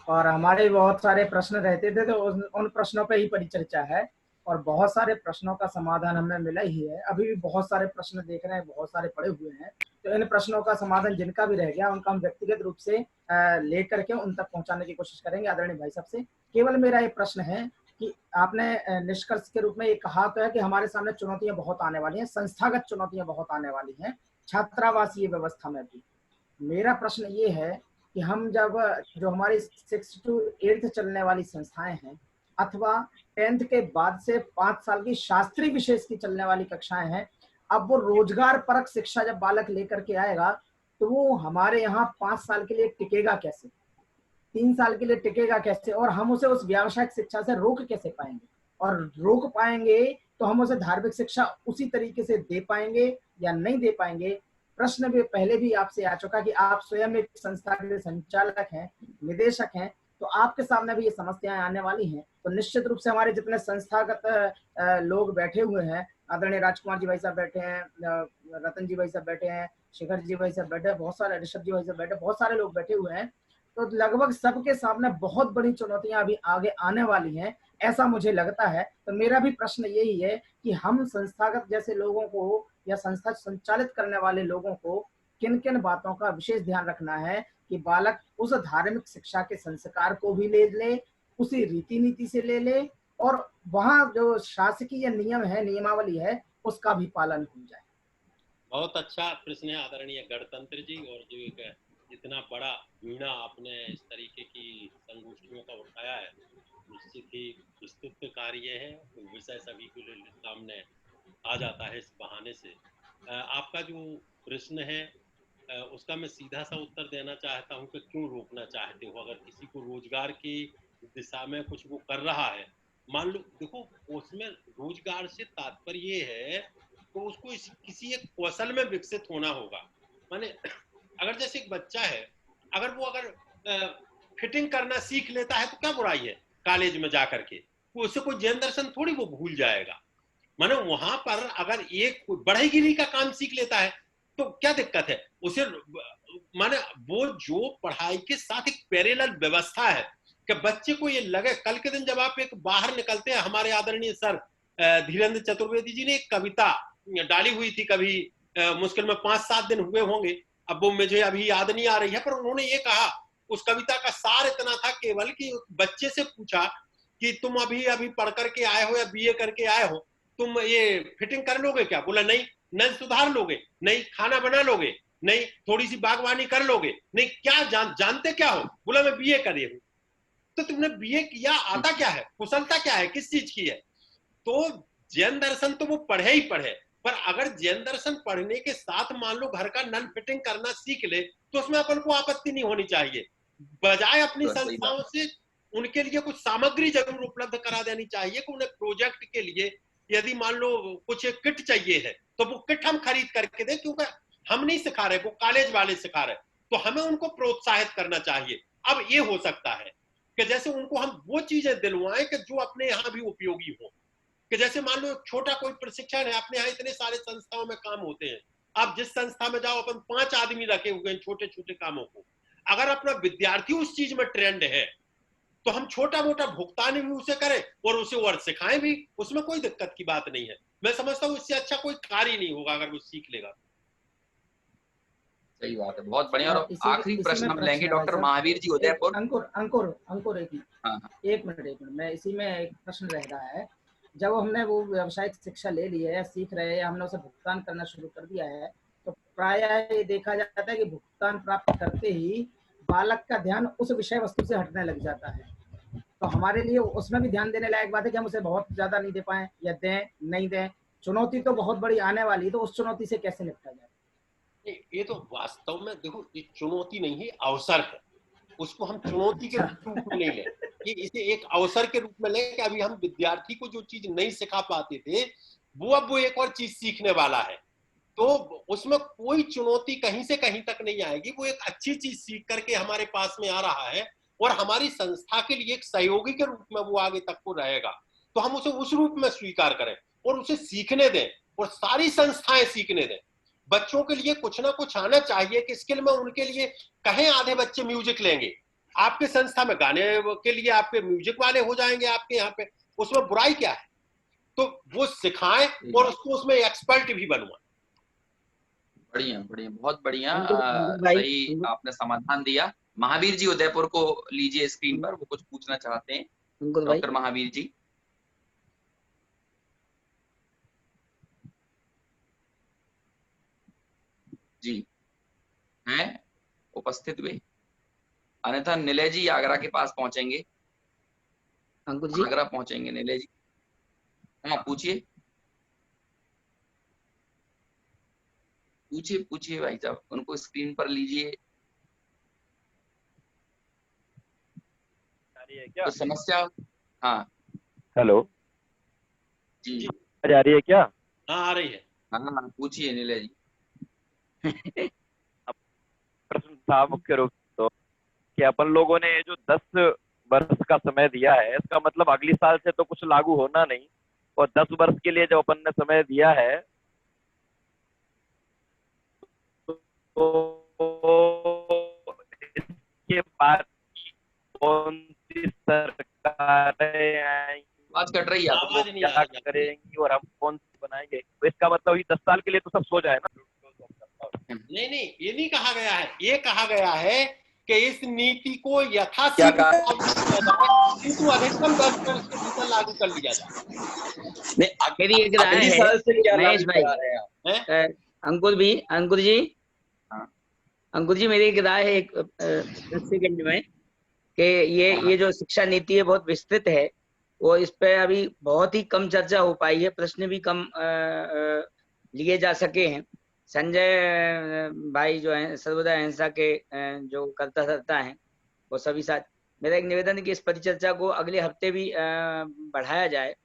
और हमारे बहुत सारे प्रश्न रहते थे, तो उन प्रश्नों पे ही परिचर्चा है, और बहुत सारे प्रश्नों का समाधान हमें मिला ही है। अभी भी बहुत सारे प्रश्न देख रहे हैं, बहुत सारे पड़े हुए हैं, तो इन प्रश्नों का समाधान जिनका भी रह गया उनका हम व्यक्तिगत रूप से लेकर के उन तक पहुंचाने की कोशिश करेंगे आदरणीय भाई साहब से। केवल मेरा ये प्रश्न है कि आपने निष्कर्ष के रूप में ये कहा तो है कि हमारे सामने चुनौतियां बहुत आने वाली हैं, संस्थागत चुनौतियां बहुत आने वाली हैं, छात्रावासीय व्यवस्था में भी। मेरा प्रश्न ये है कि हम जब जो हमारी 6 to 8 चलने वाली संस्थाएं हैं, अथवा 10th के बाद से 5 साल की शास्त्रीय विशेष की चलने वाली कक्षाएं हैं, अब वो रोजगार परक शिक्षा जब बालक लेकर के आएगा तो वो हमारे यहाँ 5 साल के लिए टिकेगा कैसे, 3 साल के लिए टिकेगा कैसे, और हम उसे उस व्यावसायिक शिक्षा से रोक कैसे पाएंगे, और रोक पाएंगे तो हम उसे धार्मिक शिक्षा उसी तरीके से दे पाएंगे या नहीं दे पाएंगे। प्रश्न भी पहले भी आपसे आ चुका कि आप स्वयं एक संस्था के संचालक हैं, निदेशक हैं, तो आपके सामने भी ये समस्याएं आने वाली हैं। तो निश्चित रूप से हमारे जितने संस्थागत लोग बैठे हुए हैं, आदरणीय राजकुमार जी भाई साहब बैठे हैं, रतन जी भाई साहब बैठे हैं, शिखर जी भाई साहब बैठे हैं, बहुत सारे ऋषभ जी भाई साहब बैठे, बहुत सारे लोग बैठे हुए हैं, तो लगभग सबके सामने बहुत बड़ी चुनौतियां अभी आगे आने वाली हैं, ऐसा मुझे लगता है। तो मेरा भी प्रश्न यही है कि हम संस्थागत जैसे लोगों को या संस्था संचालित करने वाले लोगों को किन किन बातों का विशेष ध्यान रखना है कि बालक उस धार्मिक शिक्षा के संस्कार को भी ले ले, उसी रीति नीति से ले ले, और वहाँ जो शासकीय नियम है, नियमावली है, उसका भी पालन हो जाए। बहुत अच्छा प्रश्न है आदरणीय गणतंत्र जी, और जो एक इतना बड़ा वीणा आपने इस तरीके की संगोष्ठियों का उठाया है, निश्चित ही विस्तृत कार्य है, विषय सभी के सामने आ जाता है इस बहाने से। आपका जो प्रश्न है उसका मैं सीधा सा उत्तर देना चाहता हूं कि क्यों रोकना चाहते हो। अगर किसी को रोजगार की दिशा में कुछ वो कर रहा है, मान लो, देखो उसमें रोजगार से तात्पर्य ये है तो उसको किसी एक कौशल में विकसित होना होगा। माने अगर जैसे एक बच्चा है, अगर फिटिंग करना सीख लेता है तो क्या बुराई है, कॉलेज में जाकर के उससे कोई जैन दर्शन थोड़ी वो भूल जाएगा। माने वहां पर अगर एक बढ़ईगिरी का काम सीख लेता है तो क्या दिक्कत है उसे। माने वो जो पढ़ाई के साथ एक पैरेलल व्यवस्था है कि बच्चे को ये लगे, कल के दिन जब आप एक बाहर निकलते हैं, हमारे आदरणीय सर धीरेन्द्र चतुर्वेदी जी ने एक कविता डाली हुई थी, कभी मुश्किल में 5-7 दिन हुए होंगे, अब वो मुझे अभी याद नहीं आ रही है, पर उन्होंने ये कहा, उस कविता का सार इतना था केवल कि बच्चे से पूछा कि तुम अभी पढ़ करके आए हो या बीए करके आए हो, तुम ये फिटिंग कर लोगे क्या? बोला नहीं। नल सुधार लोगे? नहीं। खाना बना लोगे? नहीं। थोड़ी सी बागवानी कर लोगे? नहीं। क्या जानते क्या हो? बोला मैं बीए करे हूं। तो तुमने बीए किया, आता क्या है, कुशलता क्या है, किस चीज की है? तो जैन दर्शन तो वो पढ़े ही पढ़े, पर अगर जैन दर्शन पढ़ने के साथ मान लो घर का नल फिटिंग करना सीख ले तो उसमें अपन को आपत्ति नहीं होनी चाहिए। बजाय अपनी संस्थाओं से उनके लिए कुछ सामग्री जरूर उपलब्ध करा देनी चाहिए कि उन्हें प्रोजेक्ट के लिए यदि मान लो कुछ किट चाहिए है तो वो किट हम खरीद करके दें, क्योंकि हम नहीं सिखा रहे, वो कॉलेज वाले सिखा रहे, तो हमें उनको प्रोत्साहित करना चाहिए। अब ये हो सकता है कि जैसे उनको हम वो चीजें दिलवाएं कि जो अपने यहाँ भी उपयोगी हो, कि जैसे मान लो छोटा कोई प्रशिक्षण है, अपने यहाँ इतने सारे संस्थाओं में काम होते हैं, आप जिस संस्था में जाओ अपन 5 आदमी रखे हुए हैं छोटे छोटे कामों को, अगर अपना विद्यार्थी उस चीज में ट्रेंड है तो हम छोटा मोटा भुगतान भी उसे करें और उसे और सिखाएं भी, उसमें कोई दिक्कत की बात नहीं है। मैं समझता हूँ इससे अच्छा कोई कार्य नहीं होगा अगर वो सीख लेगा। सही बात है, बहुत बढ़िया। और आखिरी प्रश्न हम लेंगे डॉक्टर महावीर जी उदयपुर। अंकुर एक मिनट मैं इसी में एक प्रश्न रह रहा है। जब हमने वो व्यावसायिक शिक्षा ले ली है या सीख रहे हैं, हमने उसे भुगतान करना शुरू कर दिया है, तो प्रायः ये देखा जाता है कि भुगतान प्राप्त करते ही बालक का ध्यान उस विषय वस्तु से हटने लग जाता है। तो हमारे लिए उसमें भी ध्यान देने लायक बात है कि हम उसे बहुत ज्यादा नहीं दे पाए या दें नहीं दें। चुनौती तो बहुत बड़ी आने वाली है, तो उस चुनौती से कैसे निपटा जाए? ये तो वास्तव में देखो, ये चुनौती नहीं है, अवसर है। उसको हम चुनौती के रूप में नहीं लें, ये इसे एक अवसर के रूप में लें कि अभी हम विद्यार्थी को जो चीज नहीं सिखा पाते थे वो अब वो एक और चीज सीखने वाला है, तो उसमें कोई चुनौती कहीं से कहीं तक नहीं आएगी। वो एक अच्छी चीज सीख करके हमारे पास में आ रहा है और हमारी संस्था के लिए एक सहयोगी के रूप में वो आगे तक को रहेगा। तो हम उसे उस रूप में स्वीकार करें और उसे सीखने दें, और सारी संस्थाएं सीखने दें। बच्चों के लिए कुछ ना कुछ आना चाहिए कि स्किल में उनके लिए कहें आधे बच्चे म्यूजिक लेंगे, आपके संस्था में गाने के लिए आपके म्यूजिक वाले हो जाएंगे आपके यहाँ पे, उसमें बुराई क्या है? तो वो सिखाएं और उसको उसमें एक्सपर्ट भी बनवाएं। बढ़िया बढ़िया, बहुत बढ़िया। भाई, सही आपने समाधान दिया। महावीर जी उदयपुर को लीजिए स्क्रीन पर, वो कुछ पूछना चाहते हैं। डॉक्टर महावीर जी। जी हैं उपस्थित हुए, अन्यथा निलय जी आगरा के पास पहुंचेंगे। अंकुर जी आगरा पहुंचेंगे निलय जी। हाँ पूछिए पूछिए पूछिए भाई साहब, उनको स्क्रीन पर लीजिए। तो समस्या, हाँ हेलो जी आ रही है क्या? हाँ आ रही है। हाँ पूछिए निलय जी। प्रश्न था मुख्य रूप से तो कि अपन लोगों ने जो 10 वर्ष का समय दिया है, इसका मतलब अगली साल से तो कुछ लागू होना नहीं, और 10 वर्ष के लिए जो अपन ने समय दिया है तो इसके बाद कौन सी सरकारें आएंगी, आवाज कट रही है, आवाज नहीं आ क्या रही है। करेंगी और हम कौन सी बनाएंगे, तो इसका मतलब ही 10 साल के लिए तो सब सो जाए ना। नहीं नहीं, ये नहीं कहा गया है, ये कहा गया है कि इस नीति को यथाशीघ्र लागू किया जाए, किंतु अधिकतम 10 वर्ष के भीतर लागू कर लिया जाए। मेरी एक राय अगली है साल से क्या महेश लागू भाई, करा रहे हैं आप? हैं? अंकुर जी हाँ। अंकुर जी, मेरी एक राय है एक 10 सेकंड में कि ये जो शिक्षा नीति है बहुत विस्तृत है, और इस पे अभी बहुत ही कम चर्चा हो पाई है, प्रश्न भी कम लिए जा सके हैं। संजय भाई जो है सर्वदा अहिंसा के जो करता धरता है, वो सभी साथ मेरा एक निवेदन है कि इस परिचर्चा को अगले हफ्ते भी बढ़ाया जाए,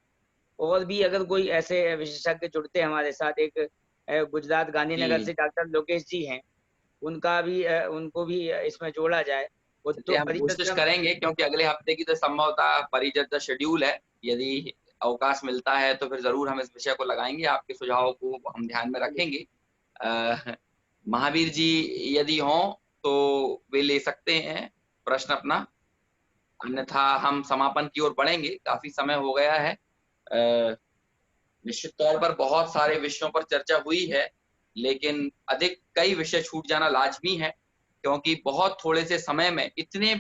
और भी अगर कोई ऐसे विशेषज्ञ जुड़ते हैं हमारे साथ, एक गुजरात गांधीनगर जी। से डॉक्टर लोकेश जी हैं, उनका भी उनको भी इसमें जोड़ा जाए। वो चलिए हम कोशिश करेंगे, क्योंकि अगले हफ्ते की तो संभवतः परिचर्चा शेड्यूल है। यदि अवकाश मिलता है तो फिर जरूर हम इस विषय को लगाएंगे, आपके सुझावों को हम ध्यान में रखेंगे। महावीर जी यदि हों तो वे ले सकते हैं प्रश्न अपना, अन्यथा हम समापन की ओर बढ़ेंगे, काफी समय हो गया है। निश्चित तौर पर बहुत सारे विषयों पर चर्चा हुई है, लेकिन अधिक कई विषय छूट जाना लाजमी है, क्योंकि बहुत थोड़े से समय में इतने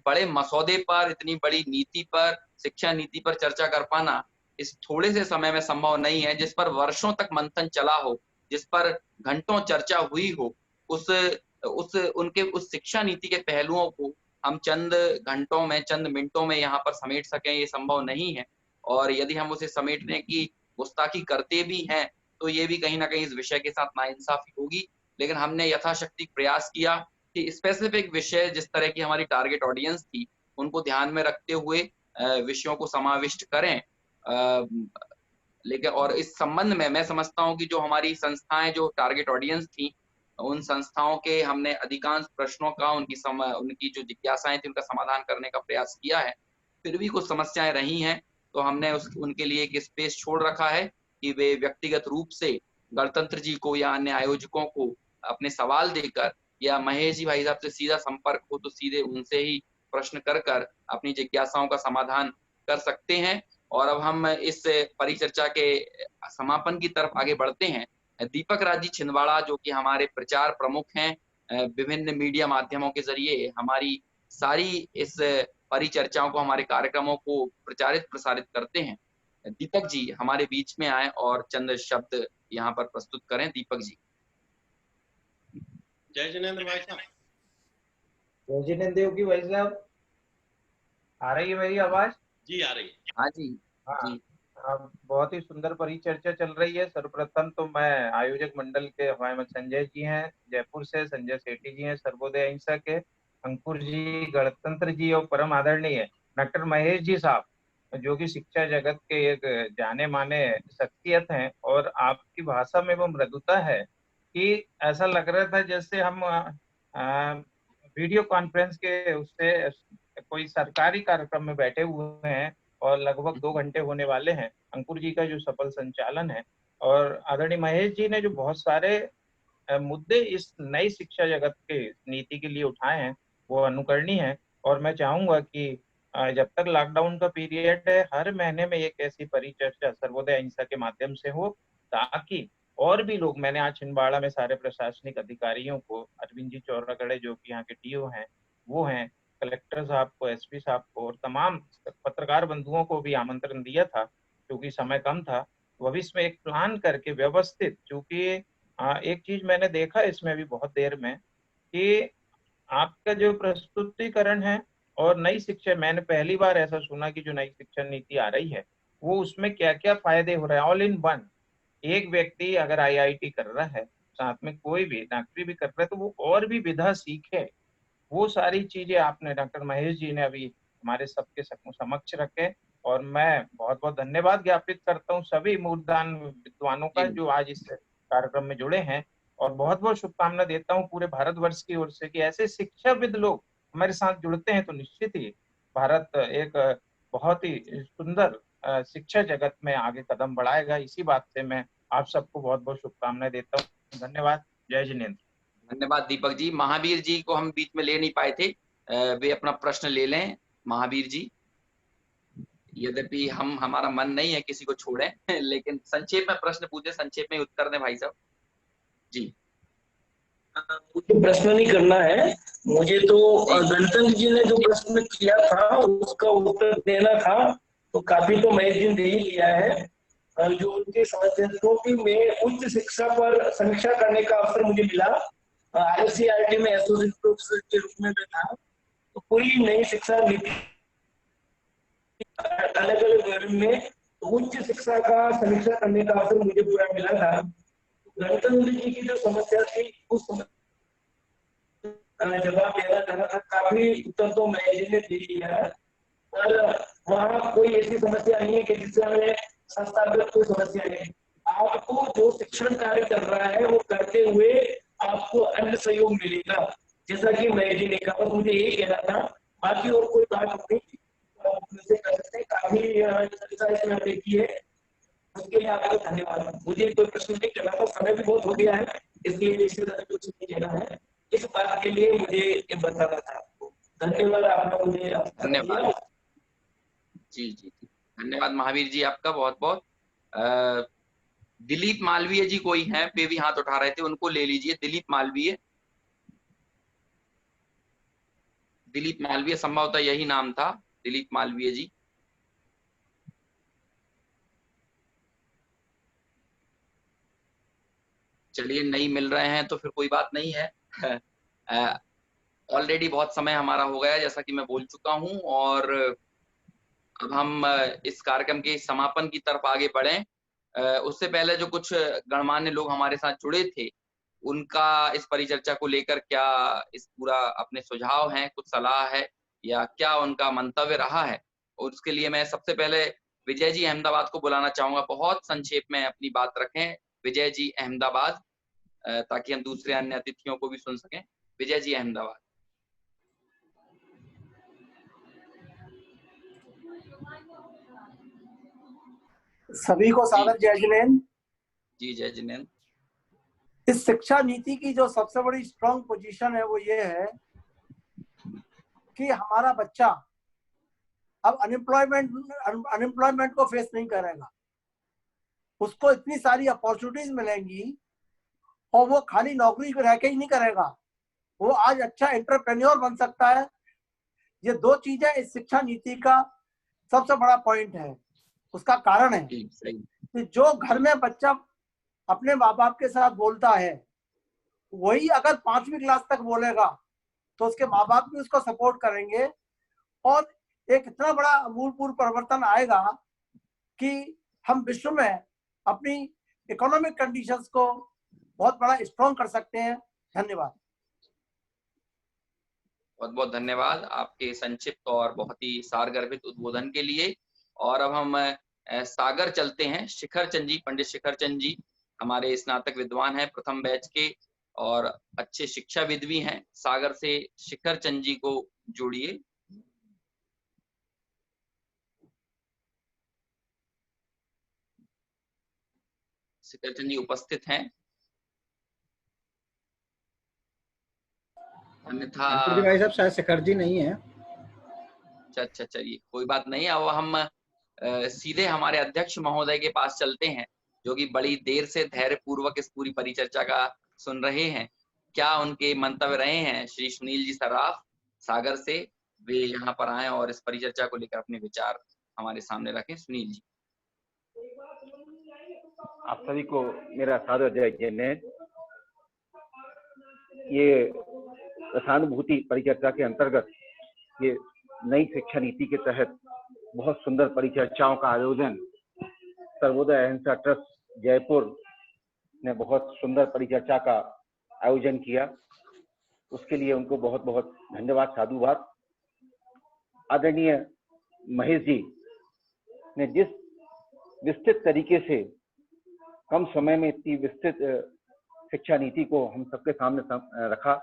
बड़े मसौदे पर, इतनी बड़ी नीति पर, शिक्षा नीति पर चर्चा कर पाना इस थोड़े से समय में संभव नहीं है, जिस पर वर्षों तक मंथन चला हो, जिस पर घंटों चर्चा हुई हो। उस शिक्षा नीति के पहलुओं को हम चंद घंटों में, चंद मिनटों में यहाँ पर समेट सकें, ये संभव नहीं है। और यदि हम उसे समेटने की गुस्ताखी करते भी हैं तो ये भी कहीं ना कहीं इस विषय के साथ नाइंसाफी होगी। लेकिन हमने यथाशक्ति प्रयास किया कि स्पेसिफिक विषय, जिस तरह की हमारी टारगेट ऑडियंस थी, उनको ध्यान में रखते हुए विषयों को समाविष्ट करें। लेकिन और इस संबंध में मैं समझता हूँ कि जो हमारी संस्थाएं, जो टारगेट ऑडियंस थी, उन संस्थाओं के हमने अधिकांश प्रश्नों का, उनकी जो जिज्ञासाएं थी, उनका समाधान करने का प्रयास किया है। फिर भी कुछ समस्याएं रही हैं, तो हमने उनके लिए एक स्पेस छोड़ रखा है कि वे व्यक्तिगत रूप से गणतंत्र जी को या अन्य आयोजकों को अपने सवाल देकर, या महेश जी भाई साहब से सीधा संपर्क हो तो सीधे उनसे ही प्रश्न कर अपनी जिज्ञासाओं का समाधान कर सकते हैं। और अब हम इस परिचर्चा के समापन की तरफ आगे बढ़ते हैं। दीपक राज जी छिंदवाड़ा, जो कि हमारे प्रचार प्रमुख हैं, विभिन्न मीडिया माध्यमों के जरिए हमारी सारी इस परिचर्चाओं को, हमारे कार्यक्रमों को प्रचारित प्रसारित करते हैं। दीपक जी हमारे बीच में आए और चंद शब्द यहाँ पर प्रस्तुत करें। दीपक जी। जय जिनेंद्र भाई साहब। जय जिनेंद्र की भाई साहब, आ रही है मेरी आवाज? जी आ रही है। हाँ जी। हाँ। जी बहुत ही सुंदर परिचर्चा चल रही है। सर्वप्रथम तो मैं आयोजक मंडल के हमारे संजय जी हैं जयपुर से, संजय सेठी जी हैं सर्वोदय अहिंसा के, अंकुर जी, गणतंत्र जी और परम आदरणीय डॉक्टर महेश जी साहब, जो कि शिक्षा जगत के एक जाने माने शख्सियत हैं। और आपकी भाषा में वो मृदुता है कि ऐसा लग रहा था जैसे हम वीडियो कॉन्फ्रेंस के उससे कोई सरकारी कार्यक्रम में बैठे हुए हैं और लगभग 2 घंटे होने वाले हैं। अंकुर जी का जो सफल संचालन है और आदरणीय महेश जी ने जो बहुत सारे मुद्दे इस नई शिक्षा जगत के नीति के लिए उठाए हैं वो अनुकरणीय है। और मैं चाहूंगा कि जब तक लॉकडाउन का पीरियड है हर महीने में एक ऐसी परिचर्चा सर्वोदय अहिंसा के माध्यम से हो, ताकि और भी लोग, मैंने आज छिंदवाड़ा में सारे प्रशासनिक अधिकारियों को, अरविंद जी चौरागड़े जो कि यहाँ के टीओ हैं वो हैं, कलेक्टर साहब को, एसपी साहब को और तमाम पत्रकार बंधुओं को भी आमंत्रण दिया था क्योंकि समय कम था। भविष्य में एक प्लान करके व्यवस्थित, क्योंकि एक चीज मैंने देखा इसमें भी बहुत देर में कि आपका जो प्रस्तुतिकरण है और नई शिक्षा, मैंने पहली बार ऐसा सुना कि जो नई शिक्षा नीति आ रही है वो उसमें क्या क्या फायदे हो रहे हैं ऑल इन वन। एक व्यक्ति अगर आईआईटी कर रहा है, साथ में कोई भी डॉक्टरी भी कर रहा है, तो वो और भी विधा सीखे। वो सारी चीजें आपने डॉक्टर महेश जी ने अभी हमारे सबके समक्ष रखे और मैं बहुत बहुत धन्यवाद ज्ञापित करता हूँ सभी मूर्धदान विद्वानों का जो आज इस कार्यक्रम में जुड़े हैं। और बहुत बहुत शुभकामना देता हूँ पूरे भारतवर्ष की ओर से कि ऐसे शिक्षाविद लोग हमारे साथ जुड़ते हैं तो निश्चित ही भारत एक बहुत ही सुंदर शिक्षा जगत में आगे कदम बढ़ाएगा। इसी बात से मैं आप सबको बहुत बहुत शुभकामनाएं देता हूँ। धन्यवाद। जय जिनेन्द्र। धन्यवाद दीपक जी। महावीर जी को हम बीच में ले नहीं पाए थे, वे अपना प्रश्न ले लें। महावीर जी, यद्यपि हमारा मन नहीं है किसी को छोड़ें लेकिन संक्षेप में प्रश्न पूछे, संक्षेप में उत्तर दें भाई साहब जी। मुझे प्रश्न नहीं करना है, मुझे तो गणतंत्र जी ने जो प्रश्न किया था उसका उत्तर देना था, तो काफी तो महेश जी ने दे ही लिया है। जो उनके समस्या क्योंकि मैं उच्च शिक्षा पर समीक्षा करने का अवसर मुझे मिला, ICRT में एसोसिएट प्रोफेसर के रूप में मैं था, तो पूरी नई शिक्षा नीति अलग अलग वर्ग में उच्च शिक्षा का समीक्षा करने का अवसर मुझे पूरा मिला था। गणतंत्र जी की जो समस्या थी उस जवाब देना चाहना था, काफी उत्तर तो महेश जी ने दे दिया है, पर वहाँ कोई ऐसी समस्या नहीं है कि जिससे हमें संस्थागत कोई समस्या है। आपको जो शिक्षण कार्य कर रहा है वो करते हुए आपको अन्य सहयोग मिलेगा, जैसा कि महेश जी ने कहा। और मुझे यही कहना था, बाकी और कोई बात नहीं कर सकते, काफी इसमें देखी है, उसके लिए आपको धन्यवाद। मुझे कोई प्रश्न नहीं करना था, समय भी बहुत हो गया है, इसलिए इससे ज्यादा कुछ नहीं कहना है। इस बात के लिए मुझे ये बताना था आपको। धन्यवाद, आपका मुझे धन्यवाद जी जी जी, धन्यवाद महावीर जी आपका बहुत बहुत। दिलीप मालवीय जी कोई हैं, वे भी हाथ उठा रहे थे, उनको ले लीजिए। दिलीप मालवीय, दिलीप मालवीय संभवतः यही नाम था, दिलीप मालवीय जी। चलिए, नहीं मिल रहे हैं तो फिर कोई बात नहीं है। ऑलरेडी बहुत समय हमारा हो गया जैसा कि मैं बोल चुका हूं, और अब हम इस कार्यक्रम के समापन की तरफ आगे बढ़ें। उससे पहले जो कुछ गणमान्य लोग हमारे साथ जुड़े थे, उनका इस परिचर्चा को लेकर क्या इस पूरा अपने सुझाव हैं, कुछ सलाह है या क्या उनका मंतव्य रहा है, और उसके लिए मैं सबसे पहले विजय जी अहमदाबाद को बुलाना चाहूंगा। बहुत संक्षेप में अपनी बात रखें विजय जी अहमदाबाद, ताकि हम दूसरे अन्य अतिथियों को भी सुन सकें। विजय जी अहमदाबाद। सभी को सादर जय जिनेन्द्र जी। जय जिनेन्द्र। इस शिक्षा नीति की जो सबसे बड़ी स्ट्रॉन्ग पोजीशन है वो ये है कि हमारा बच्चा अब अनएम्प्लॉयमेंट को फेस नहीं करेगा, उसको इतनी सारी अपॉर्चुनिटीज मिलेंगी और वो खाली नौकरी रह के ही नहीं करेगा, वो आज अच्छा एंटरप्रेन्योर बन सकता है। ये दो चीजें इस शिक्षा नीति का सबसे बड़ा पॉइंट है। उसका कारण है कि जो घर में बच्चा अपने माँ बाप के साथ बोलता है वही अगर 5वीं क्लास तक बोलेगा तो उसके माँ बाप भी उसको सपोर्ट करेंगे और एक इतना बड़ा अभूतपूर्व परिवर्तन आएगा कि हम विश्व में अपनी इकोनॉमिक कंडीशंस को बहुत बड़ा स्ट्रॉन्ग कर सकते हैं। धन्यवाद। बहुत बहुत धन्यवाद आपके संक्षिप्त और बहुत ही सारगर्भित उद्बोधन के लिए। और अब हम सागर चलते हैं। शिखर चंद जी, पंडित शिखर चंद जी हमारे स्नातक विद्वान हैं प्रथम बैच के और अच्छे शिक्षाविद भी हैं। सागर से शिखर चंद जी को जोड़िए। शिखर चंद जी उपस्थित हैं? अन्यथा भाई साहब शायद शिखर जी नहीं है। अच्छा, चलिए कोई बात नहीं। अब हम सीधे हमारे अध्यक्ष महोदय के पास चलते हैं, जो कि बड़ी देर से धैर्य पूर्वक इस पूरी परिचर्चा का सुन रहे हैं। क्या उनके मंतव्य रहे हैं? श्री सुनील जी सराफ सागर से, वे यहाँ पर आए और इस परिचर्चा को लेकर अपने विचार हमारे सामने रखें। सुनील जी। आप सभी को मेरा सादर जय जयनेन। ये सहानुभूति परिचर्चा के अंतर्गत ये नई शिक्षा नीति के तहत बहुत सुंदर परिचर्चाओं का आयोजन सर्वोदय अहिंसा ट्रस्ट जयपुर ने बहुत सुंदर परिचर्चा का आयोजन किया। उसके लिए उनको बहुत बहुत धन्यवाद, साधुवाद। आदरणीय महेश जी ने जिस विस्तृत तरीके से कम समय में इतनी विस्तृत शिक्षा नीति को हम सबके सामने रखा,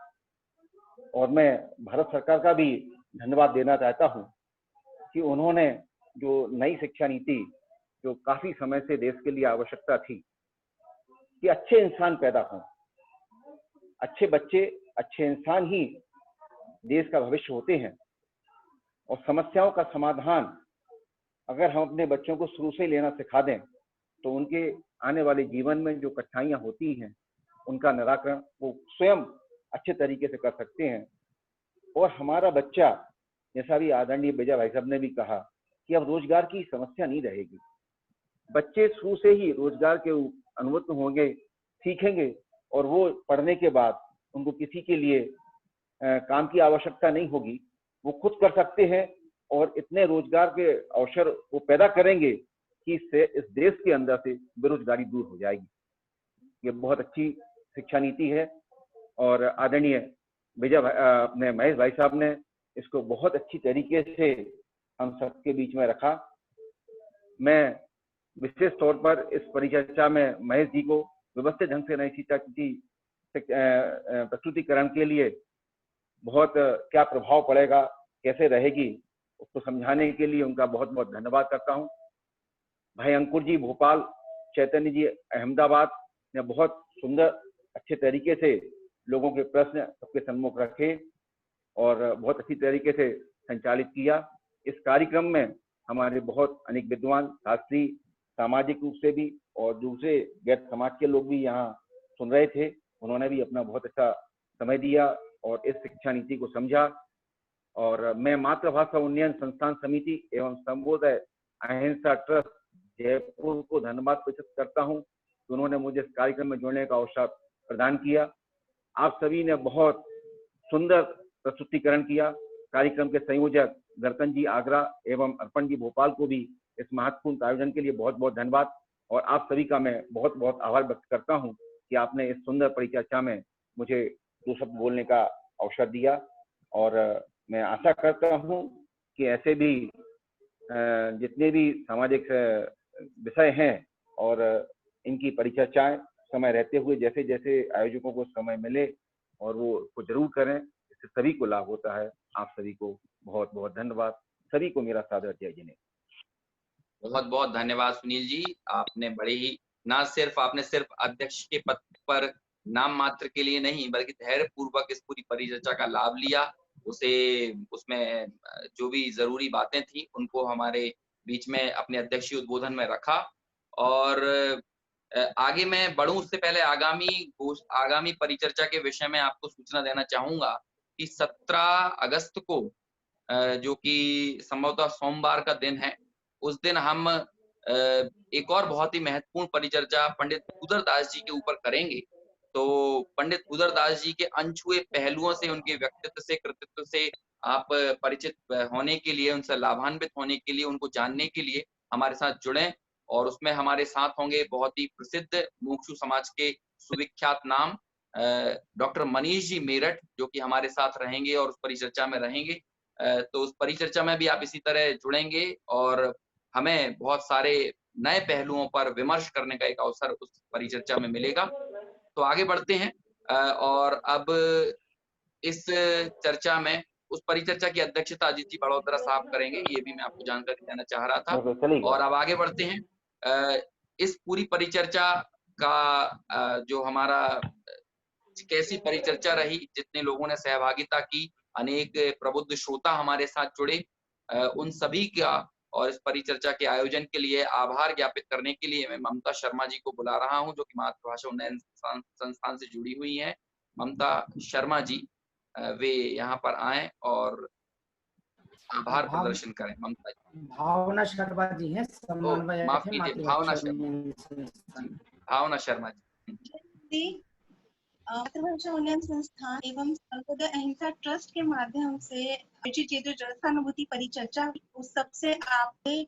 और मैं भारत सरकार का भी धन्यवाद देना चाहता हूं कि उन्होंने जो नई शिक्षा नीति, जो काफी समय से देश के लिए आवश्यकता थी कि अच्छे इंसान पैदा हों, अच्छे बच्चे, अच्छे इंसान ही देश का भविष्य होते हैं। और समस्याओं का समाधान अगर हम अपने बच्चों को शुरू से लेना सिखा दें तो उनके आने वाले जीवन में जो कठिनाइयां होती हैं उनका निराकरण वो स्वयं अच्छे तरीके से कर सकते हैं। और हमारा बच्चा, जैसा भी आदरणीय विजय भाई साहब ने भी कहा कि अब रोजगार की समस्या नहीं रहेगी। बच्चे शुरू से ही रोजगार के अनुवृत्त होंगे, सीखेंगे, और वो पढ़ने के बाद उनको किसी के लिए काम की आवश्यकता नहीं होगी, वो खुद कर सकते हैं और इतने रोजगार के अवसर वो पैदा करेंगे कि इससे इस देश के अंदर से बेरोजगारी दूर हो जाएगी। ये बहुत अच्छी शिक्षा नीति है और आदरणीय विजय अपने महेश भाई साहब ने इसको बहुत अच्छी तरीके से हम सबके बीच में रखा। मैं विशेष तौर पर इस परिचर्चा में महेश जी को व्यवस्थित ढंग से नई शिक्षा नीति प्रस्तुतिकरण के लिए बहुत क्या प्रभाव पड़ेगा, कैसे रहेगी, उसको समझाने के लिए उनका बहुत बहुत धन्यवाद करता हूँ। भाई अंकुर जी भोपाल, चैतन्य जी अहमदाबाद ने बहुत सुंदर अच्छे तरीके से लोगों के प्रश्न सबके सम्मुख रखे और बहुत अच्छी तरीके से संचालित किया। इस कार्यक्रम में हमारे बहुत अनेक विद्वान, शास्त्री, सामाजिक रूप से भी और दूसरे गैर समाज के लोग भी यहाँ सुन रहे थे। उन्होंने भी अपना बहुत अच्छा समय दिया और इस शिक्षा नीति को समझा। और मैं मातृभाषा उन्नयन संस्थान समिति एवं सर्वोदय अहिंसा ट्रस्ट जयपुर को धन्यवाद प्रकट करता हूँ कि उन्होंने मुझे इस कार्यक्रम में जुड़ने का अवसर प्रदान किया। आप सभी ने बहुत सुंदर प्रस्तुतिकरण किया। कार्यक्रम के संयोजक दर्पण जी आगरा एवं अर्पण जी भोपाल को भी इस महत्वपूर्ण आयोजन के लिए बहुत बहुत धन्यवाद। और आप सभी का मैं बहुत बहुत आभार व्यक्त करता हूं कि आपने इस सुंदर परिचर्चा में मुझे दो शब्द बोलने का अवसर दिया। और मैं आशा करता हूं कि ऐसे भी जितने भी सामाजिक विषय हैं और इनकी परिचर्चाएं समय रहते हुए जैसे जैसे आयोजकों को समय मिले और वो उसको जरूर करें, इससे सभी को लाभ होता है। आप सभी को बहुत बहुत धन्यवाद। सभी को मेरा सादर जय जयनेन। बहुत बहुत धन्यवाद सुनील जी। आपने बड़े ही आपने सिर्फ अध्यक्ष के पद पर नाम मात्र के लिए नहीं बल्कि धैर्य पूर्वक इस पूरी परिचर्चा का लाभ लिया। उसमें जो भी जरूरी बातें थी उनको हमारे बीच में अपने अध्यक्षीय उद्बोधन में रखा। और आगे मैं बढ़ूं उससे पहले आगामी परिचर्चा के विषय में आपको सूचना देना चाहूंगा कि 17 अगस्त को जो कि संभवतः सोमवार का दिन है, उस दिन हम एक और बहुत ही महत्वपूर्ण परिचर्चा पंडित उदरदास जी के ऊपर करेंगे। तो पंडित उदरदास जी के अनछुए पहलुओं से, उनके व्यक्तित्व से, कृतित्व से आप परिचित होने के लिए, उनसे लाभान्वित होने के लिए, उनको जानने के लिए हमारे साथ जुड़ें और उसमें हमारे साथ होंगे बहुत ही प्रसिद्ध मुमुक्षु समाज के सुविख्यात नाम डॉक्टर मनीष जी मेरठ, जो कि हमारे साथ रहेंगे और उस परिचर्चा में रहेंगे। तो उस परिचर्चा में भी आप इसी तरह जुड़ेंगे और हमें बहुत सारे नए पहलुओं पर विमर्श करने का एक अवसर उस परिचर्चा में मिलेगा। तो आगे बढ़ते हैं और अब इस चर्चा में उस परिचर्चा की अध्यक्षता अजीत जी बड़ोदरा साहब करेंगे, ये भी मैं आपको जानकारी देना चाह रहा था। और अब आगे बढ़ते हैं। इस पूरी परिचर्चा का जो हमारा कैसी परिचर्चा रही, जितने लोगों ने सहभागिता की, अनेक प्रबुद्ध श्रोता हमारे साथ जुड़े, उन सभी का और इस परिचर्चा के आयोजन के लिए आभार ज्ञापित करने के लिए मैं ममता शर्मा जी को बुला रहा हूं, जो कि मातृभाषा उन्नयन संस्थान से जुड़ी हुई हैं। ममता शर्मा जी वे यहाँ पर आए और आभार प्रदर्शन करें। ममता जी। भावना शर्मा जी हैं, समन्वयक माफ हैं कीजिए, भावना शर्मा जी। मातृभाषा उन्नयन संस्थान एवं सर्वोदय अहिंसा ट्रस्ट के माध्यम से आयोजित ये जो जड़स्थानुभूति परिचर्चा, उस सबसे आपके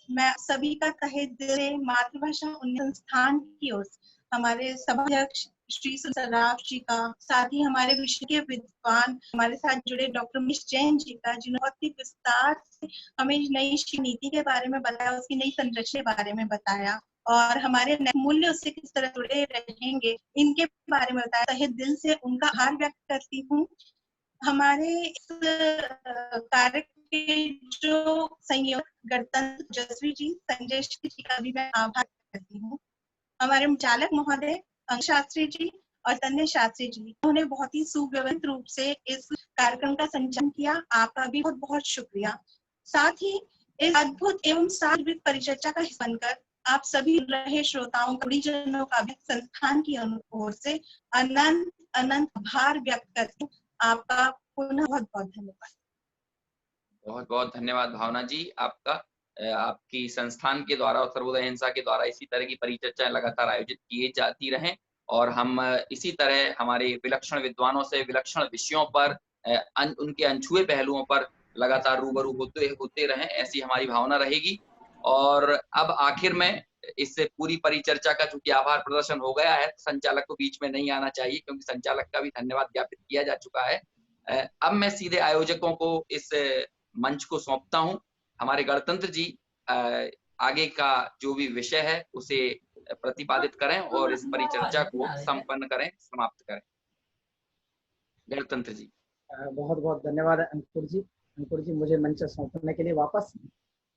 मैं सभी का तहे दिल से मातृभाषा उन्नयन संस्थान की ओर हमारे सभाध्यक्ष श्री सराफ जी का, साथ ही हमारे विषय के विद्वान हमारे साथ जुड़े डॉक्टर मनीष जैन जी का, जिन्होंने बहुत ही विस्तार से हमें नई नीति के बारे में बताया, उसकी नई संरचना के बारे में बताया और हमारे मूल्य उससे किस तरह जुड़े रहेंगे इनके बारे में बताया। तहे दिल से उनका आभार व्यक्त करती हूँ। हमारे इस कार्य के जो संयोग गणतंत्र जस्वी जी, संजय जी का भी मैं आभार करती हूँ। हमारे चालक महोदय अंक शास्त्री जी और तन्य शास्त्री जी, उन्होंने बहुत ही सुव्यवस्थित रूप से इस कार्यक्रम का संचालन किया। आपका भी बहुत बहुत शुक्रिया। साथ ही इस अद्भुत एवं सार्वजनिक परिचर्चा का हिस्सा बनकर आप सभी रहे श्रोताओं परिजनों का भी संस्थान की ओर से अनंत अनंत आभार व्यक्त करती हूँ। आपका पुनः बहुत बहुत धन्यवाद। बहुत बहुत धन्यवाद भावना जी आपका। आपकी संस्थान के द्वारा और सर्वोदय अहिंसा के द्वारा इसी तरह की परिचर्चाएं लगातार आयोजित किए जाती रहें और हम इसी तरह हमारे विलक्षण विद्वानों से विलक्षण विषयों पर उनके अनछुए पहलुओं पर लगातार रूबरू होते रहें, ऐसी हमारी भावना रहेगी। और अब आखिर में इस पूरी परिचर्चा का चूंकि आभार प्रदर्शन हो गया है, संचालक को बीच में नहीं आना चाहिए क्योंकि संचालक का भी धन्यवाद ज्ञापित किया जा चुका है। अब मैं सीधे आयोजकों को इस मंच को सौंपता हूं। हमारे गणतंत्र जी आगे का जो भी विषय है उसे प्रतिपादित करें और इस परिचर्चा को संपन्न करें, समाप्त करें। गणतंत्र जी। बहुत बहुत धन्यवाद अंकुर जी। अंकुर जी, मुझे मंच सौंपने के लिए वापस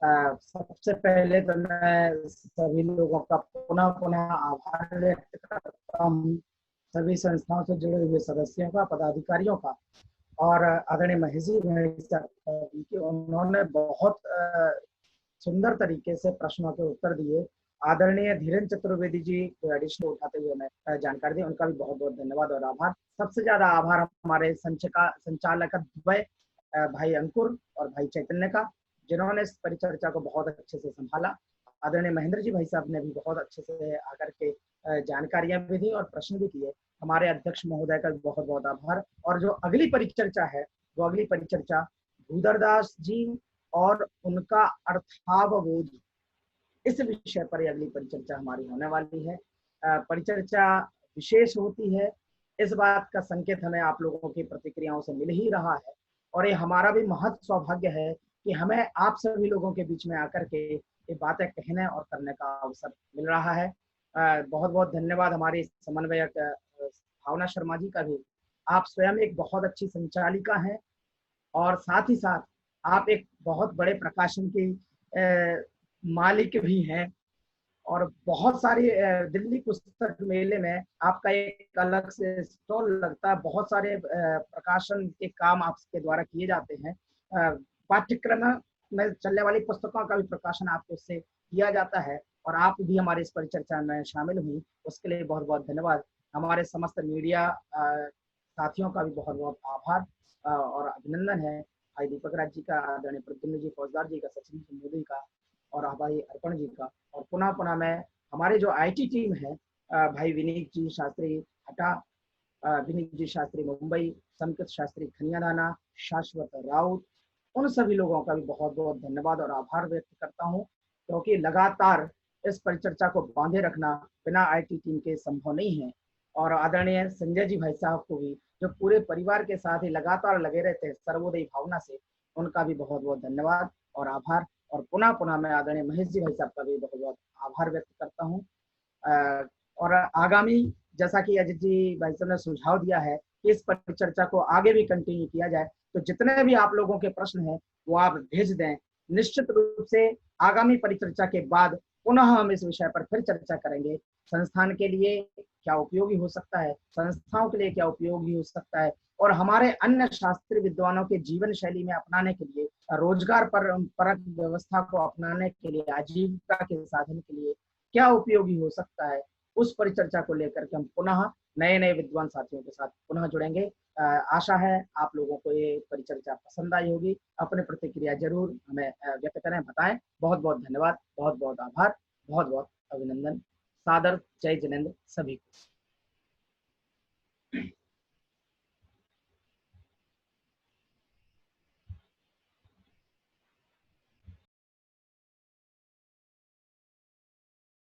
सबसे पहले तो मैं सभी लोगों का पुनः आभार व्यक्त करता हूँ, सभी संस्थाओं से जुड़े हुए सदस्यों का, पदाधिकारियों का और आदरणीय महेश जी उन्होंने बहुत सुंदर तरीके से प्रश्नों के उत्तर दिए। आदरणीय धीरेन्द्र चतुर्वेदी जी एडिशनल उठाते हुए मैं जानकारी दी, उनका भी बहुत बहुत धन्यवाद और आभार। सबसे ज्यादा आभार हमारे संचालक द्वय भाई अंकुर और भाई चैतन्य का, जिन्होंने इस परिचर्चा को बहुत अच्छे से संभाला। आदरणीय महेंद्र जी भाई साहब ने भी बहुत अच्छे से आकर के जानकारियां भी दी और प्रश्न भी किए। हमारे अध्यक्ष महोदय का बहुत बहुत आभार। और जो अगली परिचर्चा है वो अगली परिचर्चा भूधरदास जी और उनका अर्थावबोध, इस विषय पर अगली परिचर्चा हमारी होने वाली है। परिचर्चा विशेष होती है, इस बात का संकेत हमें आप लोगों की प्रतिक्रियाओं से मिल ही रहा है और ये हमारा भी महत सौभाग्य है कि हमें आप सभी लोगों के बीच में आकर के ये बातें कहने और करने का अवसर मिल रहा है। बहुत बहुत धन्यवाद हमारी समन्वयक भावना शर्मा जी का भी। आप स्वयं एक बहुत अच्छी संचालिका हैं और साथ ही साथ आप एक बहुत बड़े प्रकाशन की मालिक भी हैं और बहुत सारी दिल्ली पुस्तक मेले में आपका एक अलग से स्टॉल लगता है। बहुत सारे प्रकाशन के काम आपके द्वारा किए जाते हैं। पाठ्यक्रम में चलने वाली पुस्तकों का भी प्रकाशन आपको उससे किया जाता है और आप भी हमारे इस परिचर्चा में शामिल हुई, उसके लिए बहुत बहुत धन्यवाद। हमारे समस्त मीडिया साथियों का भी बहुत बहुत आभार और अभिनंदन है। भाई दीपक राज जी का, आदरणीय प्रद्युम्न जी फौजदार जी का, सचिन जी मोदी का और भाई अर्पण जी का। और पुनः मैं हमारे जो IT टीम है, भाई विनीत जी शास्त्री हटा, विनीत जी शास्त्री मुंबई, संकित शास्त्री खनियादाना, शाश्वत राउत, उन सभी लोगों का भी बहुत बहुत धन्यवाद और आभार व्यक्त करता हूँ, क्योंकि लगातार इस परिचर्चा को बांधे रखना बिना IT टीम के संभव नहीं है। और आदरणीय संजय जी भाई साहब को भी, जो पूरे परिवार के साथ ही लगातार लगे रहते हैं सर्वोदय भावना से, उनका भी बहुत बहुत धन्यवाद और आभार। और पुनः पुनः मैं आदरणीय महेश जी भाई साहब का भी बहुत बहुत आभार व्यक्त करता हूँ। और आगामी, जैसा कि अजित जी भाई साहब ने सुझाव दिया है कि इस परिचर्चा को आगे भी कंटिन्यू किया जाए, तो जितने भी आप लोगों के प्रश्न हैं वो आप भेज दें। निश्चित रूप से आगामी परिचर्चा के बाद पुनः हम इस विषय पर फिर चर्चा करेंगे। संस्थान के लिए क्या उपयोगी हो सकता है, संस्थाओं के लिए क्या उपयोगी हो सकता है, और हमारे अन्य शास्त्रीय विद्वानों के जीवन शैली में अपनाने के लिए, रोजगार परक व्यवस्था को अपनाने के लिए, आजीविका के साधन के लिए क्या उपयोगी हो सकता है, उस परिचर्चा को लेकर के हम पुनः नए नए विद्वान साथियों के साथ पुनः जुड़ेंगे। आशा है आप लोगों को ये परिचर्चा पसंद आई होगी। अपनी प्रतिक्रिया जरूर हमें व्यक्त करें, बताएं। बहुत बहुत धन्यवाद, बहुत बहुत आभार, बहुत बहुत अभिनंदन। सादर जय जिनेंद्र सभी को।